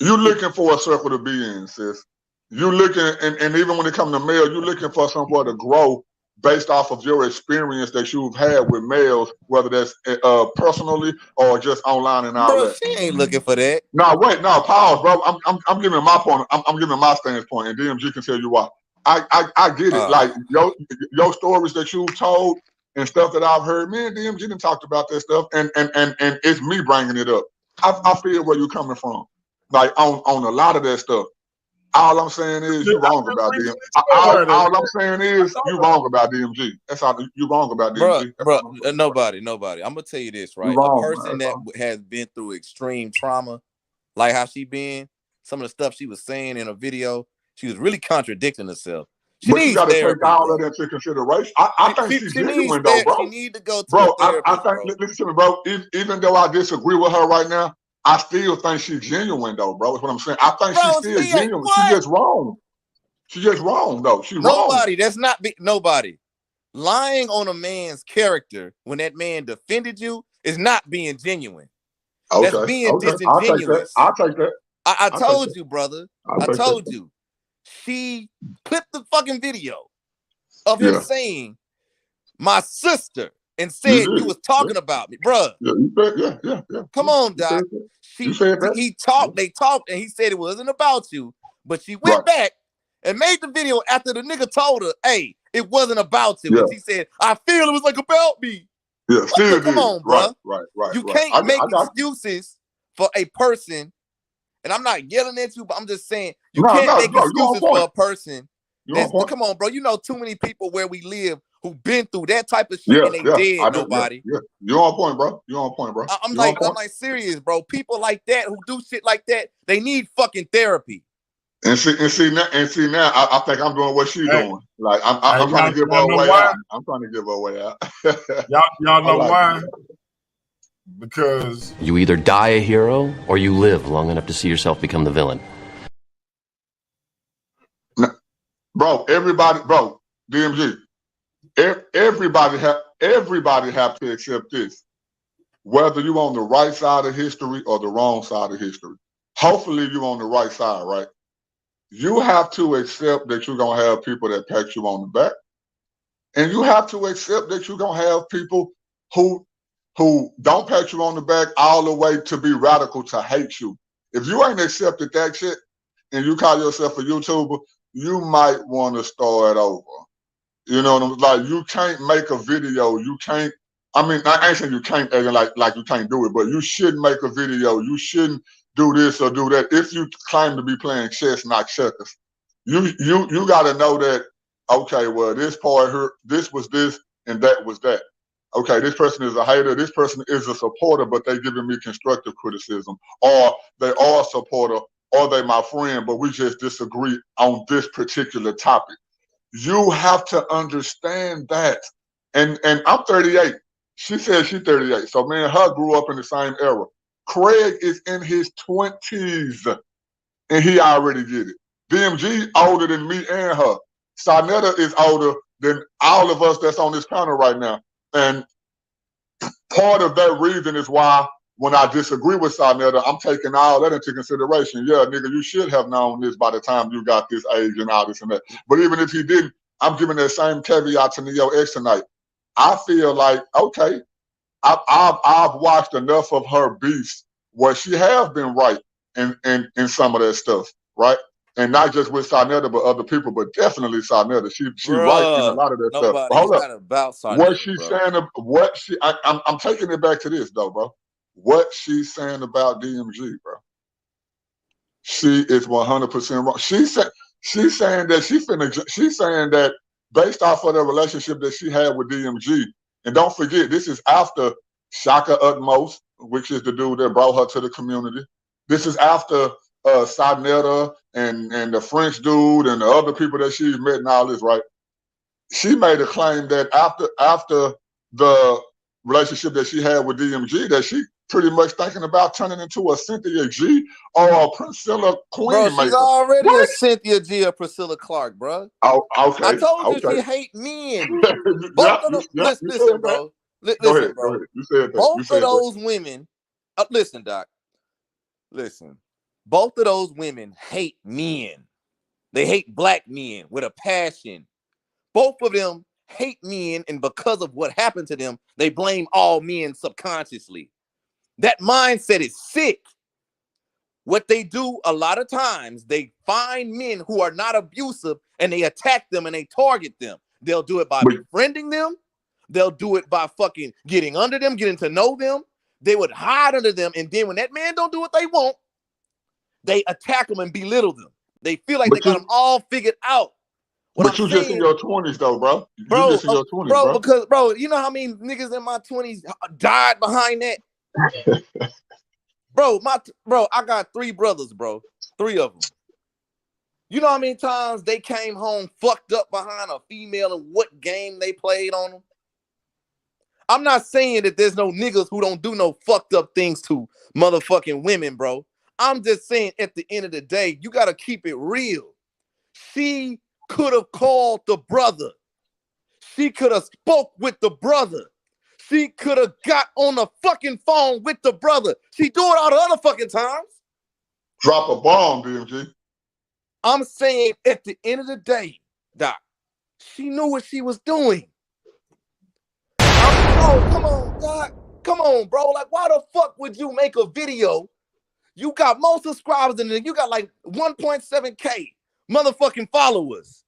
You looking for a circle to be in, sis. you looking, and even when it comes to male, you're looking for somewhere to grow based off of your experience that you've had with males, whether that's personally or just online and all Bro, that. she ain't looking for that. No, wait, no, pause, bro. I'm giving my point. I'm giving my stance point, and DMG can tell you why. I get it. Like your stories that you've told and stuff that I've heard, me and DMG done talked about that stuff, and it's me bringing it up. I feel where you're coming from, like on a lot of that stuff. All I'm saying is you wrong about DMG. All I'm saying is you wrong about DMG. That's all you wrong about DMG. Bro, nobody. I'm gonna tell you this, right? Wrong, a person that has been through extreme trauma, like how she been, some of the stuff she was saying in a video, she was really contradicting herself. But you got to take all of that into consideration. I think she's genuine, though, bro. She need to go to bro. a therapist, I think, listen to me, bro. Even though I disagree with her right now, I still think she's genuine, though, bro. That's what I'm saying. I think she's still genuine. She's just wrong. She's just wrong, though. She's wrong. That's not nobody. Lying on a man's character when that man defended you is not being genuine. Okay. That's being disingenuous. I'll take that. I told you, brother. I told you. She clipped the fucking video of him saying, "My sister," and said you was talking about me, bruh. Yeah. Come on, Doc. They talked, and he said it wasn't about you, but she went back and made the video after the nigga told her, "Hey, it wasn't about you." And she said, "I feel it was like about me." Yeah, still come on, bro. Right. You can't make excuses for a person. And I'm not yelling at you, but I'm just saying you can't make excuses for a person. Come on, bro. You know too many people where we live who've been through that type of shit and they dead nobody. You're on point, bro. I'm like serious, bro. People like that who do shit like that, they need fucking therapy. And see now, I think I'm doing what she's doing. Like I'm trying to give her a way out. I'm trying to give her a way out. y'all know why? Because you either die a hero or you live long enough to see yourself become the villain. Bro, DMG, everybody have to accept this, whether you're on the right side of history or the wrong side of history. Hopefully you're on the right side, right? You have to accept that you're gonna have people that pat you on the back, and you have to accept that you're gonna have people who don't pat you on the back all the way to be radical to hate you. If you ain't accepted that shit and you call yourself a YouTuber, you might want to start over. You know what I'm like? You can't make a video. You can't. I mean, I ain't saying you can't, like you can't do it, but you shouldn't make a video. You shouldn't do this or do that if you claim to be playing chess, not checkers. You got to know that. Okay, well, this part here, this was this, and that was that. Okay, this person is a hater, this person is a supporter, but they giving me constructive criticism, or they are a supporter, or they my friend, but we just disagree on this particular topic. You have to understand that. And I'm 38. She said she's 38. So me and her grew up in the same era. Craig is in his 20s, and he already did it. DMG older than me and her. Sarnetta is older than all of us that's on this panel right now. And part of that reason is why when I disagree with Sarnetta, I'm taking all that into consideration. Yeah, nigga, you should have known this by the time you got this age and all this and that. But even if he didn't, I'm giving that same caveat to Neo X tonight. I feel like, okay, I've watched enough of her beefs where she has been right in some of that stuff, right? And not just with Sarnetta, but other people, but definitely Sarnetta. She right in a lot of that stuff. But hold up. About Sarnetta, what she's saying, I'm taking it back to this though, bro. What she's saying about DMG, bro. She is 100% wrong. She's saying that she's saying that based off of the relationship that she had with DMG, and don't forget, this is after Shaka Utmost, which is the dude that brought her to the community. This is after Sarnetta and the French dude and the other people that she's met and all this, right? She made a claim that after the relationship that she had with DMG, that she pretty much thinking about turning into a Cynthia G or a Priscilla Queen. Bro, she's already a Cynthia G or Priscilla Clark, bro. Oh, okay. I told you she hate men. Listen, bro. Go ahead. You said that. Both of those women. Listen, Doc. Listen. Both of those women hate men. They hate black men with a passion. Both of them hate men, and because of what happened to them, they blame all men subconsciously. That mindset is sick. What they do a lot of times, they find men who are not abusive and they attack them and they target them. They'll do it by befriending them. They'll do it by fucking getting under them, getting to know them. They would hide under them, and then when that man don't do what they want, they attack them and belittle them. They feel like they got them all figured out. But you just in your 20s, though, bro. You just in your 20s, bro. Because, bro, you know how many niggas in my 20s died behind that? Bro, I got 3 brothers, bro. 3 of them. You know how many times they came home fucked up behind a female and what game they played on them? I'm not saying that there's no niggas who don't do no fucked up things to motherfucking women, bro. I'm just saying at the end of the day, you got to keep it real. She could have called the brother. She could have spoke with the brother. She could have got on the fucking phone with the brother. She do it all the other fucking times. Drop a bomb, DMG. I'm saying at the end of the day, Doc, she knew what she was doing. Come on, Doc. Come on, bro. Like, why the fuck would you make a video? You got more subscribers than you got like 1.7K motherfucking followers.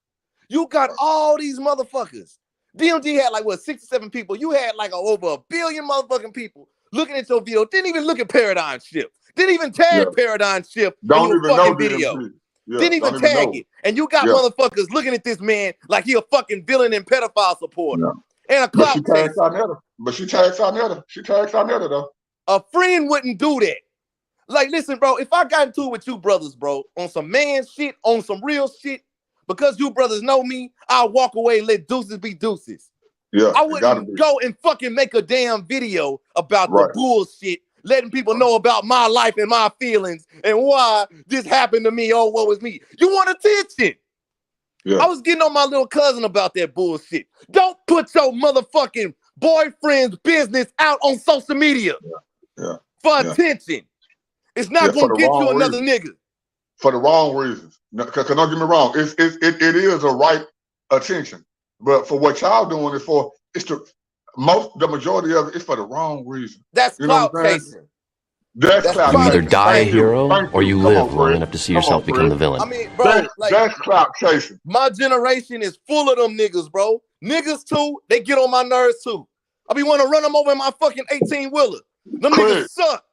You got all these motherfuckers. DMG had like what 67 people. You had like over 1 billion motherfucking people looking at your video. Didn't even look at Paradigm Shift. Didn't even tag Paradigm Shift don't in even your fucking know video. Yeah, didn't even tag it. And you got motherfuckers looking at this man like he a fucking villain and pedophile supporter. And a clout chaser. But she tags Sarnetta. She tags Sarnetta though. A friend wouldn't do that. Like, listen, bro, if I got into it with you brothers, bro, on some man shit, on some real shit, because you brothers know me, I'll walk away and let deuces be deuces. Yeah, I wouldn't go and fucking make a damn video about the bullshit, letting people know about my life and my feelings and why this happened to me. Oh, what was me? You want attention? Yeah. I was getting on my little cousin about that bullshit. Don't put your motherfucking boyfriend's business out on social media for attention. It's not gonna get you another nigga. For the wrong reasons. Because don't get me wrong, it is a right attention. But for what y'all doing it for, it's the majority of it is for the wrong reason. That's clout chasing. That's clout chasing. You chasing. either die a hero or you live long enough to see yourself become the villain. I mean, bro, that's clout chasing. My generation is full of them niggas, bro. Niggas too, they get on my nerves too. I be want to run them over in my fucking 18-wheeler. Them niggas suck.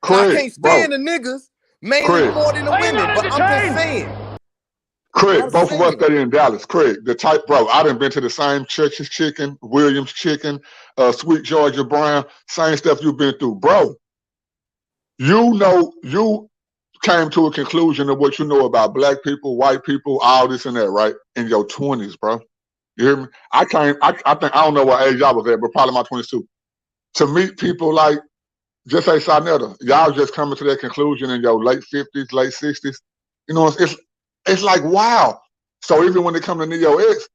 I can't stand the niggas, mainly more than the women, but I'm just saying. Craig, both of us stay in Dallas. Craig, the type, bro, I done been to the same Church's Chicken, Williams Chicken, Sweet Georgia Brown, same stuff you've been through. Bro, you came to a conclusion of what you know about black people, white people, all this and that, right? In your 20s, bro. You hear me? I think, I don't know what age I was at, but probably my 22. To meet people like, just say Sarnetta, y'all just coming to that conclusion in your late 50s, late 60s. You know, it's like, wow. So even when they come to Neo X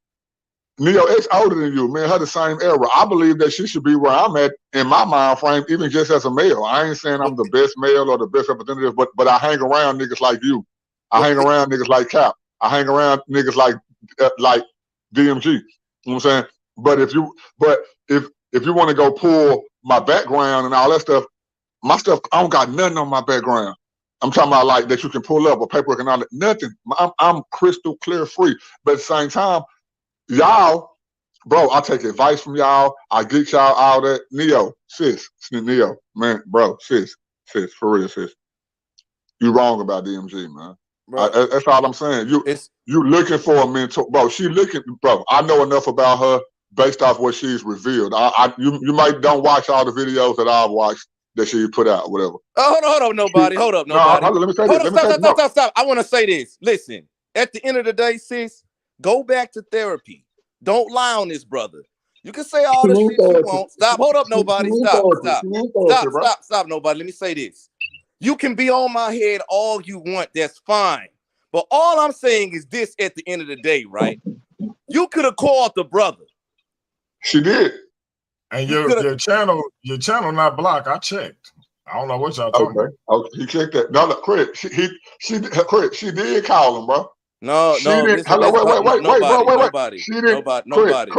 older than you, man, her the same era. I believe that she should be where I'm at in my mind frame, even just as a male. I ain't saying I'm the best male or the best representative, but I hang around niggas like you. I hang around niggas like Cap. I hang around niggas like DMG. You know what I'm saying? But if you want to go pull my background and all that stuff, my stuff, I don't got nothing on my background. I'm talking about like that you can pull up or paperwork and all that. Nothing. I'm crystal clear free. But at the same time, y'all, bro, I take advice from y'all. I get y'all all that. Neo, Neo, man, bro, sis, for real, sis. You wrong about DMG, man. That's all I'm saying. You looking for a mentor, bro. Bro. I know enough about her based off what she's revealed. You might don't watch all the videos that I've watched that she put out, whatever. Hold up, nobody. Hold up, nobody. No, let me say this. Stop. I want to say this. Listen, at the end of the day, sis, go back to therapy. Don't lie on this brother. You can say all the shit you want. Stop. Hold up, nobody. Stop, nobody. Let me say this. You can be on my head all you want. That's fine. But all I'm saying is this at the end of the day, right? You could have called the brother. She did. And your channel not blocked. I checked. I don't know what y'all talking about. Okay, he checked that. No, Craig, she did call him, bro. No, She no, didn't. listen, Hello, listen, wait, bro, wait. nobody, She didn't. nobody,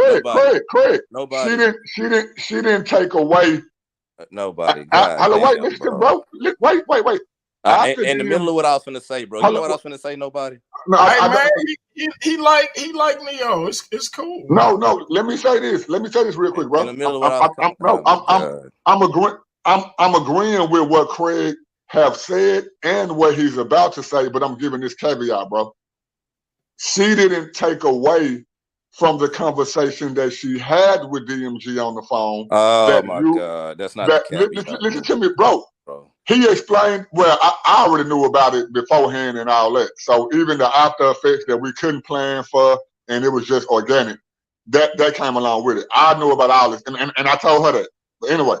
Craig. nobody, She didn't take away. nobody. God Hello, wait, damn, listen, bro. bro. Wait. After In the middle DM, of what I was finna say, bro. You know hello, what I was finna say? Nobody. no, Hey man, he like Neo. It's cool. no. Let me say this real quick, In the bro. middle of what I was. Oh my God. I'm agreeing with what Craig have said and what he's about to say, but I'm giving this caveat, bro. She didn't take away from the conversation that she had with DMG on the phone. Oh my God, that's not the caveat. Listen to me, bro. He explained, well, I already knew about it beforehand and all that. So even the after effects that we couldn't plan for, and it was just organic, that came along with it. I knew about all this, and I told her that. But anyway,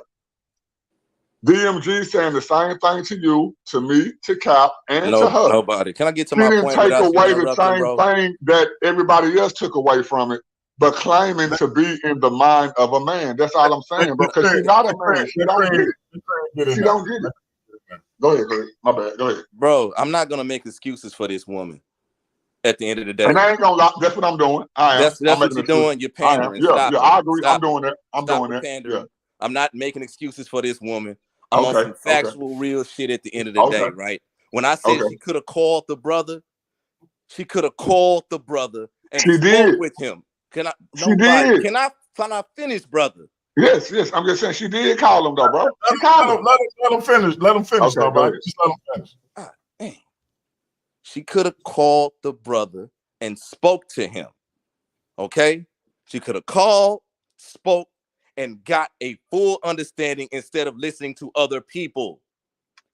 DMG saying the same thing to you, to me, to Cap, and to her. Nobody. Can I get to She my didn't point take without you away the interrupting, same bro? thing that everybody else took away from it, but claiming to be in the mind of a man. That's all I'm saying, bro. Because she's not a man. She don't get it. She don't get it. Go ahead, Craig. My bad. Go ahead. Bro, I'm not gonna make excuses for this woman. At the end of the day, and I ain't gonna lie. That's what I'm doing. I am. That's what you're doing. You're pandering. Yeah, Stop it. I agree. Stop I'm doing that. I'm Stop doing the that. pandering. Yeah. I'm not making excuses for this woman. I'm on some factual, real shit at the end of the day, right? When I said she could have called the brother, she could have called the brother and spoke with him. Can I? Nobody. Can I finish, brother? Yes. I'm just saying she did call him though, bro. She called him. Let him finish. Let him finish, nobody. Just let him finish. Dang. She could have called the brother and spoke to him. Okay? She could have called, spoke, and got a full understanding instead of listening to other people.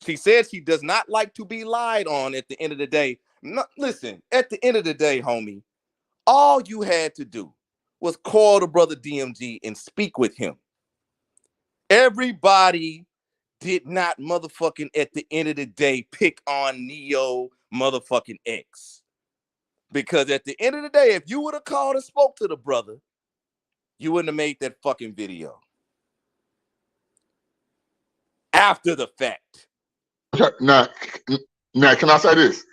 She said she does not like to be lied on at the end of the day. No, listen, at the end of the day, homie, all you had to do was call the brother DMG and speak with him. Everybody did not motherfucking at the end of the day pick on Neo motherfucking X. Because at the end of the day, if you would have called and spoke to the brother, you wouldn't have made that fucking video. After the fact. Now, can I say this?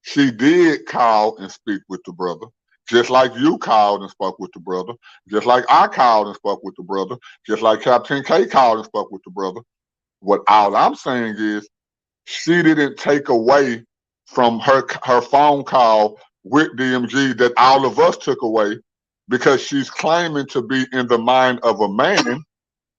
She did call and speak with the brother, just like you called and spoke with the brother, just like I called and spoke with the brother, just like Captain K called and spoke with the brother. What all I'm saying is she didn't take away from her phone call with DMG that all of us took away, because she's claiming to be in the mind of a man,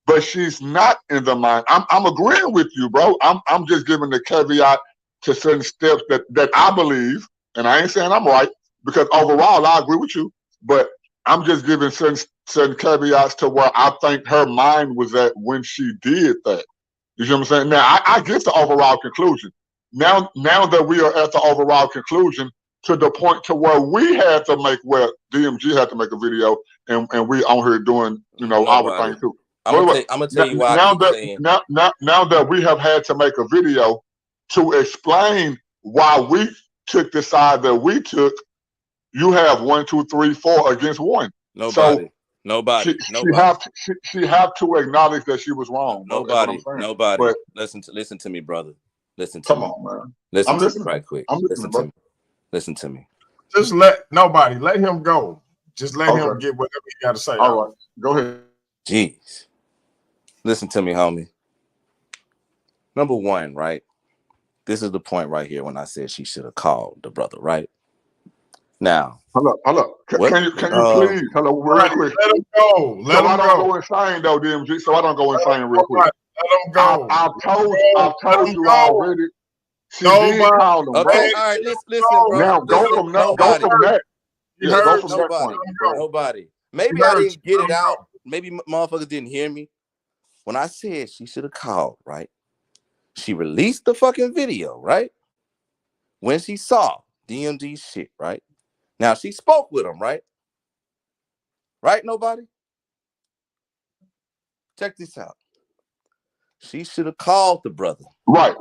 but she's not in the mind. I'm agreeing with you, bro. I'm just giving the caveat to certain steps that I believe, and I ain't saying I'm right, because overall I agree with you, but I'm just giving certain caveats to where I think her mind was at when she did that. You see what I'm saying? Now I get the overall conclusion. Now that we are at the overall conclusion, to the point to where we had to make, where DMG had to make a video, and we on here doing, our thing too. I'm gonna tell you why. Now that we have had to make a video to explain why we took the side that we took, you have 1, 2, 3, 4 against 1. Nobody. She have to acknowledge that she was wrong. Nobody. But listen to me, brother. Listen to me. Come on, man. Listen to me right quick. Listen to me. Just let him go. Just let him get whatever he got to say. All right, go ahead. Jeez. Listen to me, homie. Number one, right? This is the point right here when I said she should have called the brother, right? Now. Hold up. Can you please, real quick. Let him go. Let him go insane though, DMG. So I don't go insane real quick. Let him go. I've told you already. She did call him. Okay, all right, listen, bro. Now go from that. Yeah, go from that point. Nobody. Maybe I didn't get it out. Maybe motherfuckers didn't hear me. When I said she should have called, right? She released the fucking video, right? When she saw DMG's shit, right? Now she spoke with him, right? Right, nobody? Check this out. She should have called the brother. Right.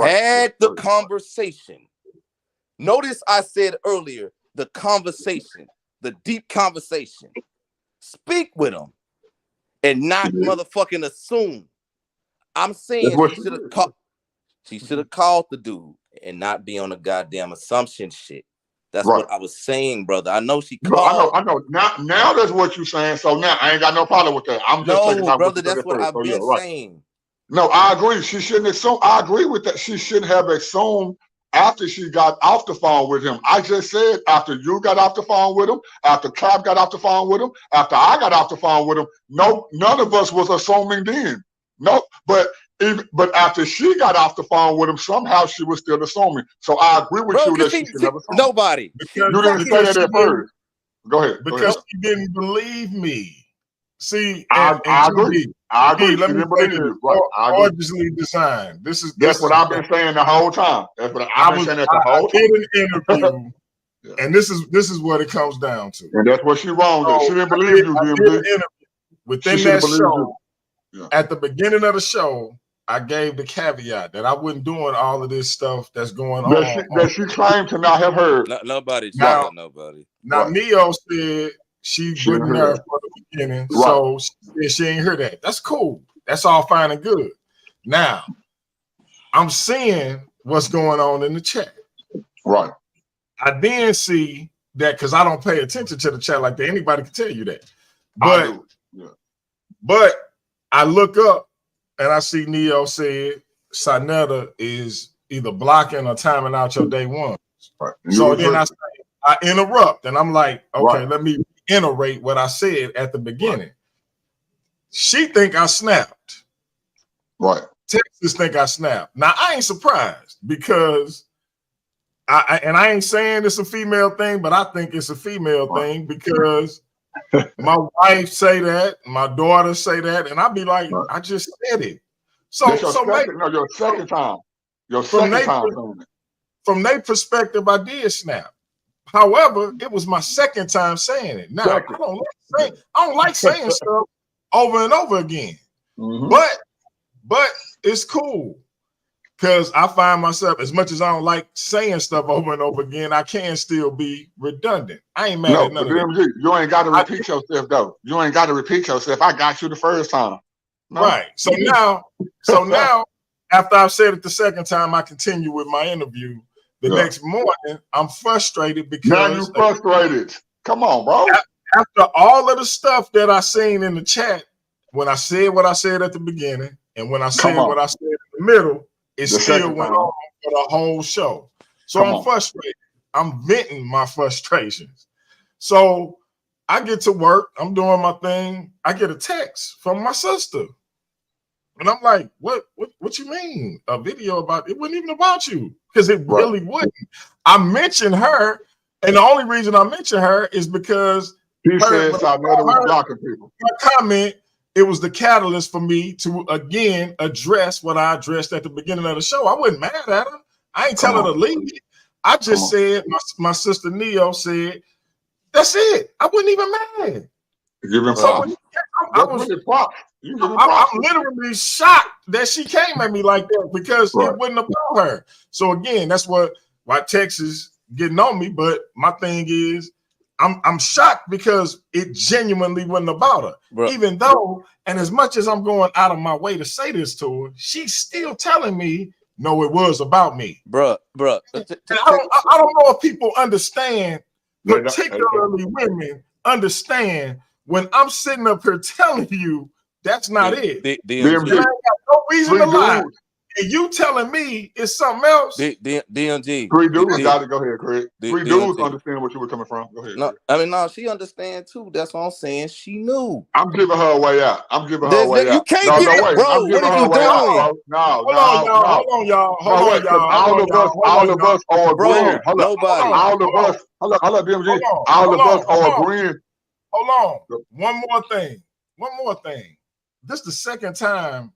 Had the conversation. Notice I said earlier, the conversation, the deep conversation. Speak with him and not motherfucking assume. I'm saying she should have called the dude and not be on a goddamn assumption shit. That's Right. what I was saying, brother. I know she No, called. I know. Now that's what you're saying. So now I ain't got no problem with that. I'm just taking No, out brother, what you said that's what first. I've So yeah, been right. saying. No, I agree. She shouldn't assume. I agree with that. She shouldn't have assumed after she got off the phone with him. I just said after you got off the phone with him, after Cap got off the phone with him, after I got off the phone with him. No, none of us was assuming then. No, but after she got off the phone with him, somehow she was still assuming. So I agree with Bro, you that because she should have assumed. nobody. Because, You didn't say that at first. Go ahead. Because she didn't believe me. See, I agree. I agree. Let She me didn't say believe this. you. Right. I agree. Gorgeously designed. That's what I've been saying the whole time. That's what I've been saying that the whole time. I did an interview, Yeah. and this is what it comes down to. And that's what she wrong with. She didn't believe you, I DMD. did an interview within that show. Yeah. At the beginning of the show, I gave the caveat that I wasn't doing all of this stuff that's going on. That she claimed to not have heard. Nobody. Now, nobody. Now, Right. Neo said she wasn't there for the beginning, Right. so she ain't heard that. That's cool. That's all fine and good. Now, I'm seeing what's going on in the chat. Right. I then see that because I don't pay attention to the chat like that. Anybody can tell you that. But but I look up and I see Neo said Sanetta is either blocking or timing out your day one. Right. So then I interrupt and I'm like, okay, Right. let me reiterate what I said at the beginning. Right. She think I snapped. Right. Texas think I snapped. Now I ain't surprised because I ain't saying it's a female thing, but I think it's a female thing because my wife say that, my daughter say that, and I be like, I just said it. So your second time. Your second time. From their perspective, I did snap. However, it was my second time saying it. Now I don't like saying stuff over and over again. Mm-hmm. But it's cool. Because I find myself, as much as I don't like saying stuff over and over again, I can still be redundant. I ain't mad at none of that. You ain't got to repeat yourself, though. You ain't got to repeat yourself. I got you the first time. No? Right. So now, after I've said it the second time, I continue with my interview. The next morning, I'm frustrated because now you frustrated. Come on, bro. After all of the stuff that I seen in the chat, when I said what I said at the beginning, and when I said what I said in the middle, it still went on for the whole show. So I'm frustrated. I'm venting my frustrations. So I get to work. I'm doing my thing. I get a text from my sister. And I'm like, what you mean? A video about it wasn't even about you. Because it really wouldn't. I mentioned her, and the only reason I mentioned her is because she said I was blocking people. Her comment, it was the catalyst for me to again address what I addressed at the beginning of the show. I wasn't mad at her. I ain't tell her to leave. I just said my sister Neo said, that's it. I wasn't even mad. Give him props. I'm literally shocked that she came at me like that because it wasn't about her. So again, that's why Texas getting on me. But my thing is, I'm shocked because it genuinely wasn't about her. Bro. Even though, and as much as I'm going out of my way to say this to her, she's still telling me, no, it was about me. Bro. I don't know if people understand, particularly women, understand when I'm sitting up here telling you that's not it. I ain't got no reason to lie. And you telling me it's something else? DMG. Three dudes got to go ahead, Craig. Three dudes understand what you were coming from. Go ahead. No, she understands too. That's what I'm saying. She knew. I'm giving her a way out. You can't give it, bro. I'm giving her a way out. Hold on, y'all. All of us are agreeing. Nobody. All of us. Hold on, DMG. All of us are agreeing. Hold on. One more thing. This is the second time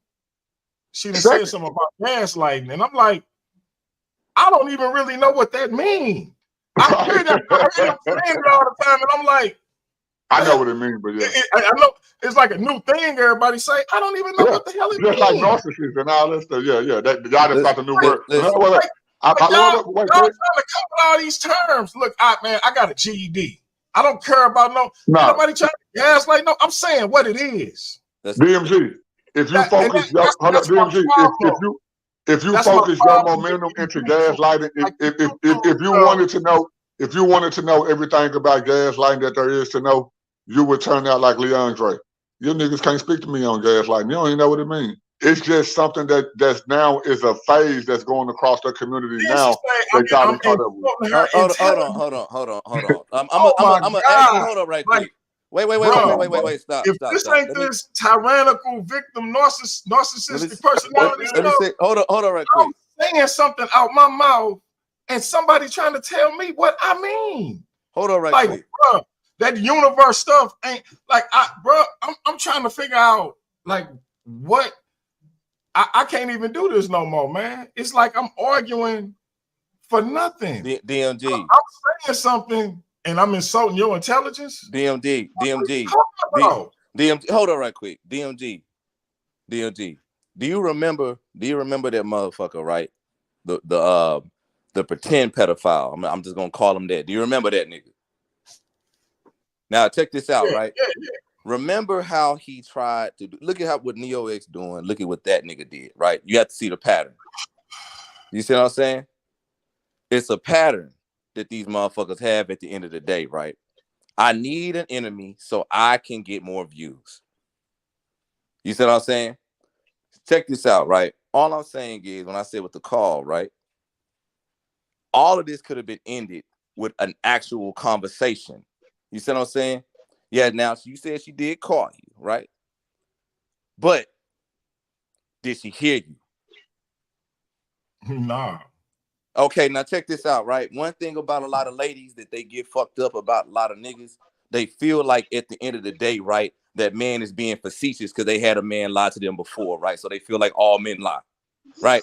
she done said something about gaslighting, and I'm like, I don't even really know what that means. I hear them saying it all the time, and I'm like, I know what it means, but I know it's like a new thing. Everybody say, I don't even know what the hell it means. Just like narcissist and all that stuff. Yeah. Y'all just got the new word. Y'all trying to cover all these terms. Look, I got a GED. I don't care about nobody trying to gaslight. No, I'm saying what it is. DMG. If you focus, DMG. If you focus your momentum into gaslighting, if you wanted to know, if you wanted to know everything about gaslighting that there is to know, you would turn out like Leandre. You niggas can't speak to me on gaslighting. You don't even know what it means. It's just something that's now is a phase that's going across the community now. I'm insulting her Hold on. I'm actually hold up right quick. Wait. Stop. If this ain't this tyrannical victim narcissistic personality stuff, hold on right quick. I'm saying something out my mouth and somebody trying to tell me what I mean. Hold on right quick. Bro, that universe stuff ain't like I'm trying to figure out like what I can't even do this no more, man. It's like I'm arguing for nothing. DMG. I'm saying something and I'm insulting your intelligence. DMG. Hold on right quick. DMG. Do you remember that motherfucker, right? The pretend pedophile. I'm just gonna call him that. Do you remember that nigga? Now check this out, right? Yeah. Remember how he tried to look at what Neo X doing. Look at what that nigga did, right? You have to see the pattern. You see what I'm saying? It's a pattern that these motherfuckers have at the end of the day, right? I need an enemy so I can get more views. You see what I'm saying? Check this out, right? All I'm saying is when I said with the call, right? All of this could have been ended with an actual conversation. You see what I'm saying? Yeah, now you said she did call you, right? But did she hear you? Nah. Okay, now check this out, right? One thing about a lot of ladies that they get fucked up about a lot of niggas, they feel like at the end of the day, right, that man is being facetious because they had a man lie to them before, right? So they feel like all men lie, right?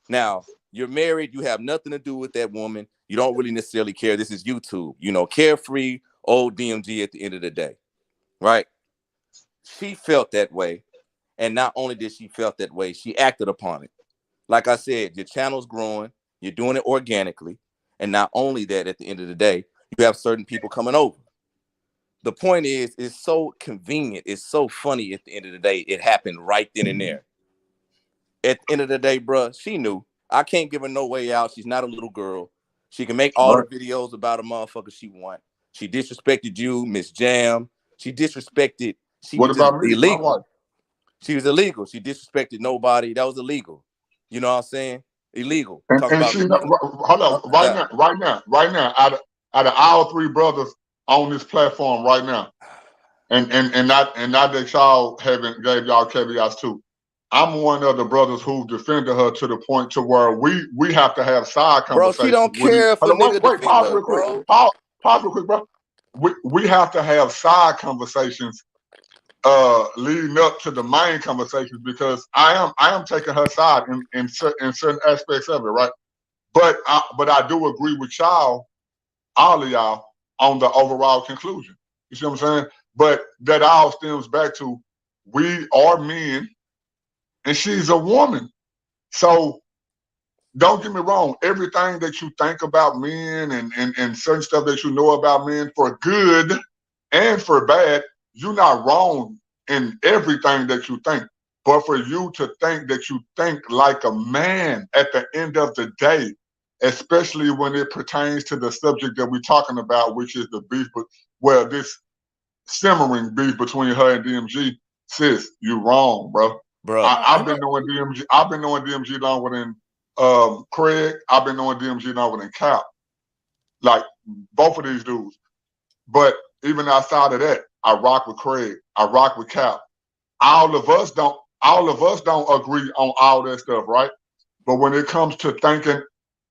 Now, you're married, you have nothing to do with that woman. You don't really necessarily care. This is YouTube, you know, carefree, old DMG at the end of the day, right? She felt that way. And not only did she felt that way, she acted upon it. Like I said, your channel's growing. You're doing it organically. And not only that, at the end of the day, you have certain people coming over. The point is, it's so convenient. It's so funny at the end of the day. It happened right then and there. At the end of the day, bruh, she knew. I can't give her no way out. She's not a little girl. She can make all the videos about a motherfucker she want. She disrespected you, Miss Jam. She disrespected. What about me? Illegal. She was illegal. She disrespected nobody. That was illegal. You know what I'm saying? Illegal. And she, hold on, right now, out of our three brothers on this platform right now, and not that y'all haven't gave y'all caveats too. I'm one of the brothers who defended her to the point to where we have to have side conversations. Bro, she don't care if a nigga defend her, bro. Pause real quick, bro. We have to have side conversations leading up to the main conversations because I am taking her side in certain aspects of it, right? But I do agree with y'all, all of y'all, on the overall conclusion. You see what I'm saying? But that all stems back to we are men and she's a woman. So don't get me wrong, everything that you think about men and certain stuff that you know about men for good and for bad, you're not wrong in everything that you think. But for you to think that you think like a man at the end of the day, especially when it pertains to the subject that we're talking about, which is the beef, well, this simmering beef between her and DMG, sis, you wrong, bro. I've been knowing DMG longer than Craig. I've been knowing DMG longer than Cap. Like both of these dudes. But even outside of that, I rock with Craig. I rock with Cap. All of us don't agree on all that stuff, right? But when it comes to thinking,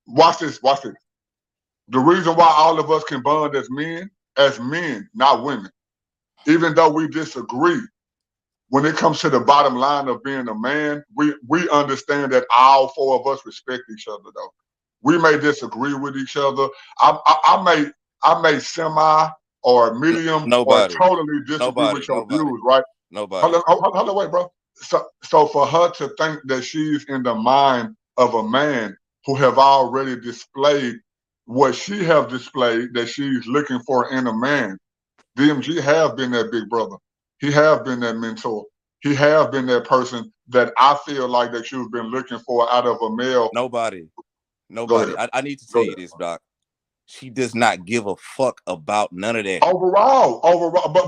watch this. The reason why all of us can bond as men, not women, even though we disagree, when it comes to the bottom line of being a man, we understand that all four of us respect each other, though. We may disagree with each other. I may semi or medium or totally disagree with your views, right? Nobody. Hold on, wait, bro. So for her to think that she's in the mind of a man who have already displayed what she have displayed that she's looking for in a man, DMG have been that big brother. He have been that mentor. He have been that person that I feel like that you've been looking for out of a male. Nobody. I need to tell you this, Doc. She does not give a fuck about none of that. Overall,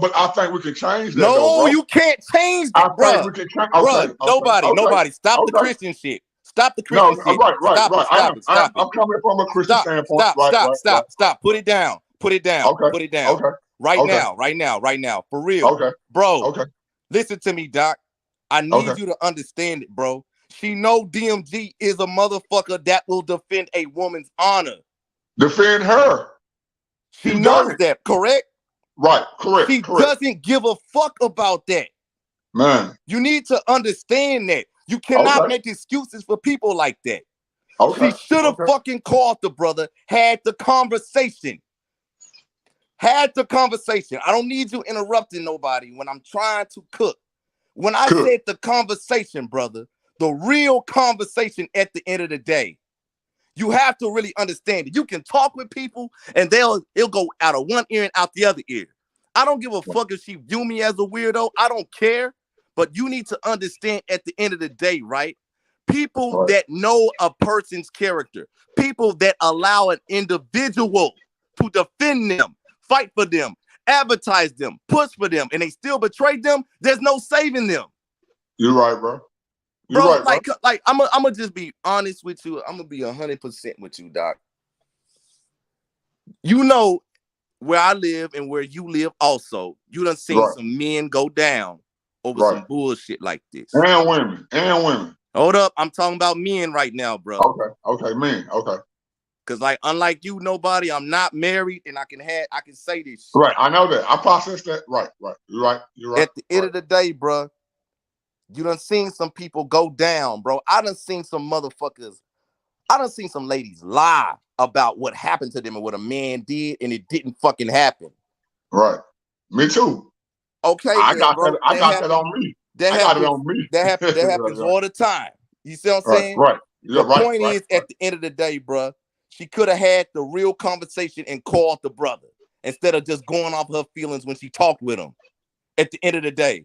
but I think we can change that. No, though, bro. you can't change that, I think we can change. Okay, nobody. Stop the Christian shit. Stop the Christian shit. Right. Stop it. I'm coming from a Christian standpoint. Stop. Put it down. Okay. Put it down. Okay. Right now. For real. Okay. Bro. Okay. Listen to me, Doc. I need you to understand it, bro. She know DMG is a motherfucker that will defend a woman's honor. Defend her. She knows that, correct? Right, correct. She doesn't give a fuck about that. Man. You need to understand that. You cannot make excuses for people like that. Okay. She should have fucking called the brother, had the conversation. I don't need you interrupting nobody when I'm trying to cook. When I said the conversation, brother, the real conversation at the end of the day, you have to really understand it. You can talk with people and it'll go out of one ear and out the other ear. I don't give a fuck if she view me as a weirdo. I don't care. But you need to understand at the end of the day, right? People that know a person's character, people that allow an individual to defend them, fight for them, advertise them, push for them, and they still betray them, there's no saving them. You're right, bro. Like I'm gonna just be honest with you. I'm gonna be 100% with you, Doc. You know where I live and where you live also. You done seen some men go down over some bullshit like this. And women. Hold up, I'm talking about men right now, bro. Okay, men. Okay. Cause like unlike you, nobody, I'm not married and I can say this. Right, I know that. I process that. Right. You're right. At the end of the day, bro, you done seen some people go down, bro. I done seen some ladies lie about what happened to them and what a man did, and it didn't fucking happen. Right. Me too. Okay, I got that on me. That happens all the time. You see what I'm saying? Right. The point is, at the end of the day, bro, she could have had the real conversation and called the brother instead of just going off her feelings when she talked with him. At the end of the day.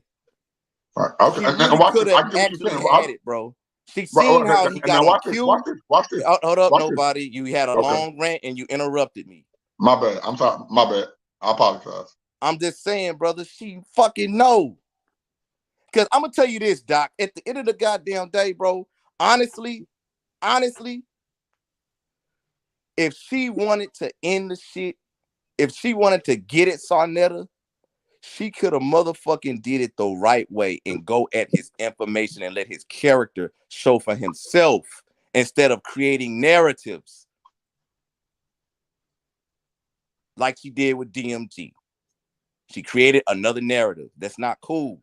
Right. Okay. She really could have actually had it, bro. She seen how he got on cue. Watch this. Hold up, nobody. You had a long rant and you interrupted me. My bad. I'm sorry. My bad. I apologize. I'm just saying, brother, she fucking know. Because I'm going to tell you this, Doc. At the end of the goddamn day, bro, honestly, if she wanted to end the shit, if she wanted to get at Sarnetta, she could have motherfucking did it the right way and go at his information and let his character show for himself instead of creating narratives like she did with DMG. She created another narrative. That's not cool.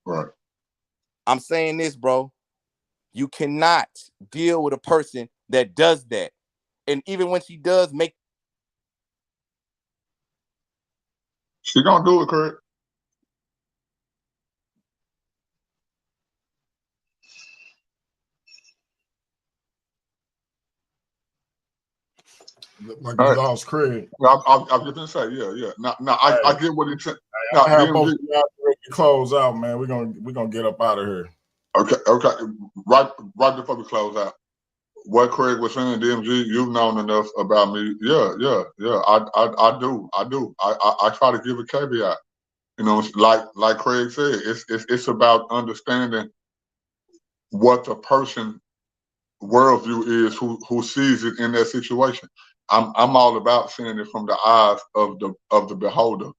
Right. I'm saying this, bro. You cannot deal with a person that does that. And even when she does make... She gonna do it, Kurt. Like you lost Craig. I was just gonna say, yeah. Now I get what he's saying. Now, I have both close out, man. We're gonna get up out of here. Okay. Right before we close out, what Craig was saying, DMG, you've known enough about me. Yeah. I do. I try to give a caveat. You know, like Craig said, it's about understanding what the person worldview is who sees it in that situation. I'm all about seeing it from the eyes of the beholder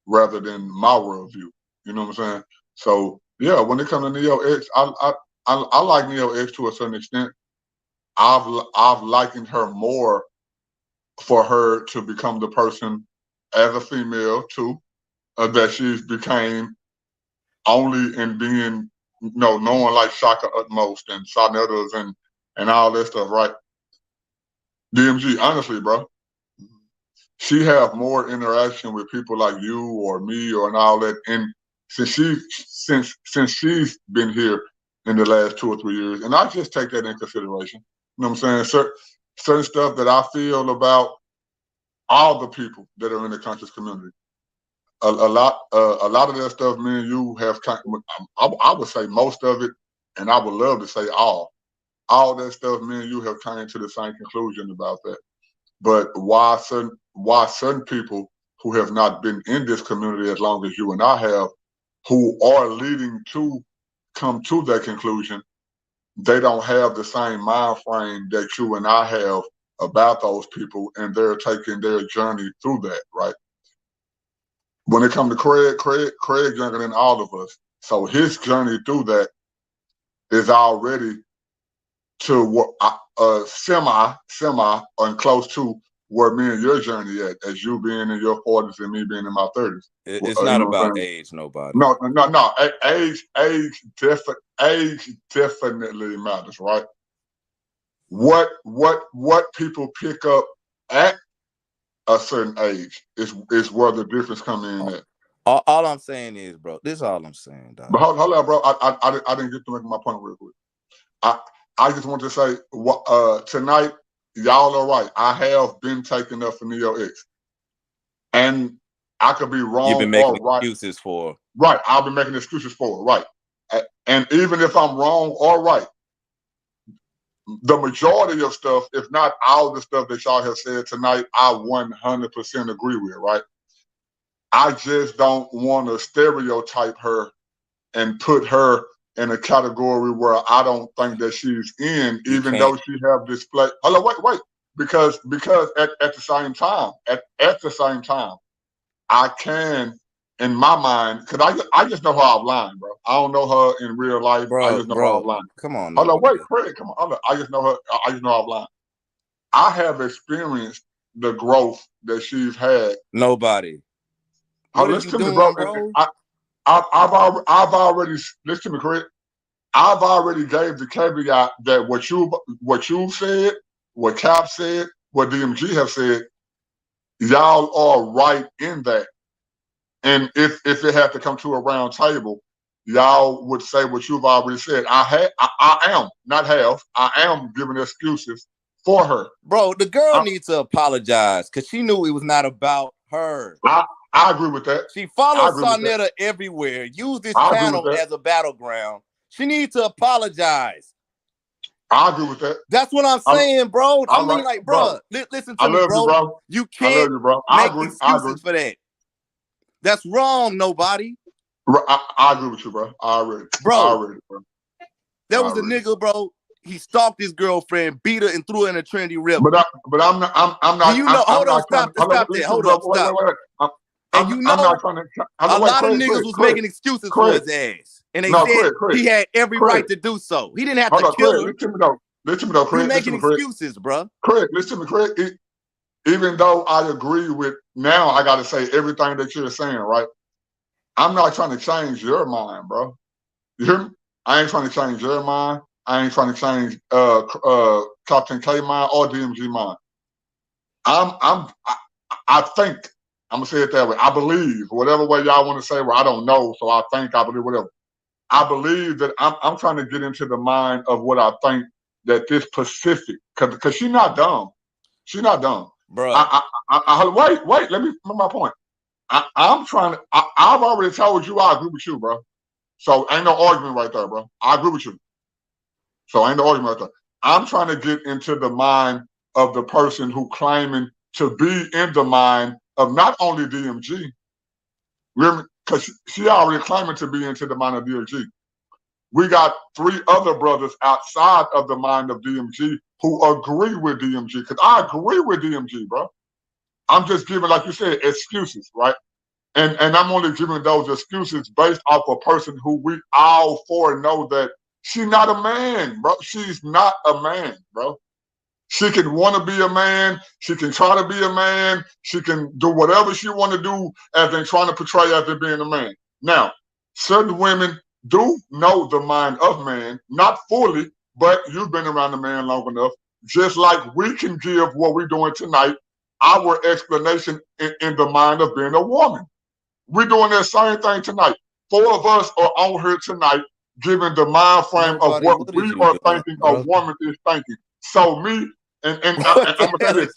rather than my worldview. You know what I'm saying? So yeah, when it comes to Neo X, I like Neo X to a certain extent. I've likened her more for her to become the person as a female too, that she's became only in being, knowing like Shaka Utmost and Sarnetta's and all that stuff, right? DMG, honestly, bro, she have more interaction with people like you or me and all that. And since she's been here in the last 2 or 3 years, and I just take that in consideration. You know what I'm saying? Certain stuff that I feel about all the people that are in the conscious community. A lot of that stuff, me and you have I would say most of it, and I would love to say all that stuff, me and you have come to the same conclusion about that. But why certain people who have not been in this community as long as you and I have, who are leading to come to that conclusion, they don't have the same mind frame that you and I have about those people, and they're taking their journey through that, right? When it comes to Craig younger than all of us, so his journey through that is already to what semi and close to where me and your journey at, as you being in your 40s and me being in my 30s. It's not about age, nobody. No. Age definitely matters, right? What people pick up at a certain age is where the difference come in at. All I'm saying is, bro, this is all I'm saying, dog. But hold on, bro. I didn't get to make my point real quick. I just want to say, tonight, y'all are right. I have been taking up for Neo X. And I could be wrong. You've been making right. excuses for. Right. I've been making excuses for it. Right. And even if I'm wrong or right, the majority of stuff, if not all the stuff that y'all have said tonight, I 100% agree with, right? I just don't want to stereotype her and put her in a category where I don't think that she's in, even though she have displayed. Hold on, wait. Because at the same time, I can, in my mind, because I just know her offline, bro. I don't know her in real life. Bro, I just know her offline. Come on. Hold on, wait, Craig, come on. Hold on. I just know her. I just know her offline. I have experienced the growth that she's had. Nobody. What listen to me, bro. I've already listen to me, Craig. I've already gave the caveat that what you said, what Cap said, what DMG have said, y'all are right in that. And if it had to come to a round table, y'all would say what you've already said. I am giving excuses for her. Bro, the girl needs to apologize because she knew it was not about her. I agree with that. She follows Sarnetta everywhere. Use this channel as a battleground. She needs to apologize. I agree with that. That's what I'm saying, bro. I mean, like, bro, listen to me, bro. You can't make excuses for that. That's wrong, nobody. I agree with you, bro. Bro. There was a nigga, bro. He stalked his girlfriend, beat her, and threw her in a Trinity River. But I'm not. You know, hold on, stop there. Hold up, stop. And you know, a lot of niggas was making excuses for his ass, and they said he had every right to do so. He didn't have to kill her. Listen to me though, Craig. You're making excuses, bro. Craig, listen to me, Craig. Even though I agree with, now I got to say everything that you're saying, right? I'm not trying to change your mind, bro. You hear me? I ain't trying to change your mind. I ain't trying to change Captain K mind or DMG mind. I think, I'm gonna say it that way. I believe, whatever way y'all want to say, well, I don't know, so I think, I believe, whatever. I believe that I'm trying to get into the mind of what I think that this Pacific, because she's not dumb. She's not dumb. Bro. Wait, let me make my point. I'm trying to, I've already told you I agree with you, bro. So ain't no argument right there, bro. I agree with you. So ain't no argument right there. I'm trying to get into the mind of the person who claiming to be in the mind of not only DMG, because she already claiming to be into the mind of DMG. We got 3 other brothers outside of the mind of DMG who agree with DMG, because I agree with DMG, bro. I'm just giving, like you said, excuses, right? And I'm only giving those excuses based off a person who we all 4 know that she's not a man, bro. She's not a man, bro. She can want to be a man. She can try to be a man. She can do whatever she want to do as in trying to portray as in being a man. Now, certain women do know the mind of man, not fully, but you've been around the man long enough. Just like we can give what we're doing tonight, our explanation in the mind of being a woman. We're doing that same thing tonight. 4 of us are on here tonight, giving the mind frame of what we are thinking a woman is thinking. So me, and I'm gonna say this,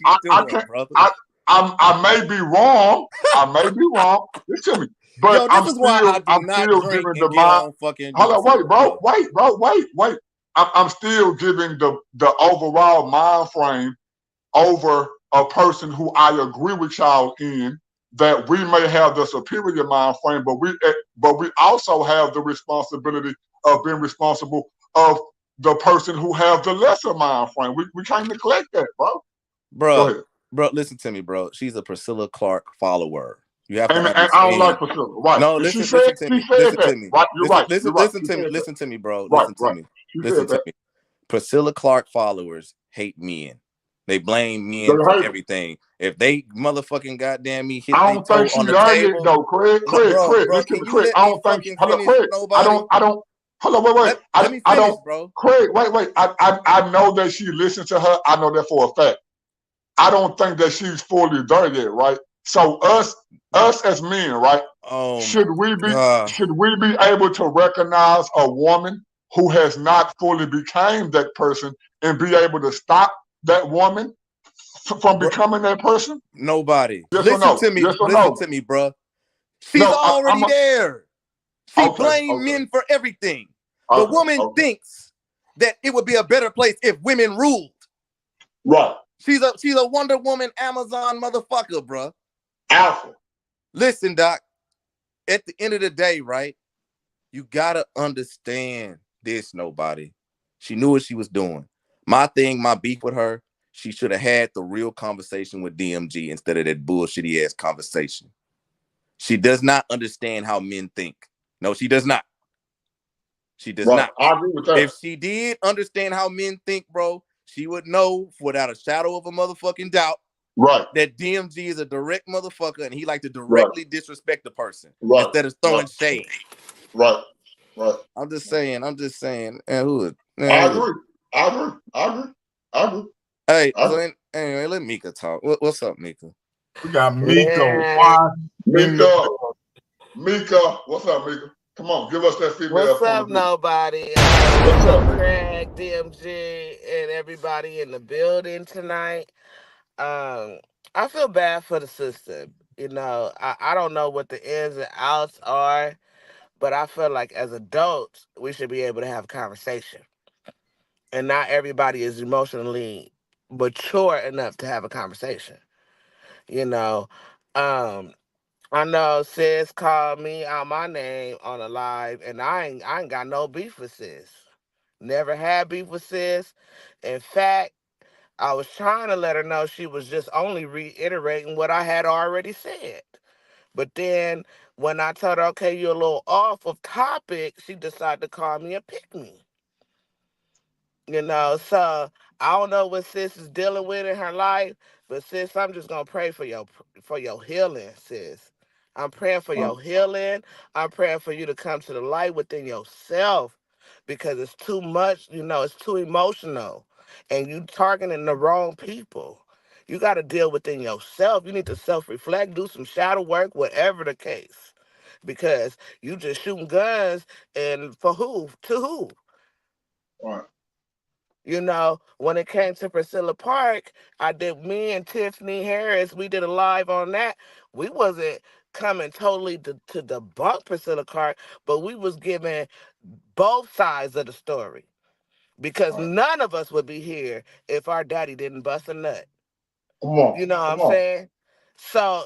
I may be wrong. I may be wrong. Listen to me. But I'm still giving the mind. Hold on, wait, bro. Wait. I'm still giving the overall mind frame over a person who I agree with y'all in, that we may have the superior mind frame, but we also have the responsibility of being responsible of the person who has the lesser mind frame. We can't neglect that, bro. Go ahead. Bro, listen to me, bro. She's a Priscilla Clark follower. You have to And understand. I don't like Priscilla, right? No, And listen she said to me. that. Right, you're right. Listen to me, bro. Right, Listen to me. Listen to me. Priscilla Clark followers hate men. They blame men for everything. If they motherfucking goddamn me hit their toe on the table, though, Craig. Bro, can you let me fucking finish? Nobody. I don't. Hold on, wait. Let me finish, bro. Craig, wait. I know that she listened to her. I know that for a fact. I don't think that she's fully there yet, right? So us as men, right? Should we be able to recognize a woman who has not fully became that person and be able to stop that woman from becoming that person? Nobody. Yes listen to me. Yes listen to me, bro. She's already there. She blamed men for everything. The woman thinks that it would be a better place if women ruled. Right. She's a Wonder Woman Amazon motherfucker, bro. Alpha. Listen, Doc. At the end of the day, right? You gotta understand this, nobody. She knew what she was doing. My beef with her, she should have had the real conversation with DMG instead of that bullshitty ass conversation. She does not understand how men think. No, she does not. She does not. I agree with that. If she did understand how men think, bro, she would know without a shadow of a motherfucking doubt, right, that DMG is a direct motherfucker and he like to directly disrespect the person instead of throwing shade. Right. I'm just saying. And I agree. Hey, so anyway, let Mika talk. What's up, Mika? We got Mika. Mika, what's up, Mika? Come on, give us that female. What's up, nobody? What's up, Craig, DMG, and everybody in the building tonight? I feel bad for the sister. You know, I don't know what the ins and outs are, but I feel like as adults, we should be able to have a conversation. And not everybody is emotionally mature enough to have a conversation. You know, I know sis called me out my name on a live, and I ain't got no beef with sis. Never had beef with sis. In fact, I was trying to let her know she was just only reiterating what I had already said. But then when I told her, okay, you're a little off of topic, she decided to call me a pick me. You know, so I don't know what sis is dealing with in her life, but sis, I'm just gonna pray for your healing, sis. I'm praying for your healing. I'm praying for you to come to the light within yourself because it's too much, you know, it's too emotional. And you targeting the wrong people. You gotta deal within yourself. You need to self-reflect, do some shadow work, whatever the case. Because you just shooting guns and for who? To who? Right. You know, when it came to Priscilla Park, me and Tiffany Harris, we did a live on that. We wasn't coming totally to debunk Priscilla Park, but we was giving both sides of the story. Because none of us would be here if our daddy didn't bust a nut. Come on. You know what I'm saying? So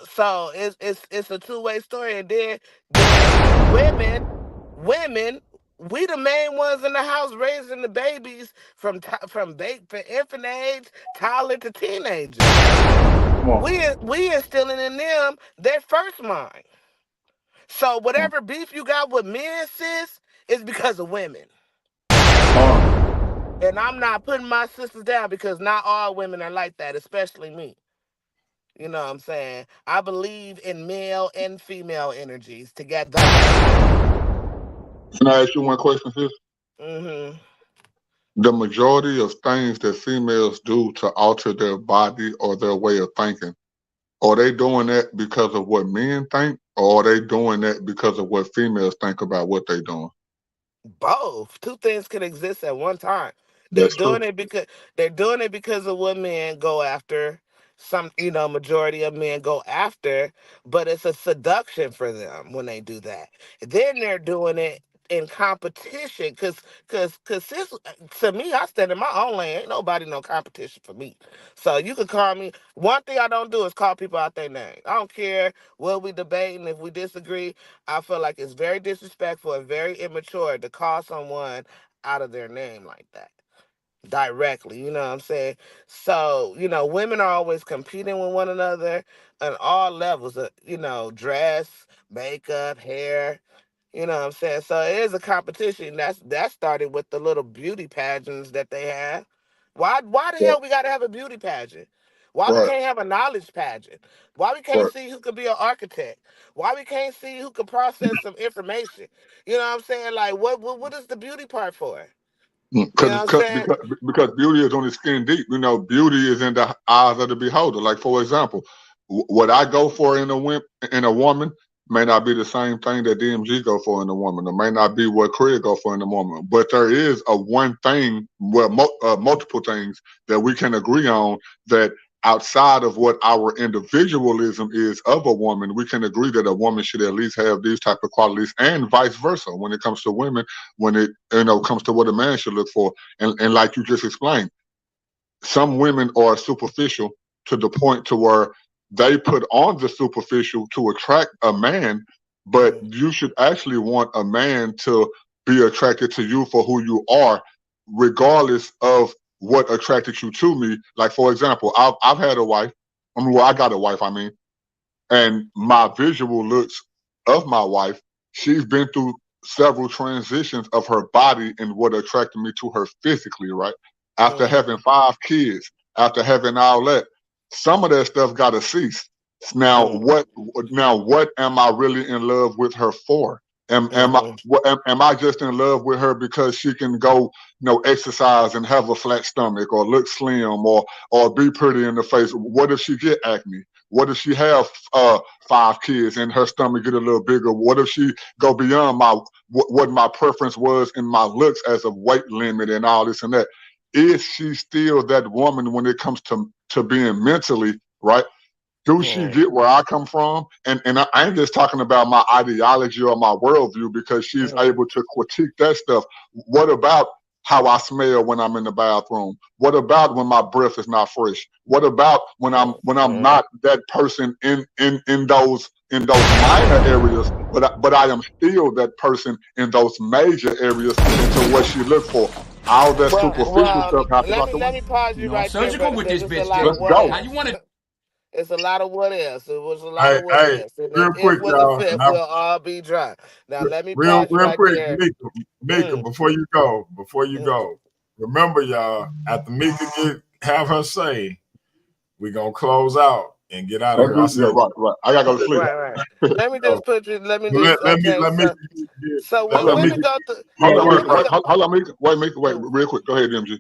it's a two-way story. And then women, we the main ones in the house raising the babies from infant age, toddler to teenager. We instilling in them their first mind. So whatever beef you got with men, sis, is because of women. And I'm not putting my sisters down because not all women are like that, especially me. You know what I'm saying? I believe in male and female energies together. Can I ask you one question, sis? Mm-hmm. The majority of things that females do to alter their body or their way of thinking, are they doing that because of what men think, or are they doing that because of what females think about what they're doing? Both. Two things can exist at one time. That's true. They're doing it because of what men go after. Some, you know, majority of men go after, but it's a seduction for them when they do that. Then they're doing it in competition, cause sis, to me, I stand in my own lane. Ain't nobody no competition for me. So you can call me. One thing I don't do is call people out their name. I don't care what we debating. If we disagree, I feel like it's very disrespectful and very immature to call someone out of their name like that directly. You know what I'm saying? So, women are always competing with one another on all levels of, dress, makeup, hair. You know what I'm saying? So it is a competition. That started with the little beauty pageants that they have. Why the Right, hell we gotta have a beauty pageant? Why we right, can't have a knowledge pageant? Why we can't right. see who could be an architect? Why we can't see who could process some information? You know what I'm saying? Like what is the beauty part for? You know Because what I'm saying? because beauty is only skin deep. Beauty is in the eyes of the beholder. Like for example, what I go for in a woman may not be the same thing that DMG go for in a woman. It may not be what Craig go for in a woman. But there is a one thing, well, multiple things that we can agree on that outside of what our individualism is of a woman, we can agree that a woman should at least have these type of qualities, and vice versa when it comes to women, when it comes to what a man should look for. And like you just explained, some women are superficial to the point to where they put on the superficial to attract a man, but Mm, you should actually want a man to be attracted to you for who you are, regardless of what attracted you to me. Like for example, I've had a wife. I mean, well, I got a wife. I mean, and my visual looks of my wife, she's been through several transitions of her body and what attracted me to her physically, right? After having mm, 5 kids, after having all that, some of that stuff got to cease. Now, mm, what am I really in love with her for? mm, Am I just in love with her because she can go, exercise and have a flat stomach, or look slim, or be pretty in the face? What if she get acne? What if she have 5 kids and her stomach get a little bigger? What if she go beyond what my preference was in my looks as a weight limit and all this and that? Is she still that woman when it comes to being mentally right? Do she mm, get where I come from? And I ain't just talking about my ideology or my worldview, because she's mm, able to critique that stuff. What about how I smell when I'm in the bathroom? What about when my breath is not fresh? What about when I'm mm. not that person in those minor areas, but I am still that person in those major areas into what she looked for. All that superficial Well, stuff has to go let out me the let window. me pause you right there, brother, because it's a lot of Let's what go. ifs. It's a lot of what ifs. It was a lot Hey, of what hey, ifs. And real if quick, was a y'all, fifth, we'll all be dry. Now let me real pause you right quick, there. Mika, Mm, before you go, mm, remember, y'all, after Mika have her say, we gonna close out and get out of here. I Yeah, said, right, right. I gotta go to sleep. right. Let me so, just put you. Let me let, just. let me Okay, let me so so let, when let me women get go through, Hold that on, when work Mika. women right. Wait, go, hold on, Mika. Wait, Mika. Wait, mm, real quick. Go ahead, MG.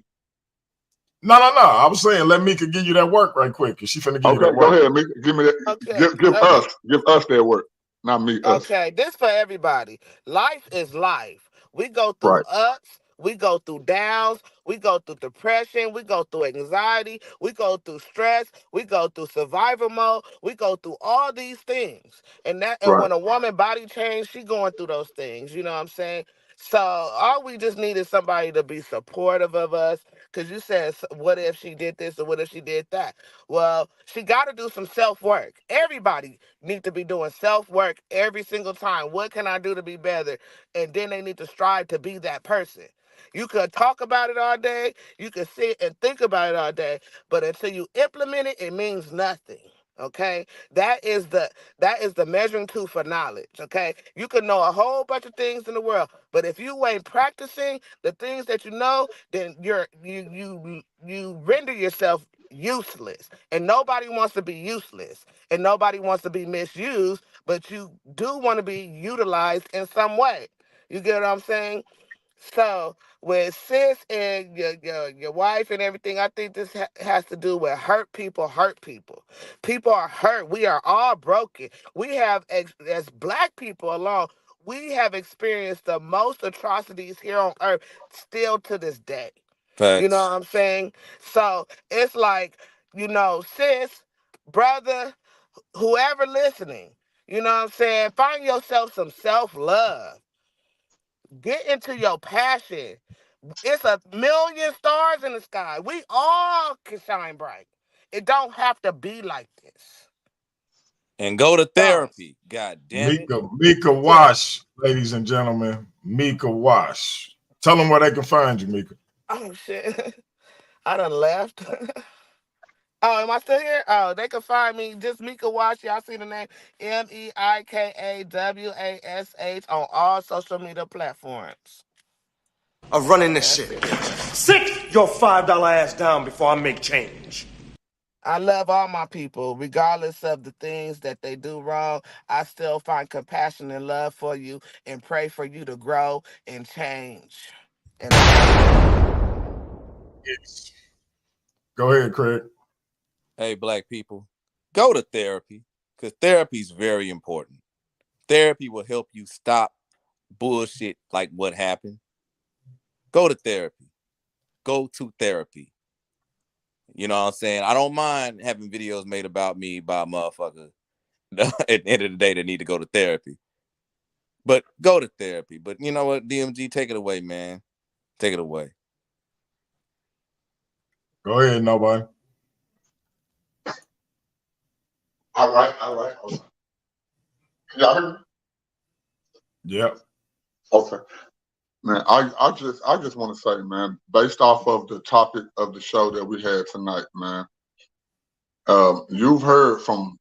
No. I was saying let Mika give you that work right quick, cause she finna give you Okay, that go work. ahead, Mika. Give me that. okay, Give okay. us that work, not me. Us. Okay, this for everybody. Life is life. We go through Right, ups, we go through downs, we go through depression, we go through anxiety, we go through stress, we go through survival mode, we go through all these things. And right, when a woman body change, she going through those things. You know what I'm saying? So all we just need is somebody to be supportive of us. Cause you said, what if she did this or what if she did that? Well, she got to do some self work. Everybody need to be doing self work every single time. What can I do to be better? And then they need to strive to be that person. You could talk about it all day, you could sit and think about it all day, but until you implement it, it means nothing. Okay, that is the measuring tool for knowledge. Okay, you can know a whole bunch of things in the world, but if you ain't practicing the things that you know, then you render yourself useless, and nobody wants to be useless, and nobody wants to be misused, but you do want to be utilized in some way. You get what I'm saying? So with sis and your wife and everything, I think this has to do with hurt people. Hurt people. People are hurt. We are all broken. We have, as black people alone, we have experienced the most atrocities here on earth still to this day. You know Facts. what I'm saying? So it's like, sis, brother, whoever listening, you know what I'm saying? Find yourself some self love. Get into your passion. It's a million stars in the sky. We all can shine bright. It don't have to be like this. And go to So, therapy. God damn it. Mika Wash, ladies and gentlemen. Mika Wash. Tell them where they can find you, Mika. oh shit. I done left. Oh, am I still here? Oh, they can find me just Mika Wash. Y'all see the name MEIKAWASH on all social media platforms. Of running this That's shit. it. Sit your $5 ass down before I make change. I love all my people, regardless of the things that they do wrong. I still find compassion and love for you and pray for you to grow and change. And Yes. Go ahead, Craig. Hey, black people, go to therapy, because therapy is very important. Therapy will help you stop bullshit like what happened. Go to therapy. Go to therapy. You know what I'm saying? I don't mind having videos made about me by a motherfucker at the end of the day that need to go to therapy. But go to therapy. But you know what, DMG, take it away, man. Take it away. Go ahead, nobody. All right. Y'all hear me? Yep. Okay. Man, I just want to say, man, based off of the topic of the show that we had tonight, man, you've heard from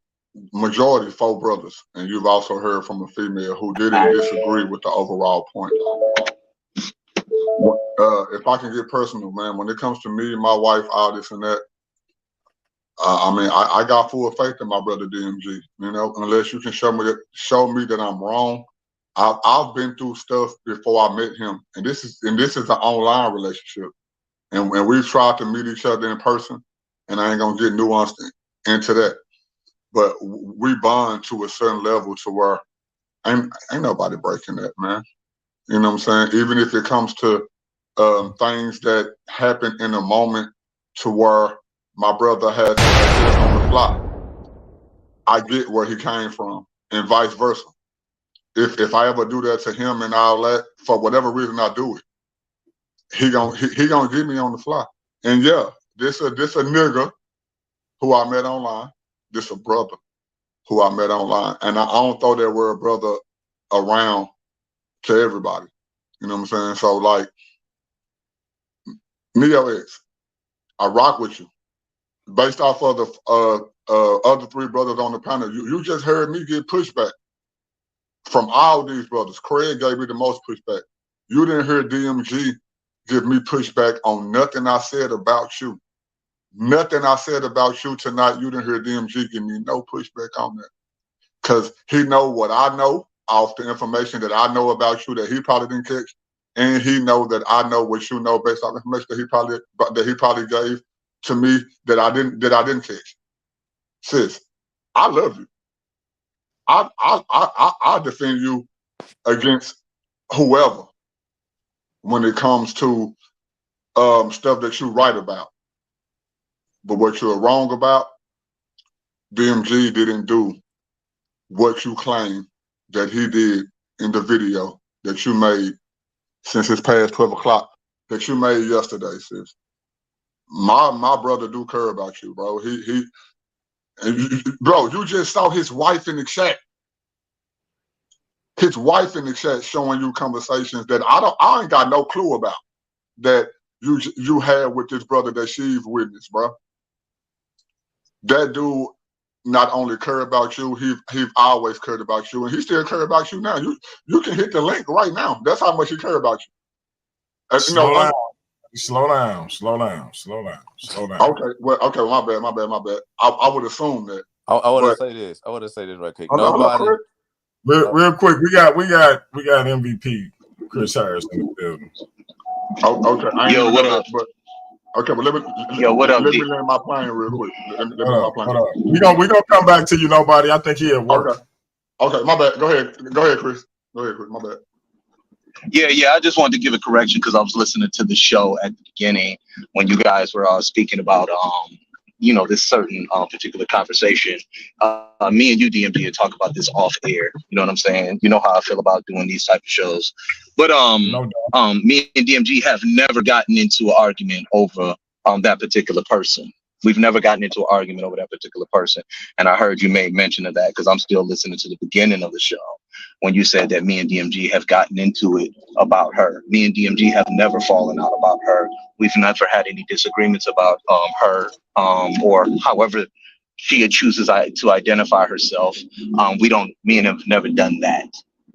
majority 4 brothers, and you've also heard from a female who didn't disagree with the overall point. If I can get personal, man, when it comes to me, my wife, all this and that, I mean, I got full faith in my brother DMG. You know, unless you can show me that I'm wrong. I've been through stuff before I met him, and this is an online relationship, and we've tried to meet each other in person, and I ain't gonna get nuanced into that, but we bond to a certain level to where ain't nobody breaking that, man. You know what I'm saying? Even if it comes to things that happen in a moment to where my brother had to adjust on the fly, I get where he came from, and vice versa. If I ever do that to him and all that, for whatever reason I do it, he gonna get me on the fly. And yeah, this a nigga who I met online. This a brother who I met online, and I don't throw that word brother around to everybody. You know what I'm saying? So like, Neo X, I rock with you. Based off of the other 3 brothers on the panel, you just heard me get pushback from all these brothers. Craig gave me the most pushback. You didn't hear DMG give me pushback on nothing I said about you. Nothing I said about you tonight, you didn't hear DMG give me no pushback on that. Because he know what I know off the information that I know about you that he probably didn't catch. And he know that I know what you know based on information that he probably gave to me that I didn't catch. Sis, I love you. I defend you against whoever when it comes to stuff that you write about. But what you're wrong about, DMG didn't do what you claim that he did in the video that you made since it's past 12 o'clock that you made yesterday, sis. My brother do care about you, bro. Bro, you just saw his wife in the chat. His wife in the chat showing you conversations that I ain't got no clue about that you had with this brother that she's witnessed, bro. That dude not only care about you, he always cared about you, and he still care about you now. You can hit the link right now. That's how much he care about you. Slow down. Okay, well, my bad. I would assume that. I want to say this. Right quick. Nobody. Real quick, we got MVP Chris Harris in the building. Oh, okay. Yo, what up? But let me. Yo, what up? Let me land my plane real quick. Let me land my plane. We gonna come back to you, nobody. I think he at work. Okay, my bad. Go ahead, Chris. My bad. Yeah. I just wanted to give a correction because I was listening to the show at the beginning when you guys were speaking about this certain particular conversation. Me and you, DMG, talk about this off air. You know what I'm saying? You know how I feel about doing these type of shows. But No doubt. me and DMG have never gotten into an argument over that particular person. We've never gotten into an argument over that particular person. And I heard you made mention of that because I'm still listening to the beginning of the show when you said that me and DMG have gotten into it about her. Me and DMG have never fallen out about her. We've never had any disagreements about her or however she chooses to identify herself. Me and him have never done that.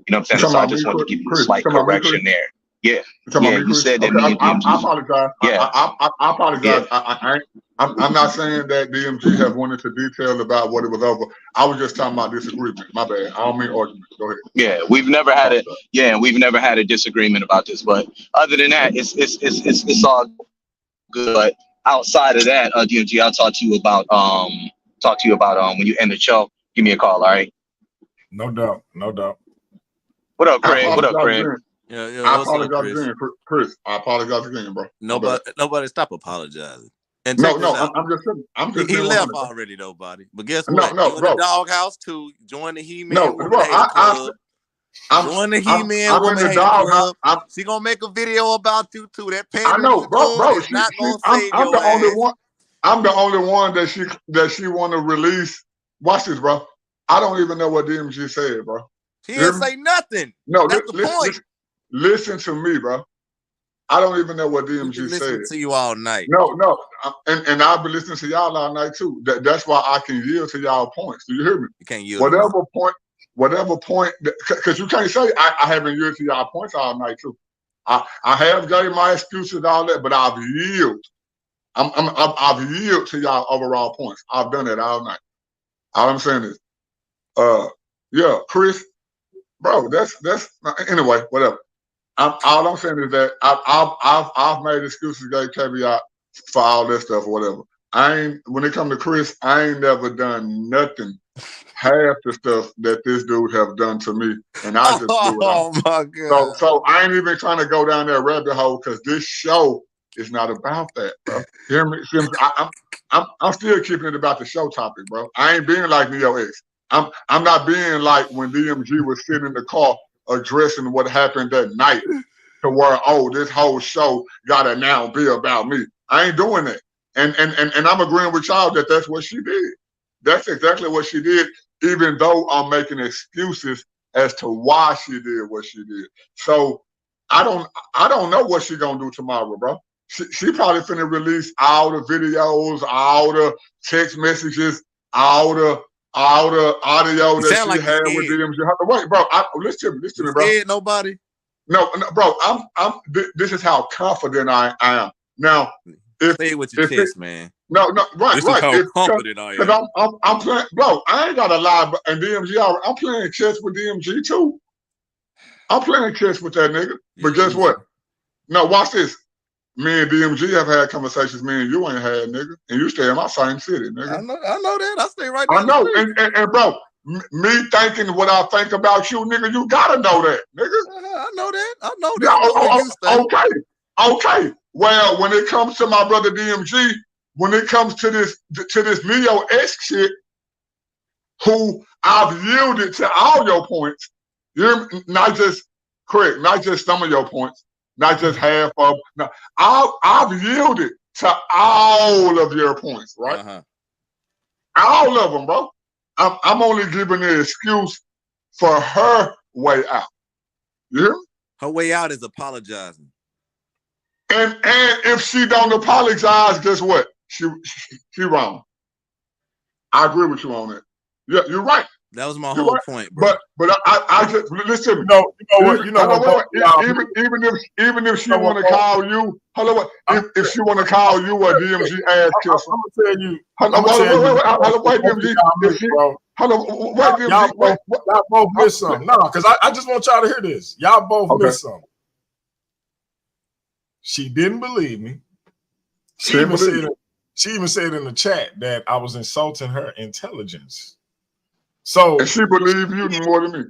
You know what I'm saying? So I just want to give you a slight correction there. Yeah. Yeah, you said that me and DMG. I apologize. Yeah. I apologize. Yeah. I'm not saying that DMG have went into detail about what it was over. I was just talking about disagreement. My bad. I don't mean argument. Go ahead. Yeah, we've never had it. Yeah, we've never had a disagreement about this. But other than that, it's all good. But outside of that, DMG, I'll talk to you about when you end the show. Give me a call, all right? No doubt. No doubt. What up, Craig? What up, Craig? Yeah, I apologize again, Chris. I apologize again, bro. Nobody stop apologizing. And no, I'm just he left already, nobody. But guess what? No, you in the doghouse too. Join the He-Man. No, bro, Join the He-Man Woman Hater Club. She gonna make a video about you too. That I know, bro. I'm the only one. I'm the only one that she want to release. Watch this, bro. I don't even know what DMG said, bro. He didn't say nothing. No, that's the point. Listen to me, bro. I don't even know what DMG said. Listen to you all night. No, and I've been listening to y'all all night too. That's why I can yield to y'all points. Do you hear me? You can't yield. Whatever point, because you can't say I haven't yielded to y'all points all night too. I have gave my excuses and all that, but I've yielded. I've yielded to y'all overall points. I've done that all night. All I'm saying is, yeah, Chris, bro, that's anyway, whatever. All I'm saying is that I've made excuses, gave caveat for all that stuff or whatever. When it comes to Chris, I ain't never done nothing half the stuff that this dude have done to me, and I just do it. Oh my God! So I ain't even trying to go down that rabbit hole because this show is not about that, bro. Hear me? I'm still keeping it about the show topic, bro. I ain't being like Neo X. I'm not being like when DMG was sitting in the car addressing what happened that night to where, this whole show gotta now be about me. I ain't doing that. And I'm agreeing with y'all that that's what she did. That's exactly what she did, even though I'm making excuses as to why she did what she did. So I don't know what she gonna do tomorrow, bro. She probably finna release all the videos, all the text messages, all the audio that she had with DMG. Wait, bro, listen to me, bro. Scared nobody? No, bro. This is how confident I am. Now, say it with your chest, man. No, right. This is how confident I am. Because I'm playing, bro. I ain't gotta lie, and DMG. I'm playing chess with DMG too. I'm playing chess with that nigga. But guess what? No, watch this. Me and DMG have had conversations me and you ain't had, nigga. And you stay in my same city, nigga. I know that. I stay right there. I know. And bro, me thinking what I think about you, nigga, you gotta know that, nigga. I know that. I know that. Okay. Well, when it comes to my brother DMG, when it comes to this Neo X shit, who I've yielded to all your points, not just some of your points, not just half of. No, I've yielded to all of your points, right? Uh-huh. All of them, bro. I'm only giving the excuse for her way out. You hear me? Her way out is apologizing. And if she don't apologize, guess what? She wrong. I agree with you on that. Yeah, you're right. That was my whole point, bro. But I just listen. You know what? Even if she want to call you, if she want to call you a DMG ass kisser, I'm gonna tell you. Wait, DMG. Y'all both missed something. No, because I just want y'all to hear this. Y'all both missed something. She didn't believe me. She even said in the chat that I was insulting her intelligence. So and she believed you more than me.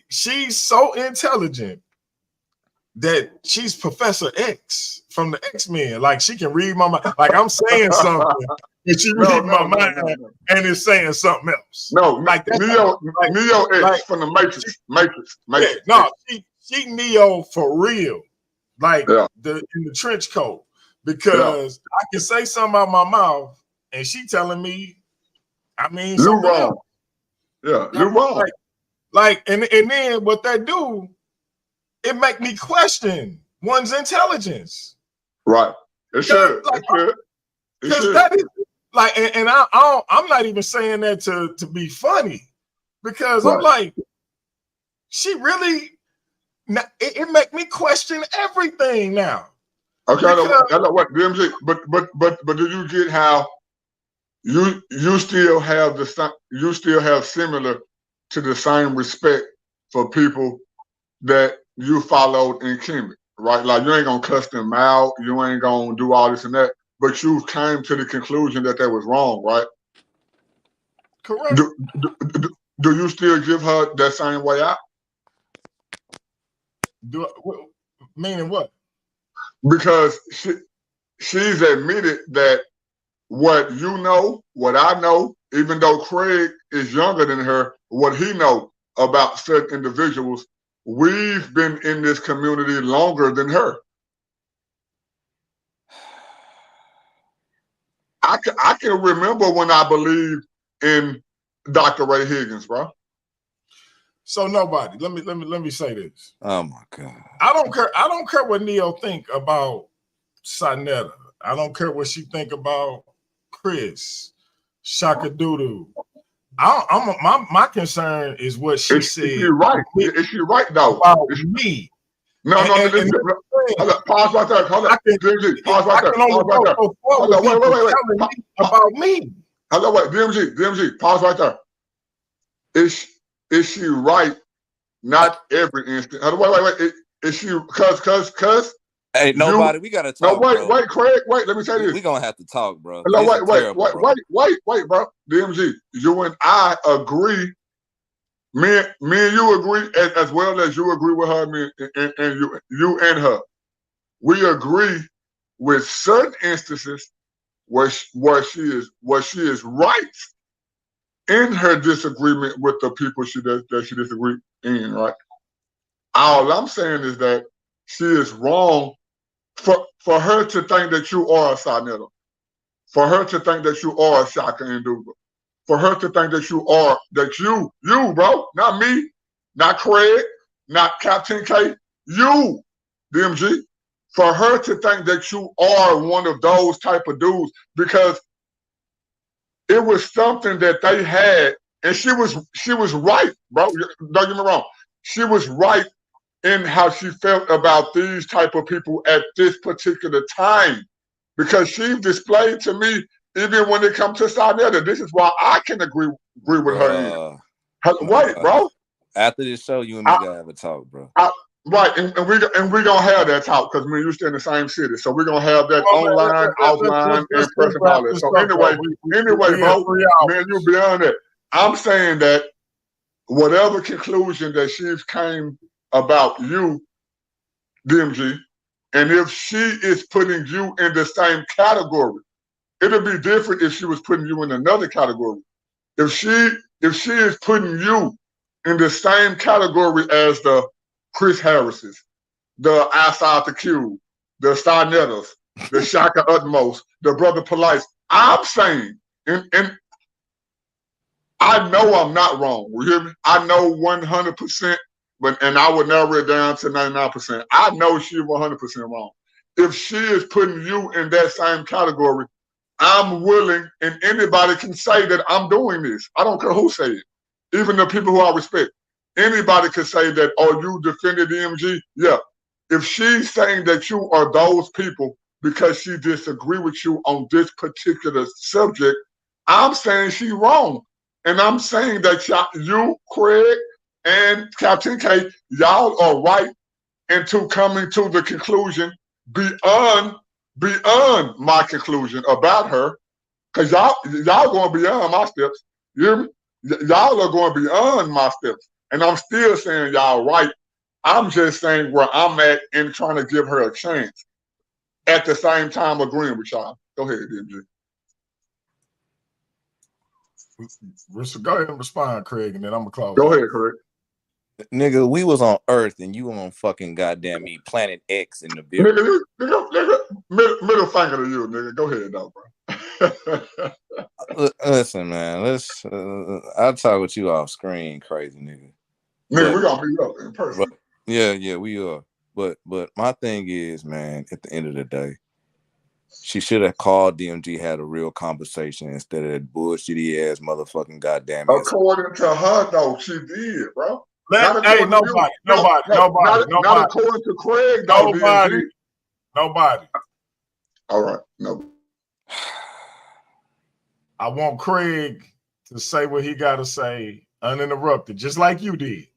She's so intelligent that she's Professor X from the X-Men. Like she can read my mind. Like I'm saying something, and she read my mind and is saying something else. No, like that. Neo X like, from the Matrix. Yeah, no, she Neo for real. Like in the trench coat. Because I can say something out my mouth and she telling me, I mean, you wrong. Else. Yeah, you wrong. And then what that do, it make me question one's intelligence. Right. It should. Because that is like, and I'm not even saying that to be funny, because I'm like, she really, it make me question everything now. Okay, I know what DMG, but do you get how you still have similar to the same respect for people that you followed in Kemet, right? Like you ain't gonna cuss them out, you ain't gonna do all this and that, but you came to the conclusion that was wrong, right? Correct. Do you still give her that same way out? Meaning what? Because she's admitted that what you know, what I know, even though Craig is younger than her, what he know about certain individuals, we've been in this community longer than her. I can remember when I believed in Dr. Ray Higgins, bro. So nobody. Let me say this. Oh my God. I don't care what Neo think about Sonetta. I don't care what she think about Chris, Shaka Doodoo. My concern is what she said. Is she right? Is she right though? About me. No. Pause right there. Hold on. DMG, pause right there. Pause right there. Hold on. Wait. About me. Hold on. Wait. DMG. Pause right there. Is she right? Not every instant. Hold on. Wait. Is she? Cause. Hey, nobody. We gotta talk. No, wait, Craig. Wait. Let me say this. We gonna have to talk, bro. No, wait, bro. DMG. You and I agree. Me and you agree, as well as you agree with her, and you and her. We agree with certain instances where she is right in her disagreement with the people that she disagrees in, right? All I'm saying is that she is wrong for her to think that you are a Sonetta, for her to think that you are a Shaka Nduga, for her to think that you, bro, not me, not Craig, not Captain K, you, DMG, for her to think that you are one of those type of dudes, because it was something that they had, and she was right, bro. Don't get me wrong. She was right in how she felt about these type of people at this particular time, because she displayed to me, even when it comes to Sonetta, this is why I can agree with her. Wait, bro. After this show, you and me gotta have a talk, bro. Right, and we gonna have that talk, because me and you stay in the same city, so we're gonna have that online, offline, in person, all that. So anyway, bro, man, you beyond that. I'm saying that whatever conclusion that she's came about you, DMG, and if she is putting you in the same category, it'll be different if she was putting you in another category. If she is putting you in the same category as the Chris Harrises, the Outside the Cube, the Sonettas, the Shaka Utmost, the Brother Police, I'm saying, and I know I'm not wrong. You hear me? I know 100%, and I would narrow it down to 99%. I know she's 100% wrong. If she is putting you in that same category, I'm willing, and anybody can say that I'm doing this. I don't care who say it. Even the people who I respect. Anybody could say that, oh, you defended DMG? Yeah. If she's saying that you are those people because she disagree with you on this particular subject, I'm saying she's wrong. And I'm saying that you, Craig, and Captain K, y'all are right into coming to the conclusion beyond my conclusion about her, because y'all going beyond my steps. You hear me? Y'all are going beyond my steps, and I'm still saying y'all right. I'm just saying where I'm at and trying to give her a chance. At the same time, agreeing with y'all. Go ahead, DMG. Go ahead and respond, Craig, and then I'm gonna close. Go ahead, Craig. Nigga, we was on Earth and you on fucking goddamn me, Planet X in the building. Nigga, middle finger to you, nigga. Go ahead, though, bro. Listen, man. I'll talk with you off screen, crazy nigga. Nigga, we gonna be up in person. Yeah, we are. But my thing is, man, at the end of the day, she should have called DMG, had a real conversation instead of that bullshitty ass motherfucking goddamn. According to her, though, she did, bro. Nobody. Not according to Craig, though. Nobody. All right, no. I want Craig to say what he got to say uninterrupted, just like you did.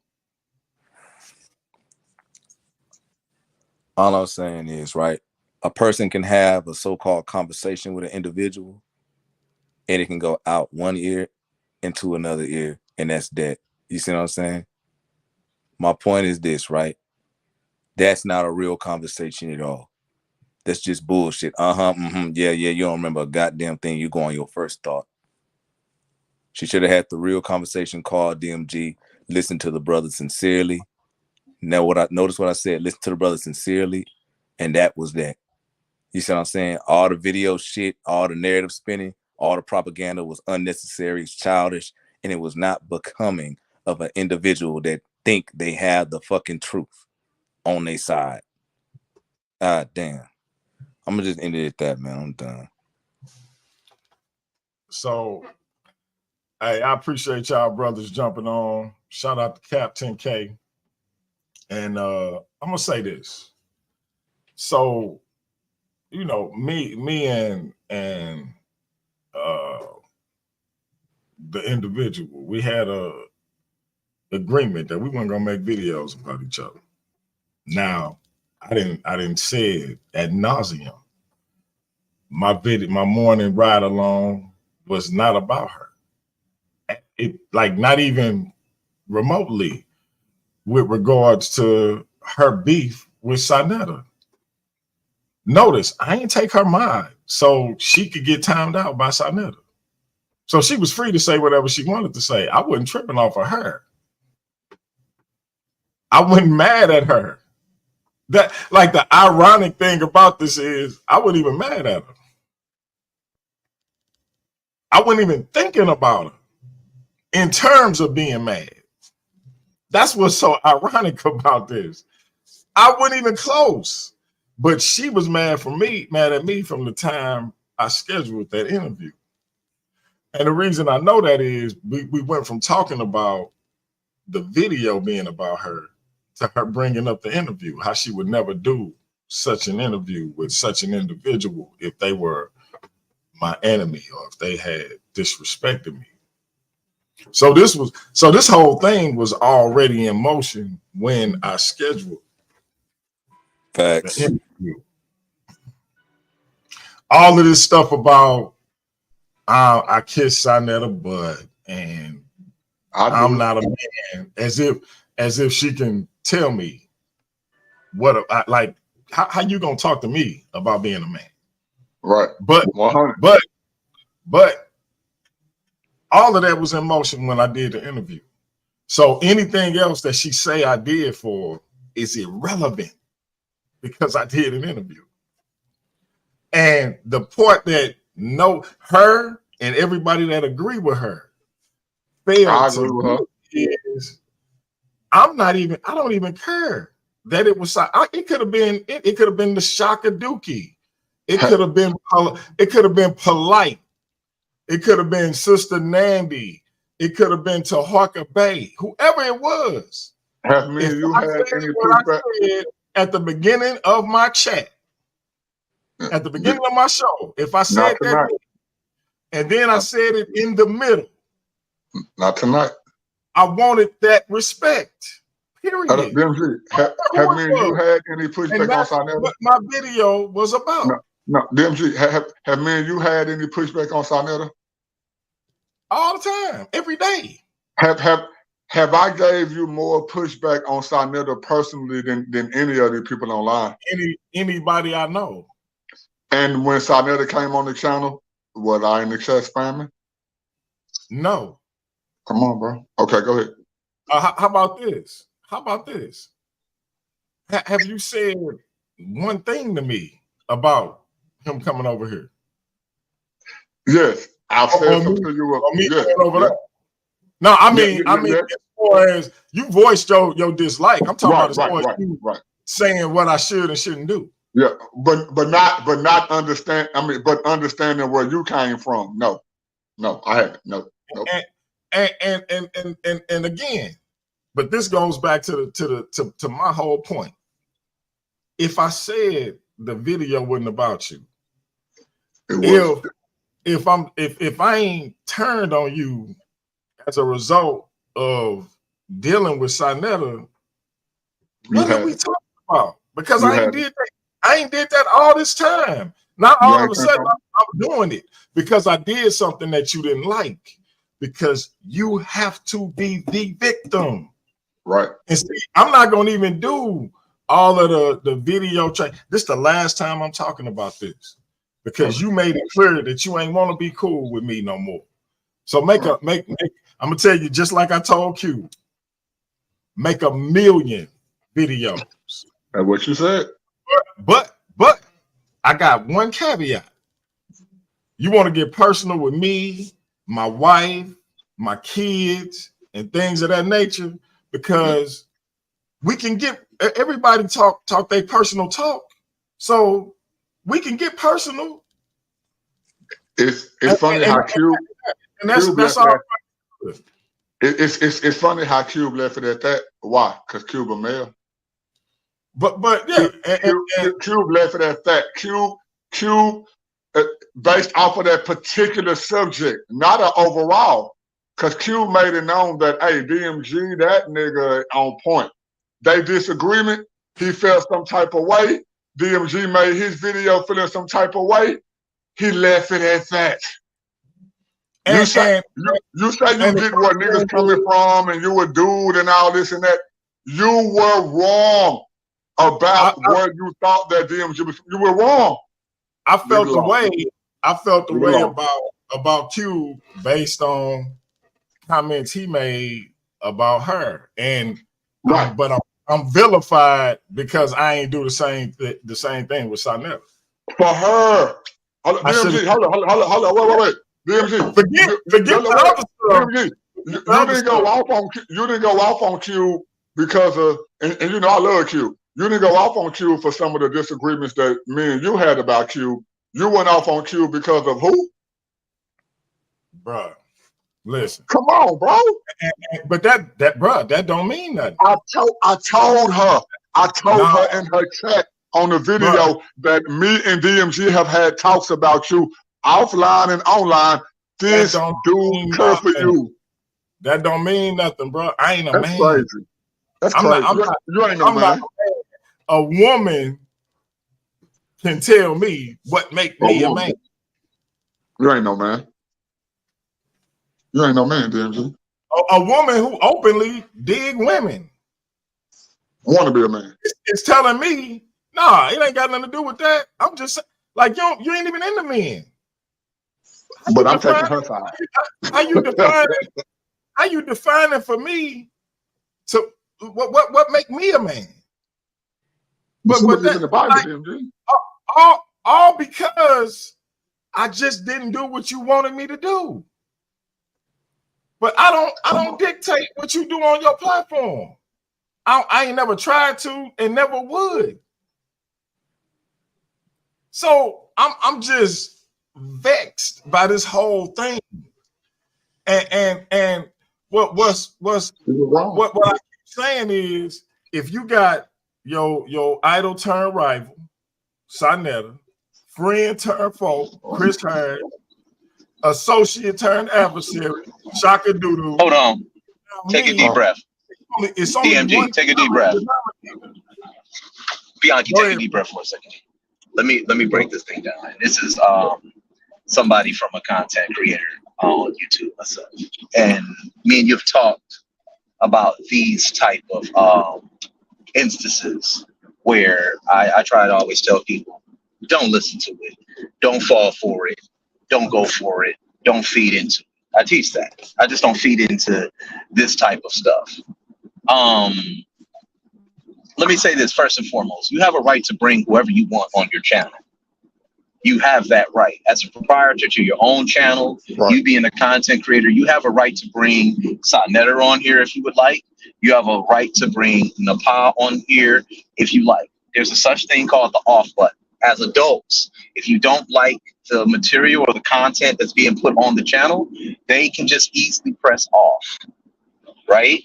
All I'm saying is, right, a person can have a so-called conversation with an individual and it can go out one ear into another ear, and that's that. You see what I'm saying? My point is this, right? That's not a real conversation at all. That's just bullshit. Yeah, you don't remember a goddamn thing. You go on your first thought. She should have had the real conversation, called DMG, listen to the brother sincerely. Now, notice what I said, listen to the brother sincerely, and that was that. You see what I'm saying? All the video shit, all the narrative spinning, all the propaganda was unnecessary, it's childish, and it was not becoming of an individual that think they have the fucking truth on their side. Ah, damn. I'm gonna just end it at that, man. I'm done. So, hey, I appreciate y'all brothers jumping on. Shout out to Captain K. And I'm gonna say this. So, you know, me and the individual, we had a agreement that we weren't gonna make videos about each other. Now, I didn't say it ad nauseum. My morning ride along was not about her. It, like, not even remotely with regards to her beef with Sinetta. Notice, I ain't take her mind so she could get timed out by Sinetta. So she was free to say whatever she wanted to say. I wasn't tripping off of her. I wasn't mad at her. That, like, the ironic thing about this is I wasn't even mad at her. I wasn't even thinking about her in terms of being mad. That's what's so ironic about this. I wasn't even close, but she was mad at me from the time I scheduled that interview. And the reason I know that is we went from talking about the video being about her to her bringing up the interview, how she would never do such an interview with such an individual if they were my enemy or if they had disrespected me. So this whole thing was already in motion when I scheduled Facts. the interview. All of this stuff about I kissed Sinetta butt and I'm not a man, as if she can tell me what like how you gonna talk to me about being a man, right? But 100. but all of that was in motion when I did the interview. So anything else that she say I did for is irrelevant because I did an interview. And the part that her and everybody that agree with her failed to is I don't even care that it was. It could have been. It could have been the Shaka Dookie. It could have been. It could have been Polite. It could have been Sister Nandy. It could have been Tahaka Bay. Whoever it was. Have me you had any pushback at the beginning of my chat, at the beginning of my show? If I said that, and then I said it in the middle. Not tonight. I wanted that respect. Period. Have me you had any pushback on Sinetta? What my video was about. No, DMG, have me and you had any pushback on Sinetta? All the time, every day. Have I gave you more pushback on Sinetta personally than any of the people online? Anybody I know. And when Sinetta came on the channel, was I in the chat spamming? No. Come on, bro. Okay, go ahead. How about this? How about this? Have you said one thing to me about him coming over here? Yes, I've said Or something me, to you. or me Yes, going over yes. there? No, I Yeah, mean, yeah. as far as you voiced your dislike, I'm talking about as far as you Right. saying what I should and shouldn't do. Yeah, but not understand. I mean, but understanding where you came from. No, I haven't. No. And again, but this goes back to my whole point. If I said the video wasn't about you, if I ain't turned on you as a result of dealing with Sinetta, what are we talking about? Because I ain't did that all this time. Not all of a sudden I'm doing it because I did something that you didn't like. Because you have to be the victim. Right. And see, I'm not gonna even do all of the video track. This is the last time I'm talking about this. Because you made it clear that you ain't want to be cool with me no more. So make I'm gonna tell you, just like I told Q, make 1 million videos. That's what you said. But I got one caveat. You want to get personal with me, my wife, my kids, and things of that nature, because we can get everybody talk their personal talk. So we can get personal. It's funny how Cube and that's all. It's funny how Cube left it at that. Why? Because Cube a male. But yeah, Cube left it at that. Cube based off of that particular subject, not an overall. Because Cube made it known that, hey, DMG, that nigga on point. They disagreement. He felt some type of way. DMG made his video feeling some type of way. He left it at that. You say you get where niggas coming from and you a dude and all this and that. You were wrong about where you thought that DMG was. You were wrong. I felt the way about Q based on comments he made about her, and but I'm vilified because I ain't do the same thing with Sinetta. For her, DMG, hold on, wait. DMG, forget the other stuff. DMG, you didn't go off on Q because of, and you know I love Q. You didn't go off on Q for some of the disagreements that me and you had about Q. You went off on Q because of who? Bruh, listen. Come on, bro. But that don't mean nothing. I told her in her chat on the video that me and DMG have had talks about you offline and online. This dude care for you. That don't mean nothing, bro. I ain't a man. Crazy. That's crazy. You ain't no man. A woman can tell me what make me a man. You ain't no man. You ain't no man, DMG. A woman who openly dig women. Want to be a man. It's telling me, nah, it ain't got nothing to do with that. I'm just like, you ain't even into men. But I'm taking her side. How you define it for me? So what make me a man? But in the Bible, DMG. All because I just didn't do what you wanted me to do. But I don't dictate what you do on your platform. I ain't never tried to and never would. So I'm just vexed by this whole thing. And what I keep saying is, if you got your idol turned rival, Sinetta, friend turned foe, Chris Hearn, associate turned adversary, Shaka Doodoo. Hold on. Take a deep breath. It's only DMG, take a deep breath. Bianchi, take a deep breath for a second. Let me break this thing down. This is somebody from a content creator on YouTube myself. And me and you've talked about these type of instances where I try to always tell people, don't listen to it. Don't fall for it. Don't go for it. Don't feed into it. I teach that. I just don't feed into this type of stuff. Let me say this first and foremost. You have a right to bring whoever you want on your channel. You have that right. As a proprietor to your own channel, Right. you being a content creator, you have a right to bring Sonetta on here if you would like. You have a right to bring Napa on here if you like. There's a such thing called the off button. As adults, if you don't like the material or the content that's being put on the channel, they can just easily press off, right?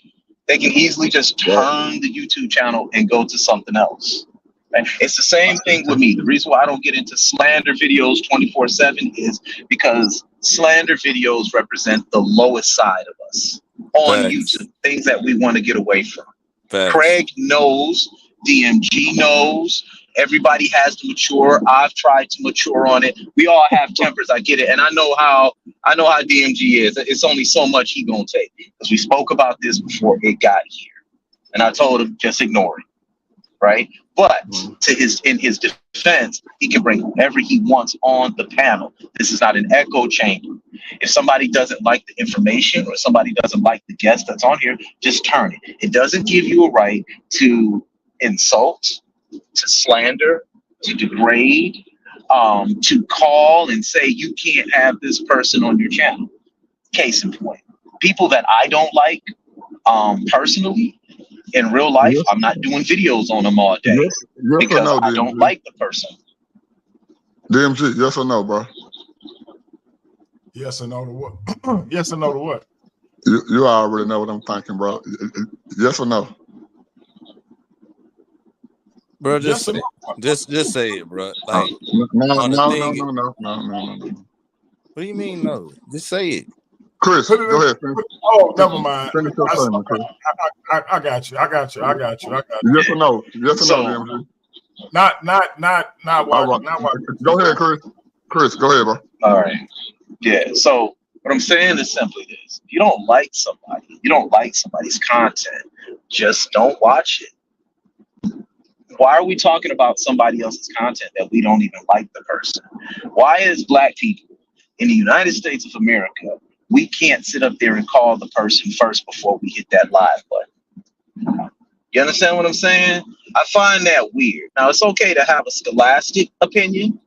They can easily just turn the YouTube channel and go to something else. Right? It's the same thing with me. The reason why I don't get into slander videos 24/7 is because slander videos represent the lowest side of us on Facts. YouTube, things that we want to get away from. Facts. Craig knows, DMG knows, everybody has to mature. I've tried to mature on it. We all have tempers, I get it. And I know how DMG is. It's only so much he gonna take. Because we spoke about this before it got here. And I told him, just ignore it. Right? But in his defense, he can bring whoever he wants on the panel. This is not an echo chamber. If somebody doesn't like the information or somebody doesn't like the guest that's on here, just turn it. It doesn't give you a right to insult, to slander, to degrade, to call and say you can't have this person on your channel. Case in point, people that I don't like personally, in real life, Yes. I'm not doing videos on them all day Yes or because no, I don't DMG? like the person. DMG, yes or no, bro? Yes or no to what? Yes or no to what? You already know what I'm thinking, bro. Yes or no? Bro, Yes or no? just say it, bro. Like, No. on the thing- No. what do you mean no? Just say it. Chris, Put it go in- ahead. Oh, never mind. Finish your statement, Chris. I got you. Yes or no? Yes or So- no, DMG? Not All what. right. Not what. Go ahead, Chris. Chris, go ahead, bro. All right. Yeah. So what I'm saying is simply this: if you don't like somebody, you don't like somebody's content, just don't watch it. Why are we talking about somebody else's content that we don't even like the person? Why is Black people in the United States of America, we can't sit up there and call the person first before we hit that live button? You understand what I'm saying? I find that weird. Now, it's okay to have a scholastic opinion.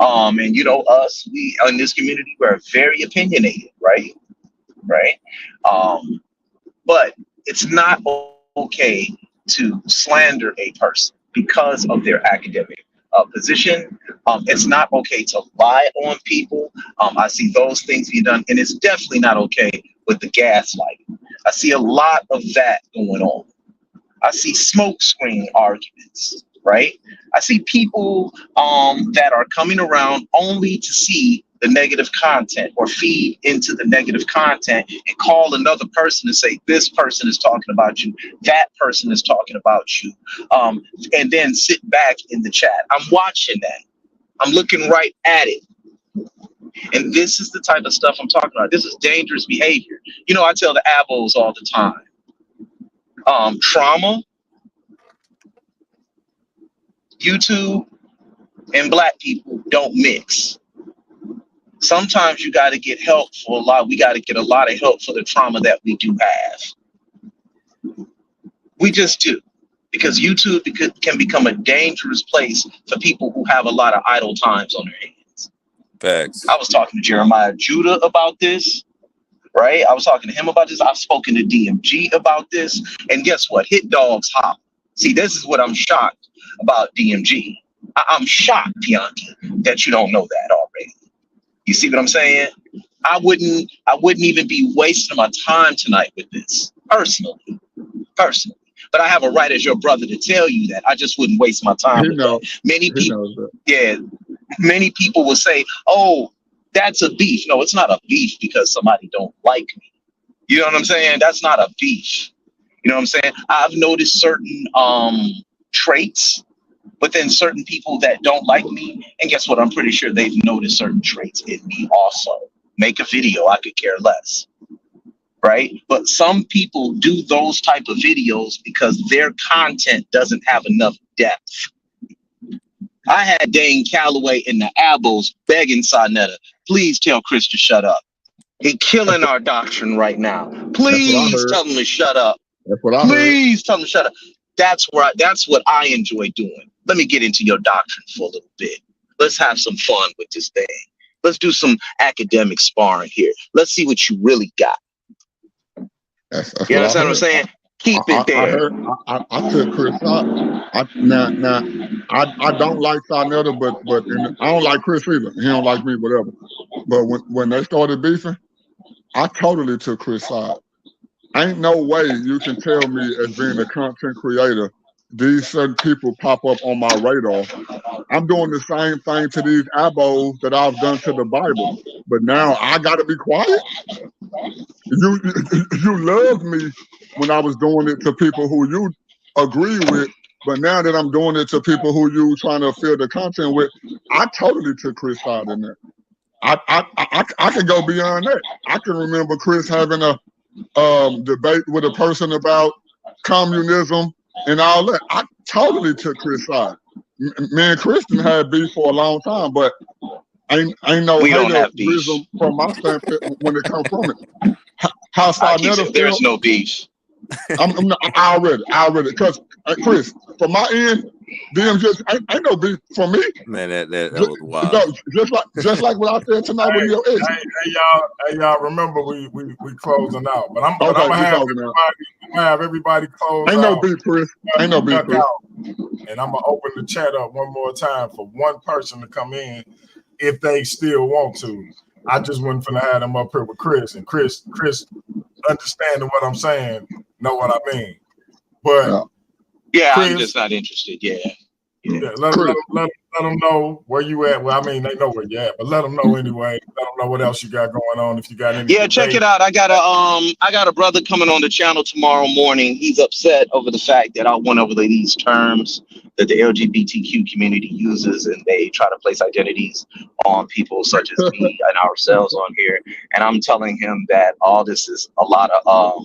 And you know, us, we in this community, we're very opinionated, right? Right. But it's not okay to slander a person because of their academic position. It's not okay to lie on people. I see those things being done, and it's definitely not okay with the gaslighting. I see a lot of that going on. I see smoke screen arguments, right? I see people that are coming around only to see the negative content or feed into the negative content and call another person and say, this person is talking about you, that person is talking about you, and then sit back in the chat. I'm watching that. I'm looking right at it. And this is the type of stuff I'm talking about. This is dangerous behavior. You know, I tell the abos all the time. Trauma, YouTube, and Black people don't mix. Sometimes you got to get help for a lot. We got to get a lot of help for the trauma that we do have. We just do. Because YouTube can become a dangerous place for people who have a lot of idle times on their hands. Facts. I was talking to Jeremiah Judah about this. Right? I was talking to him about this. I've spoken to DMG about this. And guess what? Hit dogs hop. See, this is what I'm shocked about DMG. I'm shocked, Bianchi, that you don't know that already. You see what I'm saying? I wouldn't even be wasting my time tonight with this, personally. But I have a right as your brother to tell you that. I just wouldn't waste my time with that. Many people will say, oh, that's a beef. No, it's not a beef because somebody don't like me. You know what I'm saying? That's not a beef. You know what I'm saying? I've noticed certain traits within certain people that don't like me. And guess what? I'm pretty sure they've noticed certain traits in me also. Make a video, I could care less. Right? But some people do those type of videos because their content doesn't have enough depth. I had Dane Calloway in the abos begging Sonetta, please tell Chris to shut up. He killing our doctrine right now. That's what I Please heard. tell him to shut up. That's what I heard. Please tell him to shut up. That's what I enjoy doing. Let me get into your doctrine for a little bit. Let's have some fun with this thing. Let's do some academic sparring here. Let's see what you really got. That's You what I understand what I'm heard. saying? Keep it there. I took Chris out. I don't like Sarnetta, but I don't like Chris either. He don't like me, whatever. But when they started beefing, I totally took Chris side. Ain't no way you can tell me as being a content creator, these certain people pop up on my radar. I'm doing the same thing to these abos that I've done to the Bible. But now I gotta be quiet. You loved me when I was doing it to people who you agree with, but now that I'm doing it to people who you trying to fill the content with, I totally took Chris side in that. I could go beyond that. I can remember Chris having a debate with a person about communism and all that. I totally took Chris side. Me and Kristen had beef for a long time, but ain't no haterism from my standpoint when it comes from it. How Sarnetta there's no beef. I already, because Chris, from my end, them just ain't no beef for me. Man, that was wild. No, just like what I said tonight with your ex. Hey, y'all, remember we closing out, but I'm gonna have everybody close ain't out. No beef, Chris. Ain't no beef, Chris. And I'm gonna open the chat up one more time for one person to come in if they still want to. I just wasn't finna have them up here with Chris, and Chris understanding what I'm saying, know what I mean. But yeah, Chris, I'm just not interested. Yeah. Let them know where you at. Well, I mean, they know where you at, but let them know anyway. Let them know what else you got going on. If you got any, check it out. I got a brother coming on the channel tomorrow morning. He's upset over the fact that I went over these terms that the LGBTQ community uses, and they try to place identities on people such as me and ourselves on here. And I'm telling him that all this is a lot of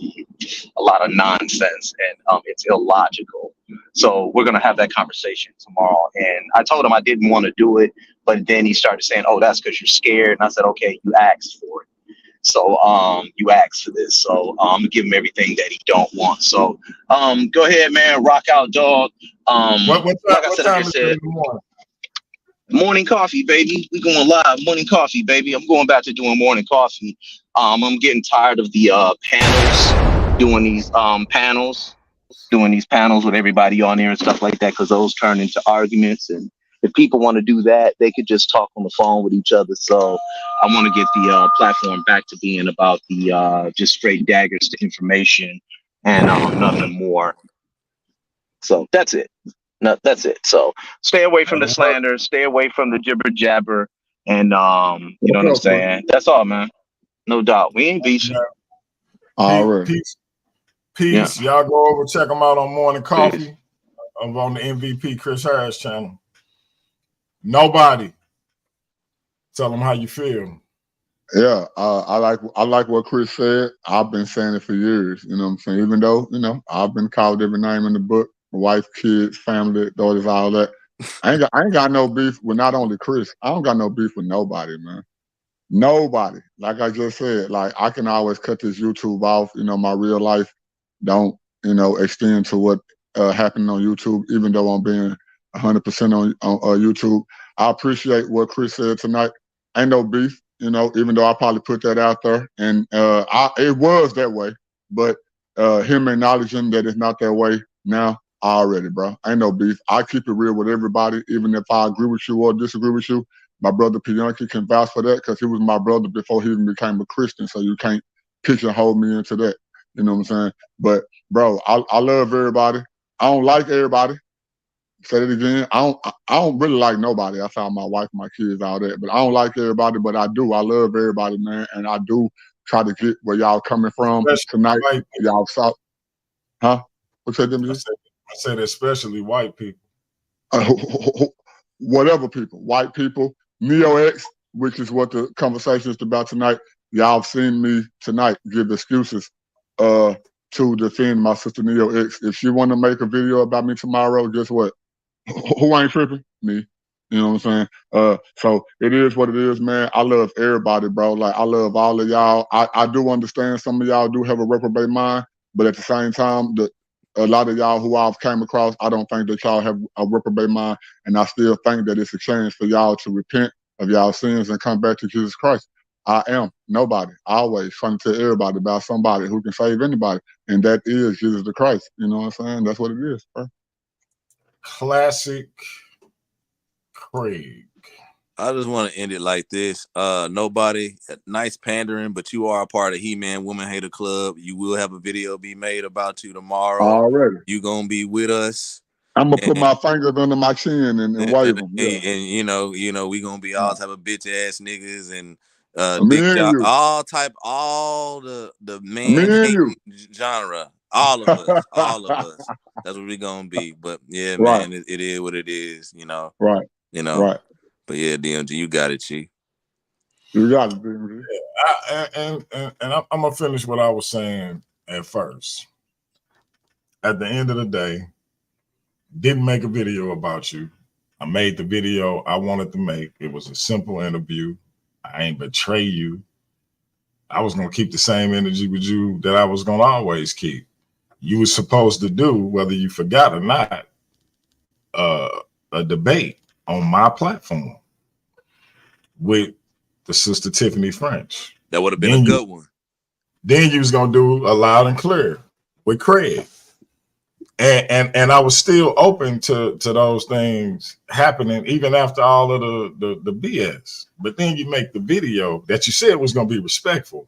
nonsense, and it's illogical. So we're gonna have that conversation tomorrow. And I told him I didn't want to do it, but then he started saying, "Oh, that's because you're scared." And I said, "Okay, you asked for it. So you asked for this. So I'm gonna give him everything that he don't want." So go ahead, man, rock out, dog. Like I said, morning coffee, baby. We going live. Morning coffee, baby. I'm going back to doing morning coffee. I'm getting tired of the doing these panels with everybody on there and stuff like that, because those turn into arguments. And if people want to do that, they could just talk on the phone with each other. So I want to get the platform back to being about the just straight daggers to information and nothing more. So that's it. No, that's it. So stay away from the slander, stay away from the jibber jabber, and you know what I'm saying? That's all, man. No doubt. We ain't beefing. All right. Peace. Y'all go over, check them out on Morning Coffee. I'm on the MVP Chris Harris channel. Nobody. Tell them how you feel. Yeah, I like what Chris said. I've been saying it for years. You know what I'm saying? Even though, I've been called every name in the book. My wife, kids, family, daughters, all that. I ain't got no beef with not only Chris. I don't got no beef with nobody, man. Nobody. Like I just said, like I can always cut this YouTube off. My real life don't, extend to what happened on YouTube, even though I'm being 100% on YouTube. I appreciate what Chris said tonight. Ain't no beef, even though I probably put that out there. And it was that way, but him acknowledging that it's not that way now, already, bro. Ain't no beef. I keep it real with everybody, even if I agree with you or disagree with you. My brother Pianki can vouch for that because he was my brother before he even became a Christian, so you can't pigeonhole me into that. You know what I'm saying? But, bro, I love everybody. I don't like everybody. Say it again. I don't really like nobody. I found my wife, my kids, all that. But I don't like everybody, but I do. I love everybody, man. And I do try to get where y'all coming from tonight. Y'all saw, huh? What's that? I said especially white people. Whatever people, white people, Neo-X, which is what the conversation is about tonight. Y'all have seen me tonight give excuses to defend my sister Neo-X. If she want to make a video about me tomorrow, guess what? Who ain't tripping? Me. You know what I'm saying? So it is what it is, man. I love everybody, bro. Like, I love all of y'all. I do understand some of y'all do have a reprobate mind, but at the same time, a lot of y'all who I've came across, I don't think that y'all have a reprobate mind, and I still think that it's a chance for y'all to repent of y'all sins and come back to Jesus Christ. I am nobody. I always trying to tell everybody about somebody who can save anybody, and that is Jesus the Christ. You know what I'm saying? That's what it is, bro. Classic Craig. I just want to end it like this. Nobody, nice pandering, but you are a part of He-Man Woman Hater Club. You will have a video be made about you tomorrow. Already. You gonna be with us. I'm gonna put my fingers under my chin and wave them. Yeah. And you know, we gonna be all type of bitch ass niggas and Me dick and job, you. all the Me man and you. hating genre. All of us, all of us. That's what we gonna be. But yeah, Right. man, it is what it is. You know. Right. You know. Right. But yeah, DMG, you got it, Chief. You got it, DMG. And I'm gonna finish what I was saying at first. At the end of the day, didn't make a video about you. I made the video I wanted to make. It was a simple interview. I ain't betray you. I was gonna keep the same energy with you that I was gonna always keep. You were supposed to do, whether you forgot or not, a debate on my platform with the sister Tiffany French. That would have been a good one. Then you was gonna do a loud and clear with Craig. And I was still open to those things happening even after all of the BS. But then you make the video that you said was gonna be respectful.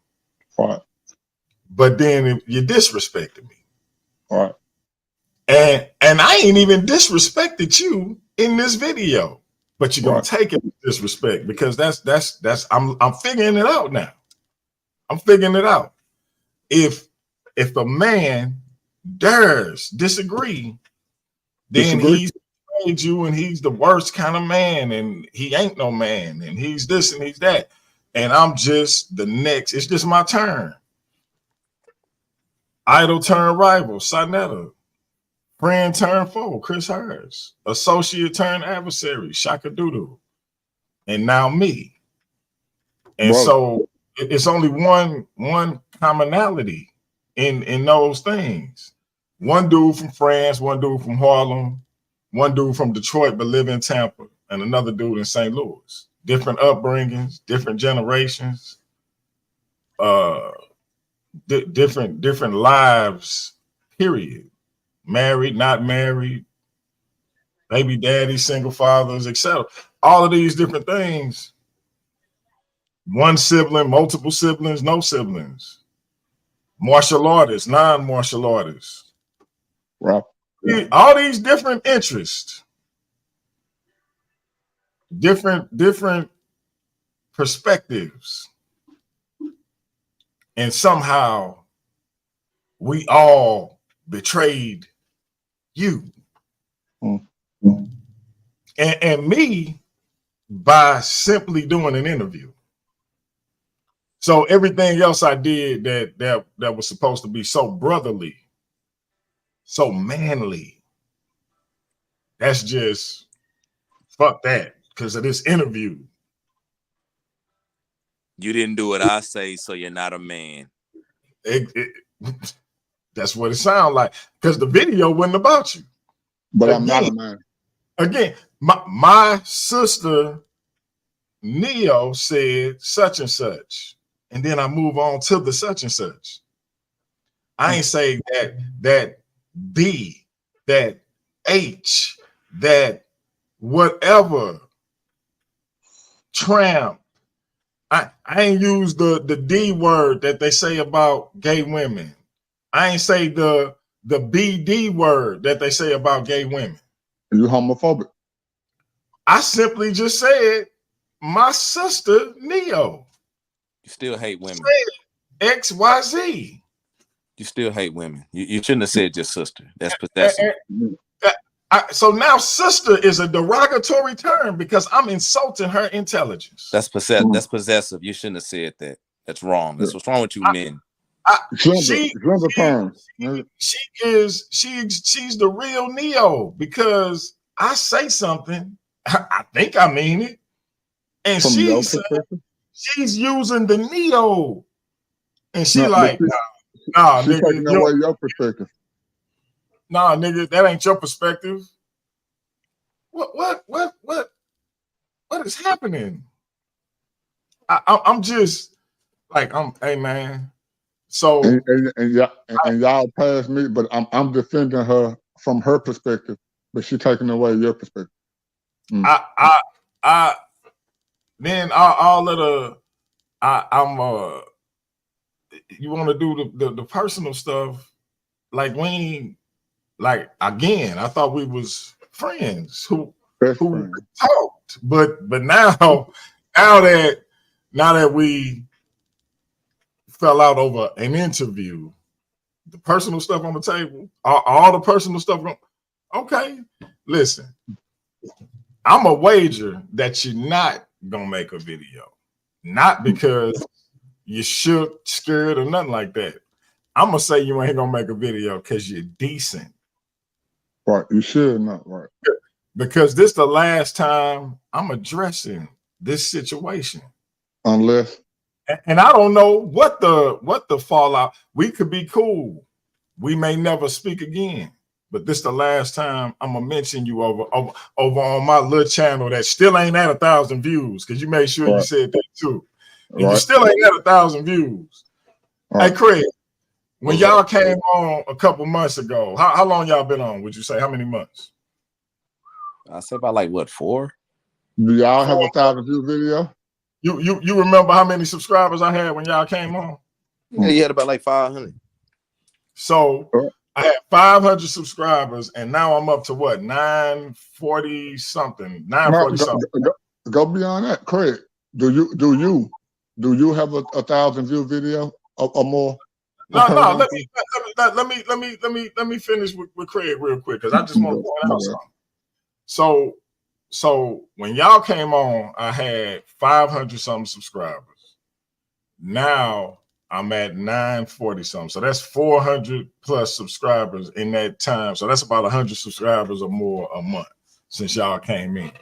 Right. But then you disrespected me. Right. And I ain't even disrespected you in this video. But you're gonna take it with disrespect because that's I'm figuring it out now. I'm figuring it out. If a man dares disagree, then he's betrayed you and he's the worst kind of man and he ain't no man and he's this and he's that. And I'm just the next, it's just my turn. Idol turn rival, Sinetta. Friend turn foe, Chris Hurst. Associate turn adversary, Shaka Doodoo. And now me. And so it's only one commonality in those things. One dude from France, one dude from Harlem, one dude from Detroit but live in Tampa, and another dude in St. Louis. Different upbringings, different generations, different lives, period. Married, not married, baby daddy, single fathers, etc. All of these different things. One sibling, multiple siblings, no siblings. Martial artists, non-martial artists. Right. All these different interests, different perspectives. And somehow we all betrayed you. And me by simply doing an interview. So everything else I did that was supposed to be so brotherly, so manly, that's just fuck that because of this interview. You didn't do what I say, so you're not a man. That's what it sounds like because the video wasn't about you. But again, I'm not a man. Again, my sister Neo said such and such. And then I move on to the such and such. I ain't say that B, that H, that whatever tramp. I ain't use the D word that they say about gay women. I ain't say the BD word that they say about gay women. You homophobic. I simply just said my sister Neo. You still hate women. XYZ. You still hate women. You shouldn't have said your sister. That's possessive. So now sister is a derogatory term because I'm insulting her intelligence. That's possessive. That's possessive. You shouldn't have said that. That's wrong. That's what's wrong with you men. She's the real Neo because I say something I think I mean it. And From your she said perspective? she's using the neo. And she No, but like, nah, she nigga, taking away your perspective. nah, nigga, that ain't your perspective. What is happening? I'm just like, hey man. So And y'all passed me, but I'm defending her from her perspective, but she taking away your perspective. I then all of the I'm you want to do the personal stuff, like we ain't, like, again, I thought we was friends who Best friend. talked, but now that we fell out over an interview, the personal stuff on the table, all the personal stuff. Okay, listen, I'm a wager that you're not gonna make a video, not because you shook, scared, or nothing like that. I'm gonna say you ain't gonna make a video because you're decent. Right, you should not, right? Because this the last time I'm addressing this situation. Unless, and I don't know what the fallout. We could be cool. We may never speak again. But this the last time I'm gonna mention you over on my little channel that still ain't at 1,000 views, because you made sure you said that too. And you still ain't at 1,000 views. Hey Craig, when y'all came on a couple months ago, how long y'all been on? Would you say how many months? I say about like what, 4? Do y'all have 1,000 view video? You remember how many subscribers I had when y'all came on? Yeah, you had about like 500. So I had 500 subscribers, and now I'm up to what, 940 something, 940 something. Go beyond that, Craig. Do you have a 1,000 view video or more? No. Let me finish with Craig real quick, because I just want to point out something. So when y'all came on, I had 500 something subscribers. Now I'm at 940 something. So that's 400 plus subscribers in that time. So that's about 100 subscribers or more a month since y'all came in.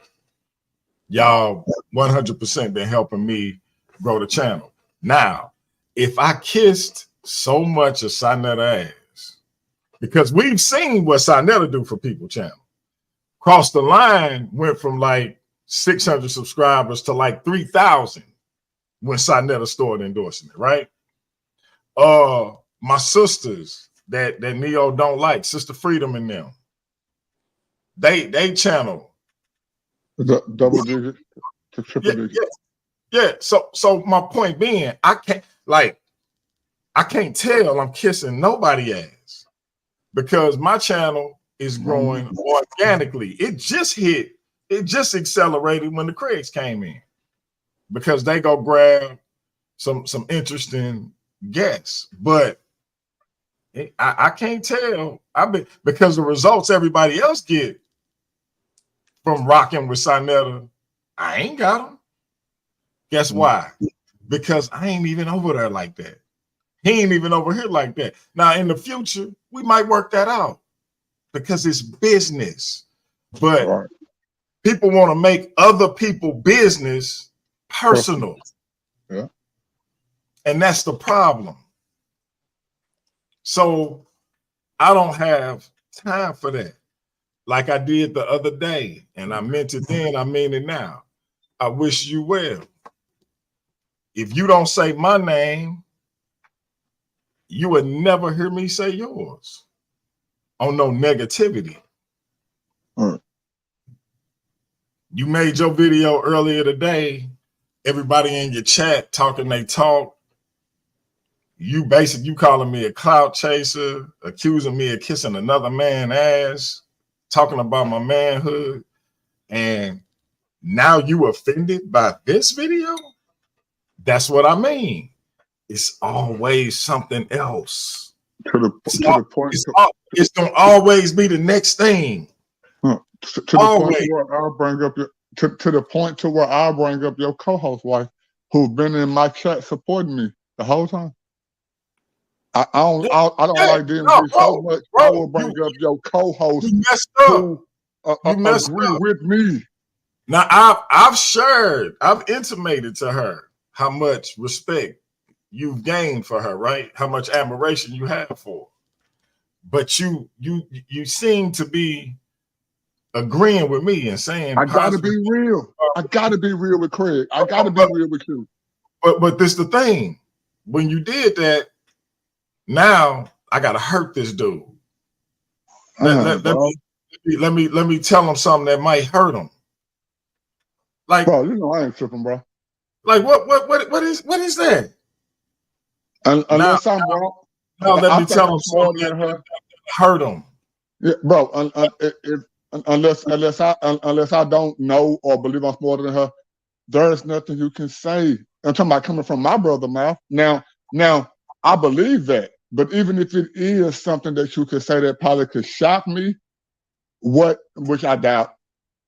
Y'all 100% been helping me grow the channel. Now, if I kissed so much of Sinetta ass, because we've seen what Sinetta do for people channel. Cross the line went from like 600 subscribers to like 3,000 when Sinetta started endorsing it, right? My sisters that Neo don't like, Sister Freedom and them, they channel double digit to triple digit. Yeah. So my point being, I can't tell I'm kissing nobody ass, because my channel is growing organically. It just accelerated when the Craigs came in, because they go grab some interesting guests. But I can't tell. Because the results everybody else get from rocking with Sinetta, I ain't got them. Guess why? Because I ain't even over there like that. He ain't even over here like that. Now in the future, we might work that out, because it's business. But people want to make other people business personal. Yeah. And that's the problem. So I don't have time for that. Like I did the other day, and I meant it then, I mean it now. I wish you well. If you don't say my name, you would never hear me say yours on no negativity. You made your video earlier today. Everybody in your chat talking they talk. You calling me a clout chaser, accusing me of kissing another man's ass, talking about my manhood, and now you offended by this video? That's what I mean. It's always something else. To the point. It's gonna always be the next thing. To the point to where I'll bring up your co-host wife, who's been in my chat supporting me the whole time. I don't like DMG so much. I will bring up your co-host who agree with me Now I've intimated to her how much respect you've gained for her, right? How much admiration you have for her. But you seem to be agreeing with me and saying I gotta be real. I gotta be real with Craig. I gotta be real with you. But this the thing. When you did that, now I gotta hurt this dude. Let me tell him something that might hurt him. Like, bro, you know I ain't tripping, bro. Like what is that? Unless I'm wrong. Now let me tell him something that hurt him. Yeah, bro. Unless I don't know or believe I'm smarter than her, there's nothing you can say. I'm talking about coming from my brother mouth. Now I believe that, but even if it is something that you could say that probably could shock me, which I doubt,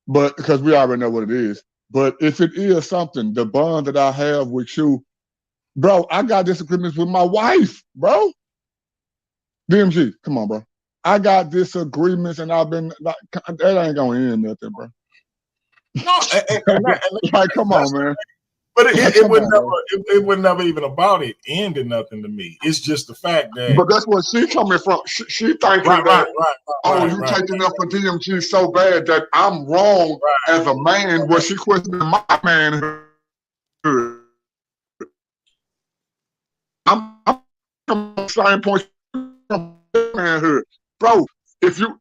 but because we already know what it is. But if it is something, the bond that I have with you, bro, I got disagreements with my wife, bro. DMG, come on, bro. I got disagreements, and I've been like, that ain't gonna end nothing, bro. No, like, come on, man. But it would never even about it ending nothing to me. It's just the fact that. But that's where she coming from. She thinking you taking up for DMG so bad that I'm wrong as a man. Where she questioning my manhood. I'm from the same point from manhood, bro. If you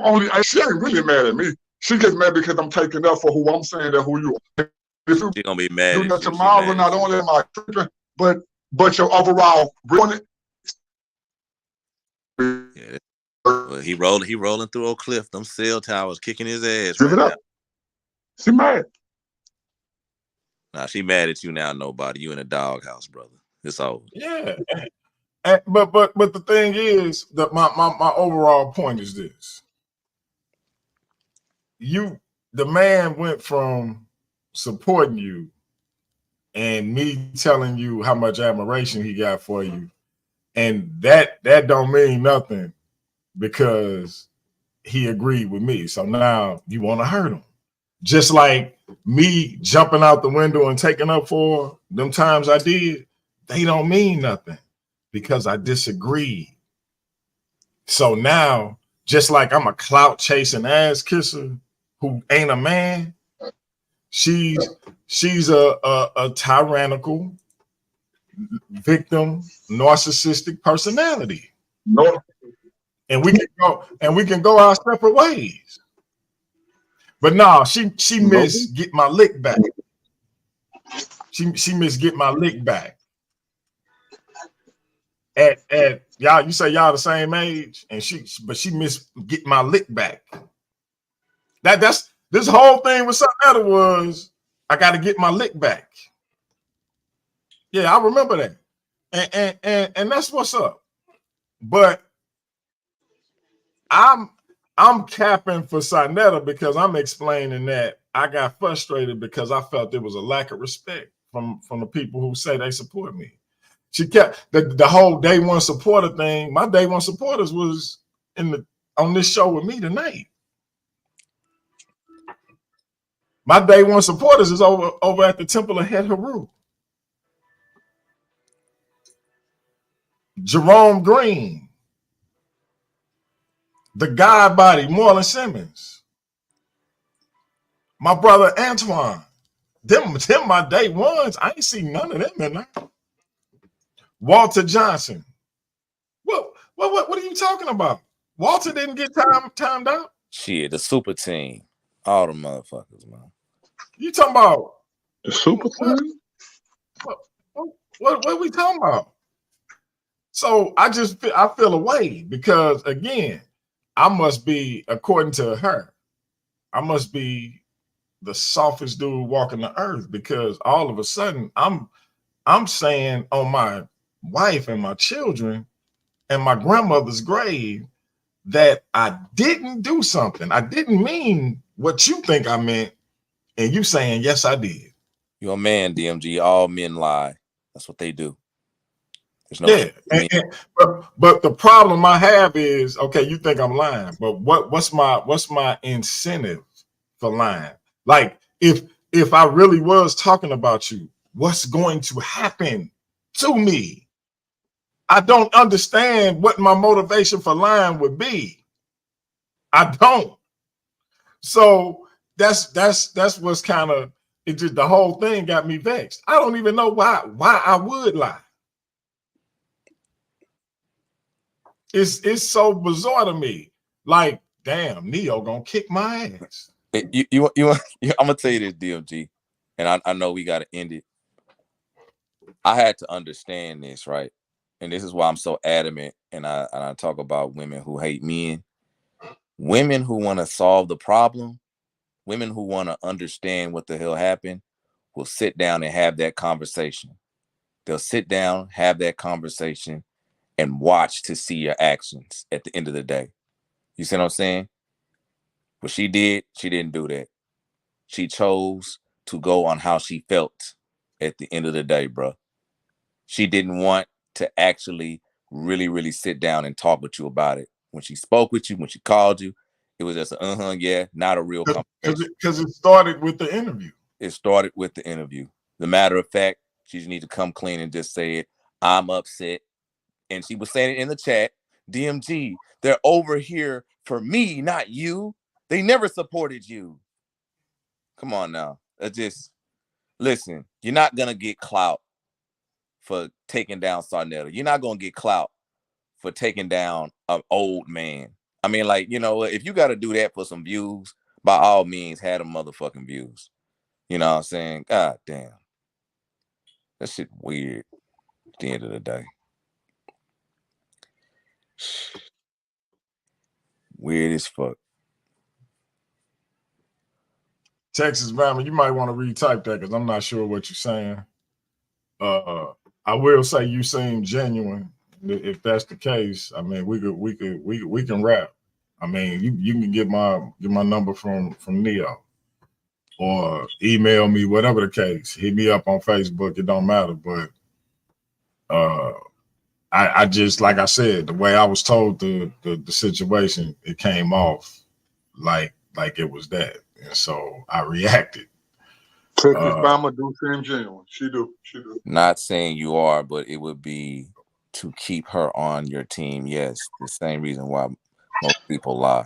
only, she ain't really mad at me. She gets mad because I'm taking up for who I'm saying that who you are. If you She's gonna be mad do that at you. tomorrow, not only am I tripping, but your overall running. Yeah. Well, he rolling through a cliff. Them cell towers kicking his ass. Give it up. She mad. Nah, she mad at you now. Nobody. You in a doghouse, brother. It's over. Yeah. But the thing is that my overall point is this. The man went from supporting you and me telling you how much admiration he got for you, and that don't mean nothing because he agreed with me. So now you want to hurt him. Just like me jumping out the window and taking up for them times I did, they don't mean nothing because I disagreed. So now, just like I'm a clout chasing ass kisser who ain't a man, she's a tyrannical victim, narcissistic personality. No. And we can go our separate ways. But no, she missed get my lick back. She missed get my lick back. At y'all, you say y'all the same age, and she missed get my lick back. That's this whole thing with something else was I got to get my lick back. Yeah, I remember that, and that's what's up. But I'm capping for Sinetta because I'm explaining that I got frustrated because I felt there was a lack of respect from the people who say they support me. She kept the whole day one supporter thing. My day one supporters was on this show with me tonight. My day one supporters is over at the Temple of Het Haru. Jerome Green, the God Body, Marlon Simmons, my brother Antoine. Them my day ones. I ain't seen none of them in there. Walter Johnson. What are you talking about? Walter didn't get timed out. Shit, the super team. All the motherfuckers, man. You talking about the super team? What are we talking about? So I feel away because again, I must be, according to her, I must be the softest dude walking the earth because all of a sudden I'm saying on my wife and my children and my grandmother's grave that I didn't do something. I didn't mean what you think I meant, and you saying yes, I did. You're a man, DMG. All men lie. That's what they do. There's no but the problem I have is okay. You think I'm lying, but what's my incentive for lying? Like if I really was talking about you, what's going to happen to me? I don't understand what my motivation for lying would be. I don't. So that's what's kind of, it just, the whole thing got me vexed. I don't even know why I would lie. It's so bizarre to me. Like, damn, Neo gonna kick my ass. I'm gonna tell you this, DMG, and I know we gotta end it. I had to understand this, right? And this is why I'm so adamant, and I talk about women who hate men. Women who want to solve the problem, women who want to understand what the hell happened, will sit down and have that conversation. They'll sit down, have that conversation, and watch to see your actions at the end of the day. You see what I'm saying? What she didn't do that. She chose to go on how she felt at the end of the day, bro. She didn't want to actually really, really sit down and talk with you about it. When she spoke with you, when she called you, it was just yeah, not a real conversation. Because it started with the interview. It started with the interview. The matter of fact, she just need to come clean and just say it. I'm upset. And she was saying it in the chat. DMG, they're over here for me, not you. They never supported you. Come on now. Just listen, you're not gonna get clout for taking down Sarnetta. You're not gonna get clout for taking down an old man. I mean, like, you know, if you got to do that for some views, by all means, have them motherfucking views. You know what I'm saying? God damn. That shit weird at the end of the day. Weird as fuck. Texas Bama, you might want to retype that because I'm not sure what you're saying. I will say you seem genuine. If that's the case, I mean, we can rap. I mean, you can get my number from Neo, or email me, whatever the case. Hit me up on Facebook. It don't matter. But I just, like I said, the way I was told the situation, it came off like it was that, and so I reacted. Texas Bama do seem genuine. She do. Not saying you are, but it would be to keep her on your team. Yes, the same reason why most people lie.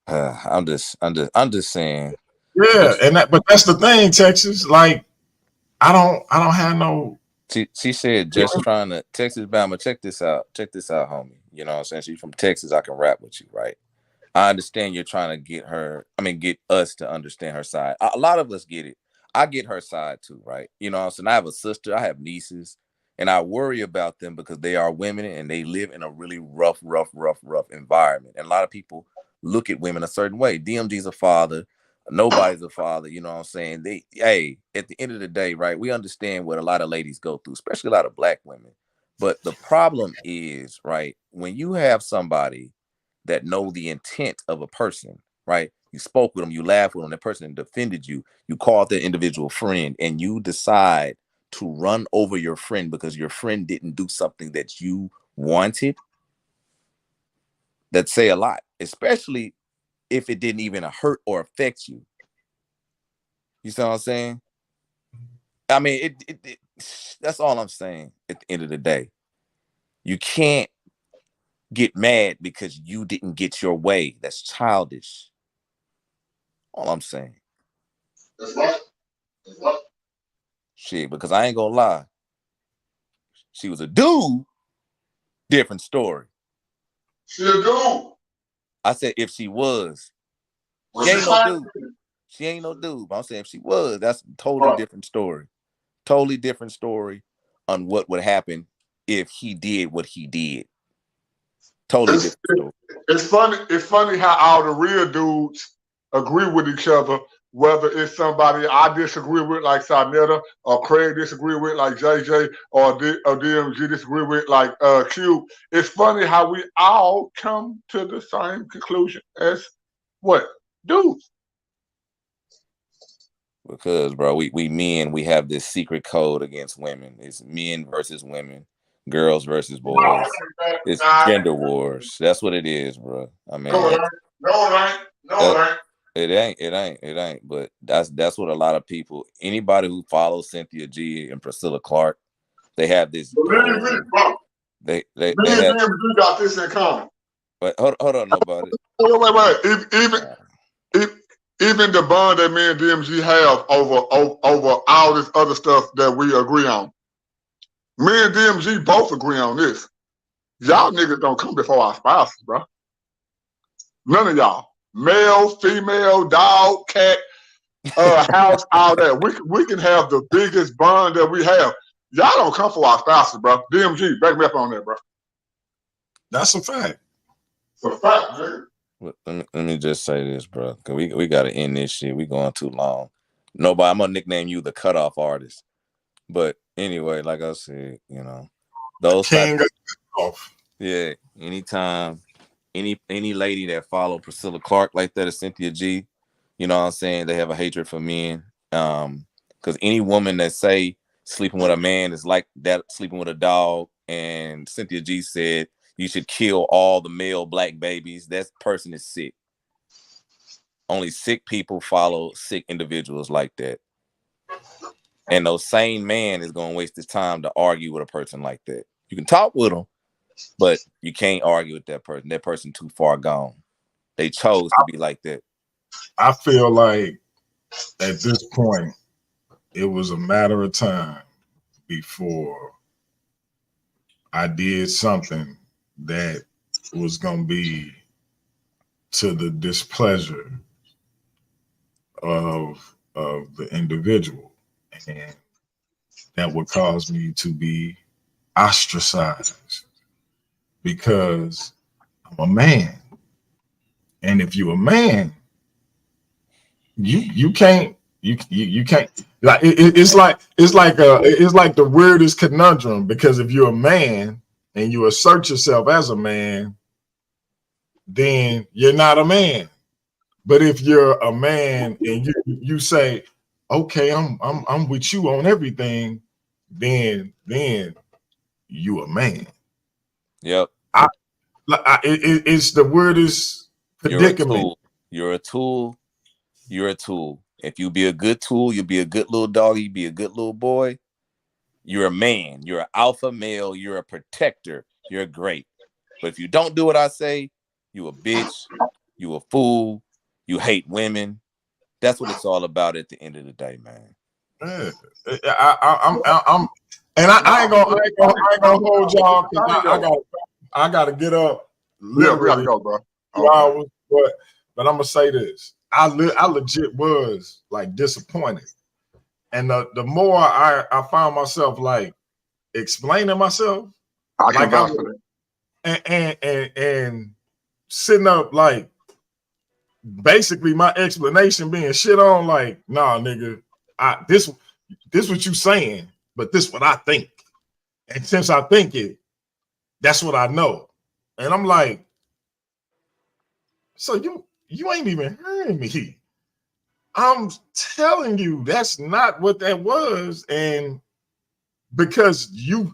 I'm just saying. Yeah, but that's the thing, Texas. Like, I don't have no. She said just trying to Texas Bama. Check this out, homie. You know what I'm saying? She's from Texas. I can rap with you, right? I understand you're trying to get us to understand her side. A lot of us get it. I get her side too, right? You know what I'm saying? I have a sister, I have nieces, and I worry about them because they are women and they live in a really rough environment. And a lot of people look at women a certain way. DMG's a father. Nobody's a father. You know what I'm saying? At the end of the day, right? We understand what a lot of ladies go through, especially a lot of black women. But the problem is, right, when you have somebody that know the intent of a person, right? You spoke with them, you laughed with them, that person defended you, you called that individual friend, and you decide to run over your friend because your friend didn't do something that you wanted. That say a lot, especially if it didn't even hurt or affect you. You see what I'm saying? I mean, that's all I'm saying at the end of the day. You can't get mad because you didn't get your way. That's childish. All I'm saying. That's right. Shit, because I ain't gonna lie. She was a dude, different story. She a dude. I said if she was. She ain't no dude. She ain't no dude. But I'm saying if she was, that's a totally different story. Totally different story on what would happen if he did what he did. Totally different story. It's funny how all the real dudes agree with each other, whether it's somebody I disagree with like Sarnetta, or Craig disagree with like JJ, or DMG disagree with like Q. It's funny how we all come to the same conclusion as what? Dudes. Because, bro, we men, we have this secret code against women. It's men versus women, girls versus boys. It's gender wars. That's what it is, bro. I mean, No, it ain't. It ain't. But that's what a lot of people, anybody who follows Cynthia G and Priscilla Clark, they have this Believe me, goal. bro. They Me and have. DMG got this in common. But hold on, nobody. Wait. Even the bond that me and DMG have over all this other stuff that we agree on. Me and DMG both agree on this. Y'all niggas don't come before our spouses, bro. None of y'all. Male, female, dog, cat, house, all that. We can have the biggest bond that we have. Y'all don't come for our spouses, bro. DMG, back me up on that, bro. That's a fact. It's a fact, nigga. Let me just say this, bro. Cause we gotta end this shit. We going too long. Nobody, I'm gonna nickname you the cutoff artist. But anyway, like I said, you know, those King off. Yeah. Anytime any lady that follow Priscilla Clark like that, or Cynthia G, you know what I'm saying, they have a hatred for men. Because any woman that say sleeping with a man is like that sleeping with a dog, and Cynthia G said you should kill all the male black babies, that person is sick. Only sick people follow sick individuals like that. And no sane man is going to waste his time to argue with a person like that. You can talk with them, but you can't argue with that person. That person too far gone. They chose to be like that. I feel like at this point, it was a matter of time before I did something that was going to be to the displeasure of the individual, and that would cause me to be ostracized because I'm a man. And if you're a man, you can't like it's like the weirdest conundrum, because if you're a man and you assert yourself as a man, then you're not a man. But if you're a man and you say, okay, I'm with you on everything, then you a man. Yep. It's the weirdest predicament. You're a tool. If you be a good tool, you'll be a good little dog. You be a good little boy. You're a man. You're an alpha male. You're a protector. You're great. But if you don't do what I say, you a bitch. You a fool. You hate women. That's what it's all about at the end of the day, man. Yeah. I ain't gonna hold y'all because I gotta get up. Yeah, we gotta go, bro. Hours, but I'm gonna say this: I legit was like disappointed, and the more I found myself like explaining myself, and sitting up like basically my explanation being shit on, like, nah, nigga, this what you saying, but this what I think. And since I think it, that's what I know. And I'm like, so you ain't even hearing me. I'm telling you that's not what that was. And because you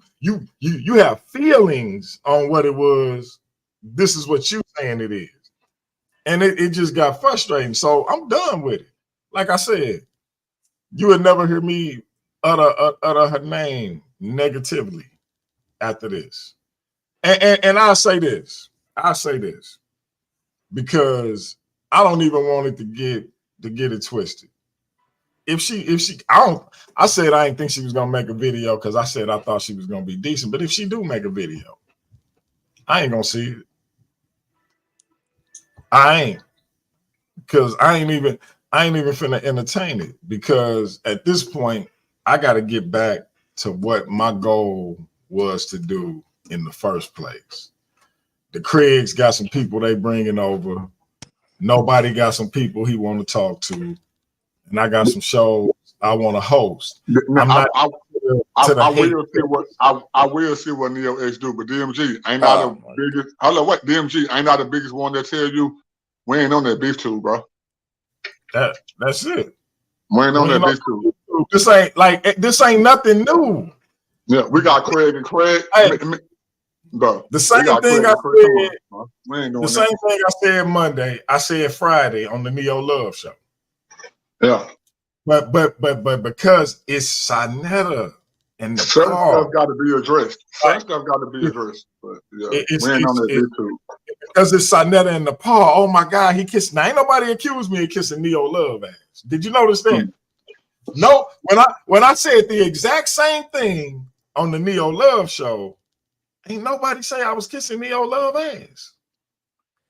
have feelings on what it was, this is what you saying it is. And it just got frustrating. So I'm done with it. Like I said, you would never hear me utter her name negatively after this. And I'll say this because I don't even want it to get it twisted. I said I didn't think she was gonna make a video because I said I thought she was gonna be decent. But if she do make a video, I ain't gonna see it. I ain't, because I ain't even finna entertain it, because at this point I got to get back to what my goal was to do in the first place. The Craigs got some people they bringing over. Nobody got some people he want to talk to, and I got some shows I want to host. I will see what Neo X do, but DMG ain't not the biggest. DMG ain't not the biggest one that tell you we ain't on that beef tube, bro. That's it. We ain't on that beef tube. This ain't nothing new. Yeah, we got Craig and Craig. Hey, Bro, The same thing I said. We ain't doing the same thing I said Monday. I said Friday on the Neo Love show. Yeah. But because it's Sinetta and the certain Paul, stuff got to be addressed. Certain stuff got to be addressed. But yeah, we ain't on that YouTube. Because it's Sinetta and the Paul. Oh my God, he kissed. Now ain't nobody accused me of kissing Neo Love ass. Did you notice that? No, when I said the exact same thing on the Neo Love show, ain't nobody say I was kissing Neo Love ass.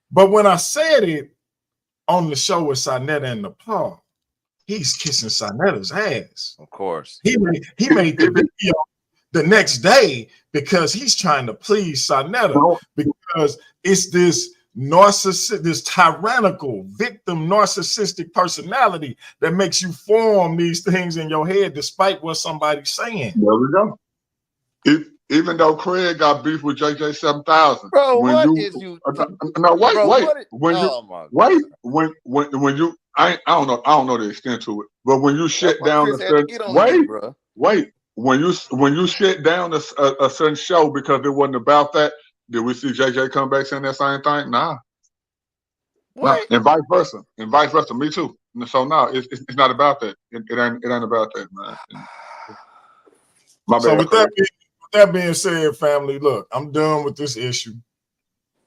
But when I said it on the show with Sinetta and the Paul, he's kissing Sinetta's ass. Of course. He made the video the next day because he's trying to please Sinetta because it's this this tyrannical victim narcissistic personality that makes you form these things in your head despite what somebody's saying. There we go. Even though Craig got beef with JJ 7000, bro, when what you is you? no wait Bro, wait what is, when you oh my wait God. when you I don't know the extent to it, but when you shut down a certain wait when you shut down a certain show because it wasn't about that, did we see JJ come back saying that same thing? Nah. What? No, and vice versa. Me too. So no, it's not about that. It ain't about that, man. My so bad, with that being said, family, look, I'm done with this issue.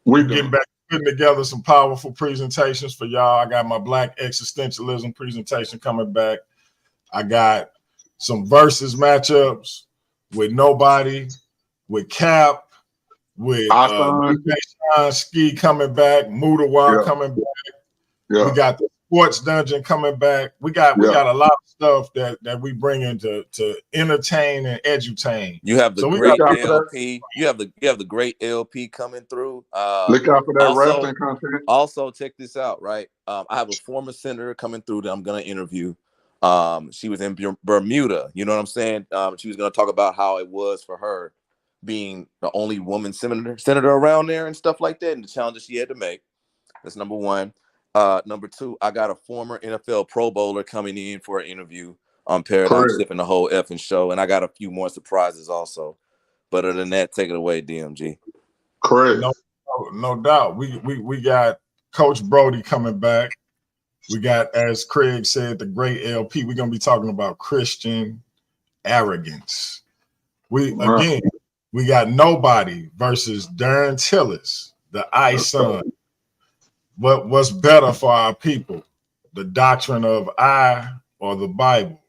We're getting back to putting together some powerful presentations for y'all. I got my Black existentialism presentation coming back. I got some versus matchups with Nobody, with Cap, with Sean Ski coming back, Mudawa coming back. Yeah. We got the Sports Dungeon coming back. We got a lot of stuff that we bring in to entertain and edutain. You have the great LP. You have the great LP coming through. Look out for that wrestling content. Also, check this out, right? I have a former senator coming through that I'm gonna interview. She was in Bermuda. You know what I'm saying? She was gonna talk about how it was for her being the only woman senator around there and stuff like that, and the challenges she had to make. That's number one. Number two, I got a former NFL Pro Bowler coming in for an interview on Paradigm Shift and the whole effing show, and I got a few more surprises also. But other than that, take it away, DMG. Correct. No doubt. We got Coach Brody coming back. We got, as Craig said, the great LP. We're gonna be talking about Christian arrogance. We got Nobody versus Darren Tillis, the I-Son. What's better for our people, the doctrine of I or the Bible?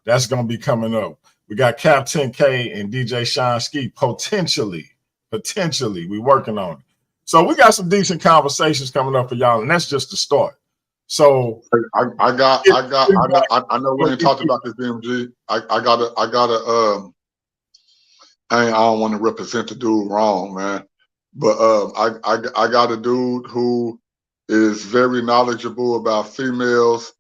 That's going to be coming up. We got Captain K and DJ Sean Ski potentially. We working on it. So we got some decent conversations coming up for y'all, and that's just the start. So I know we ain't talked about this, DMG. I don't want to represent the dude wrong, man, but I got a dude who is very knowledgeable about females,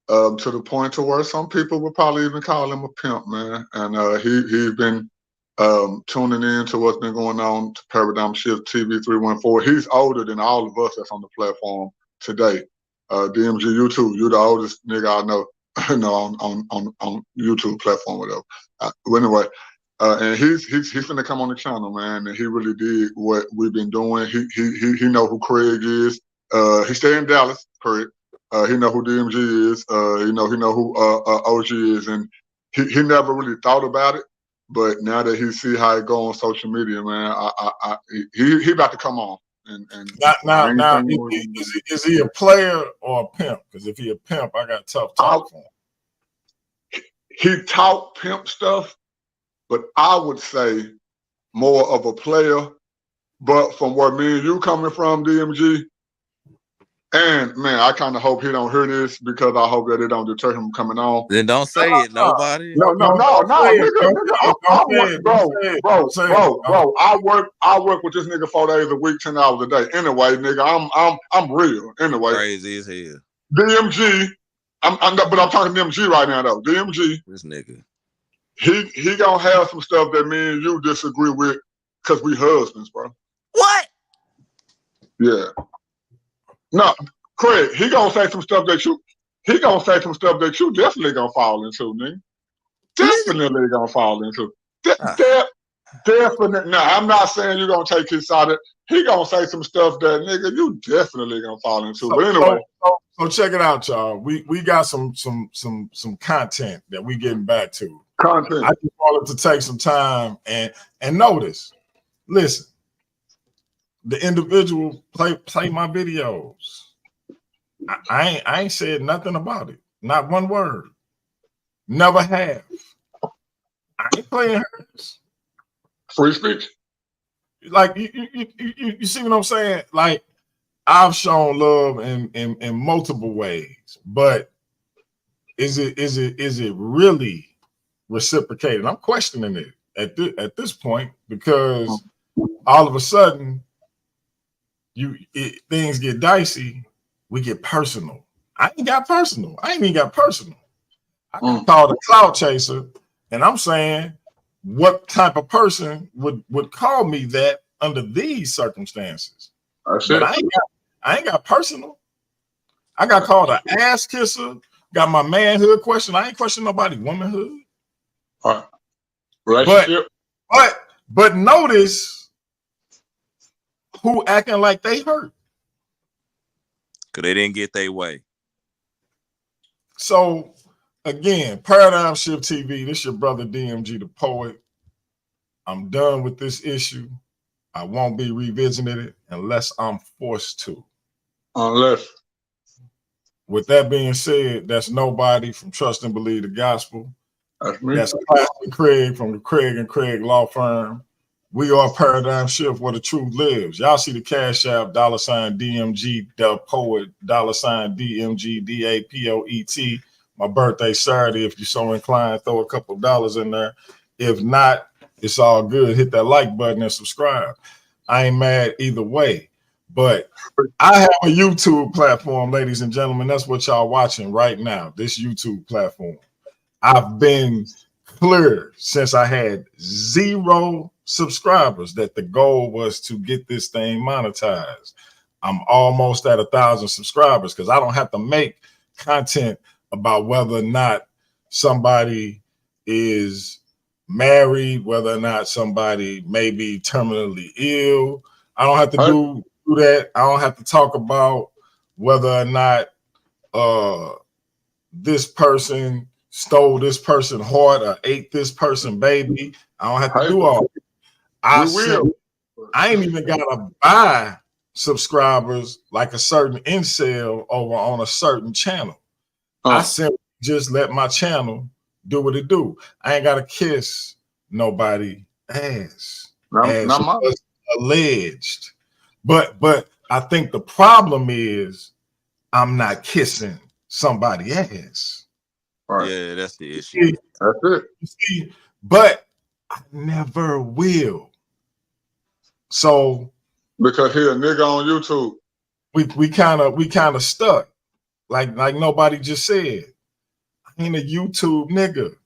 to the point to where some people would probably even call him a pimp, man. And he's been tuning in to what's been going on to Paradigm Shift TV 314. He's older than all of us that's on the platform today. DMG, you're the oldest nigga I know, on YouTube platform, whatever. Well, anyway, and he's finna come on the channel, man. And he really did what we've been doing. He know who Craig is. He stay in Dallas, Craig. He know who DMG is. He know who OG is, and he never really thought about it. But now that he see how it go on social media, man, he about to come on. And now is he a player or a pimp? Because if he a pimp, I got tough talk for him. He talk pimp stuff, but I would say more of a player. But from where me and you coming from, DMG. And man, I kind of hope he don't hear this because I hope that it don't deter him coming on. Then don't say it, Nobody. No, nigga, bro. I work with this nigga 4 days a week, 10 hours a day. Anyway, nigga, I'm real. Anyway, crazy as hell. DMG, but I'm talking DMG right now though. DMG, this nigga, he gonna have some stuff that me and you disagree with because we husbands, bro. What? Yeah. No, Craig, he gonna say some stuff that you definitely gonna fall into, nigga. Definitely gonna fall into. Definitely. Now, I'm not saying you're gonna take his side. He gonna say some stuff that nigga you definitely gonna fall into. But anyway, so check it out, y'all. We got some content that we getting back to. Content. I just wanted to take some time and notice. Listen, the individual play my videos. I ain't said nothing about it. Not one word. Never have. I ain't playing hers. Free speech. Like you see what I'm saying? Like I've shown love in multiple ways, but is it really reciprocated? I'm questioning it at this point because all of a sudden things get dicey. We get personal. I ain't got personal. I ain't even got personal. I got called a cloud chaser, and I'm saying, what type of person would call me that under these circumstances? But I ain't got personal. I got called an ass kisser. Got my manhood question. I ain't question nobody's womanhood. All right. But notice who acting like they hurt. Because they didn't get their way. So, again, Paradigm Shift TV, this your brother DMG the Poet. I'm done with this issue. I won't be revisiting it unless I'm forced to. Unless. With that being said, that's nobody from Trust and Believe the Gospel. That's me. That's Classic Craig from the Craig and Craig Law Firm. We are Paradigm Shift where the truth lives. Y'all see the Cash App, $DMG, the Poet, $DMG, DAPOET. My birthday Saturday. If you're so inclined, throw a couple dollars in there. If not, it's all good. Hit that like button and subscribe. I ain't mad either way. But I have a YouTube platform, ladies and gentlemen. That's what y'all watching right now, this YouTube platform. I've been clear since I had 0 subscribers that the goal was to get this thing monetized. I'm almost at 1,000 subscribers because I don't have to make content about whether or not somebody is married, whether or not somebody may be terminally ill. I don't have to do that. I don't have to talk about whether or not this person stole this person's heart or ate this person baby. I don't have to do all that. I ain't even gotta buy subscribers like a certain incel over on a certain channel. I simply just let my channel do what it do. I ain't gotta kiss nobody ass. As was alleged. But I think the problem is I'm not kissing somebody ass. Right. Yeah, that's the issue. That's it. You see, but I never will. So because he a nigga on YouTube, we kind of stuck. Like nobody just said. I ain't a YouTube nigga.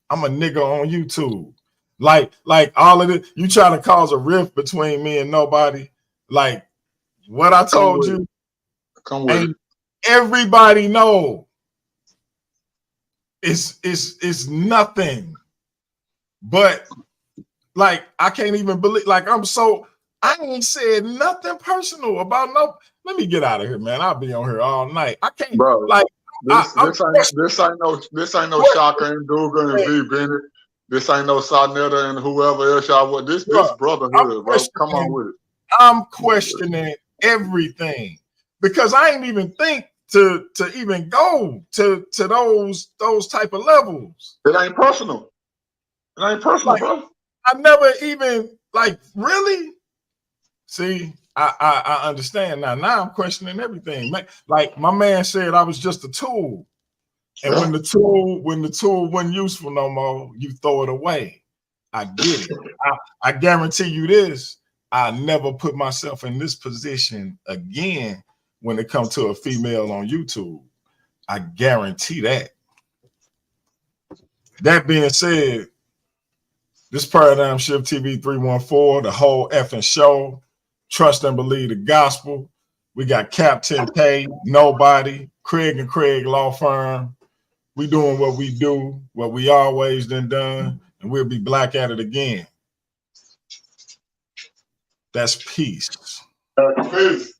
I'm a nigga on YouTube. Like all of it. You try to cause a rift between me and nobody. Like what I told you. Come with it. Everybody know. It's nothing. But like I can't even believe. Like I ain't said nothing personal about no. Let me get out of here, man. I'll be on here all night. I can't, bro. Like this ain't no Shaka and Dugan and V Bennett. This ain't no Sarnetta and whoever else y'all want. This brotherhood, bro. Come on with it. I'm questioning everything because I ain't even think to even go to those type of levels. It ain't personal. It ain't personal, bro. I never even really. See, I understand now. Now I'm questioning everything. Like my man said, I was just a tool. And when the tool wasn't useful no more, you throw it away. I get it. I guarantee you this. I never put myself in this position again when it comes to a female on YouTube. I guarantee that. That being said, this Paradigm Shift TV 314, the whole effing show. Trust and Believe the Gospel. We got Captain K, Nobody, Craig and Craig Law Firm. We doing what we do, what we always done, and we'll be black at it again. That's peace. Peace.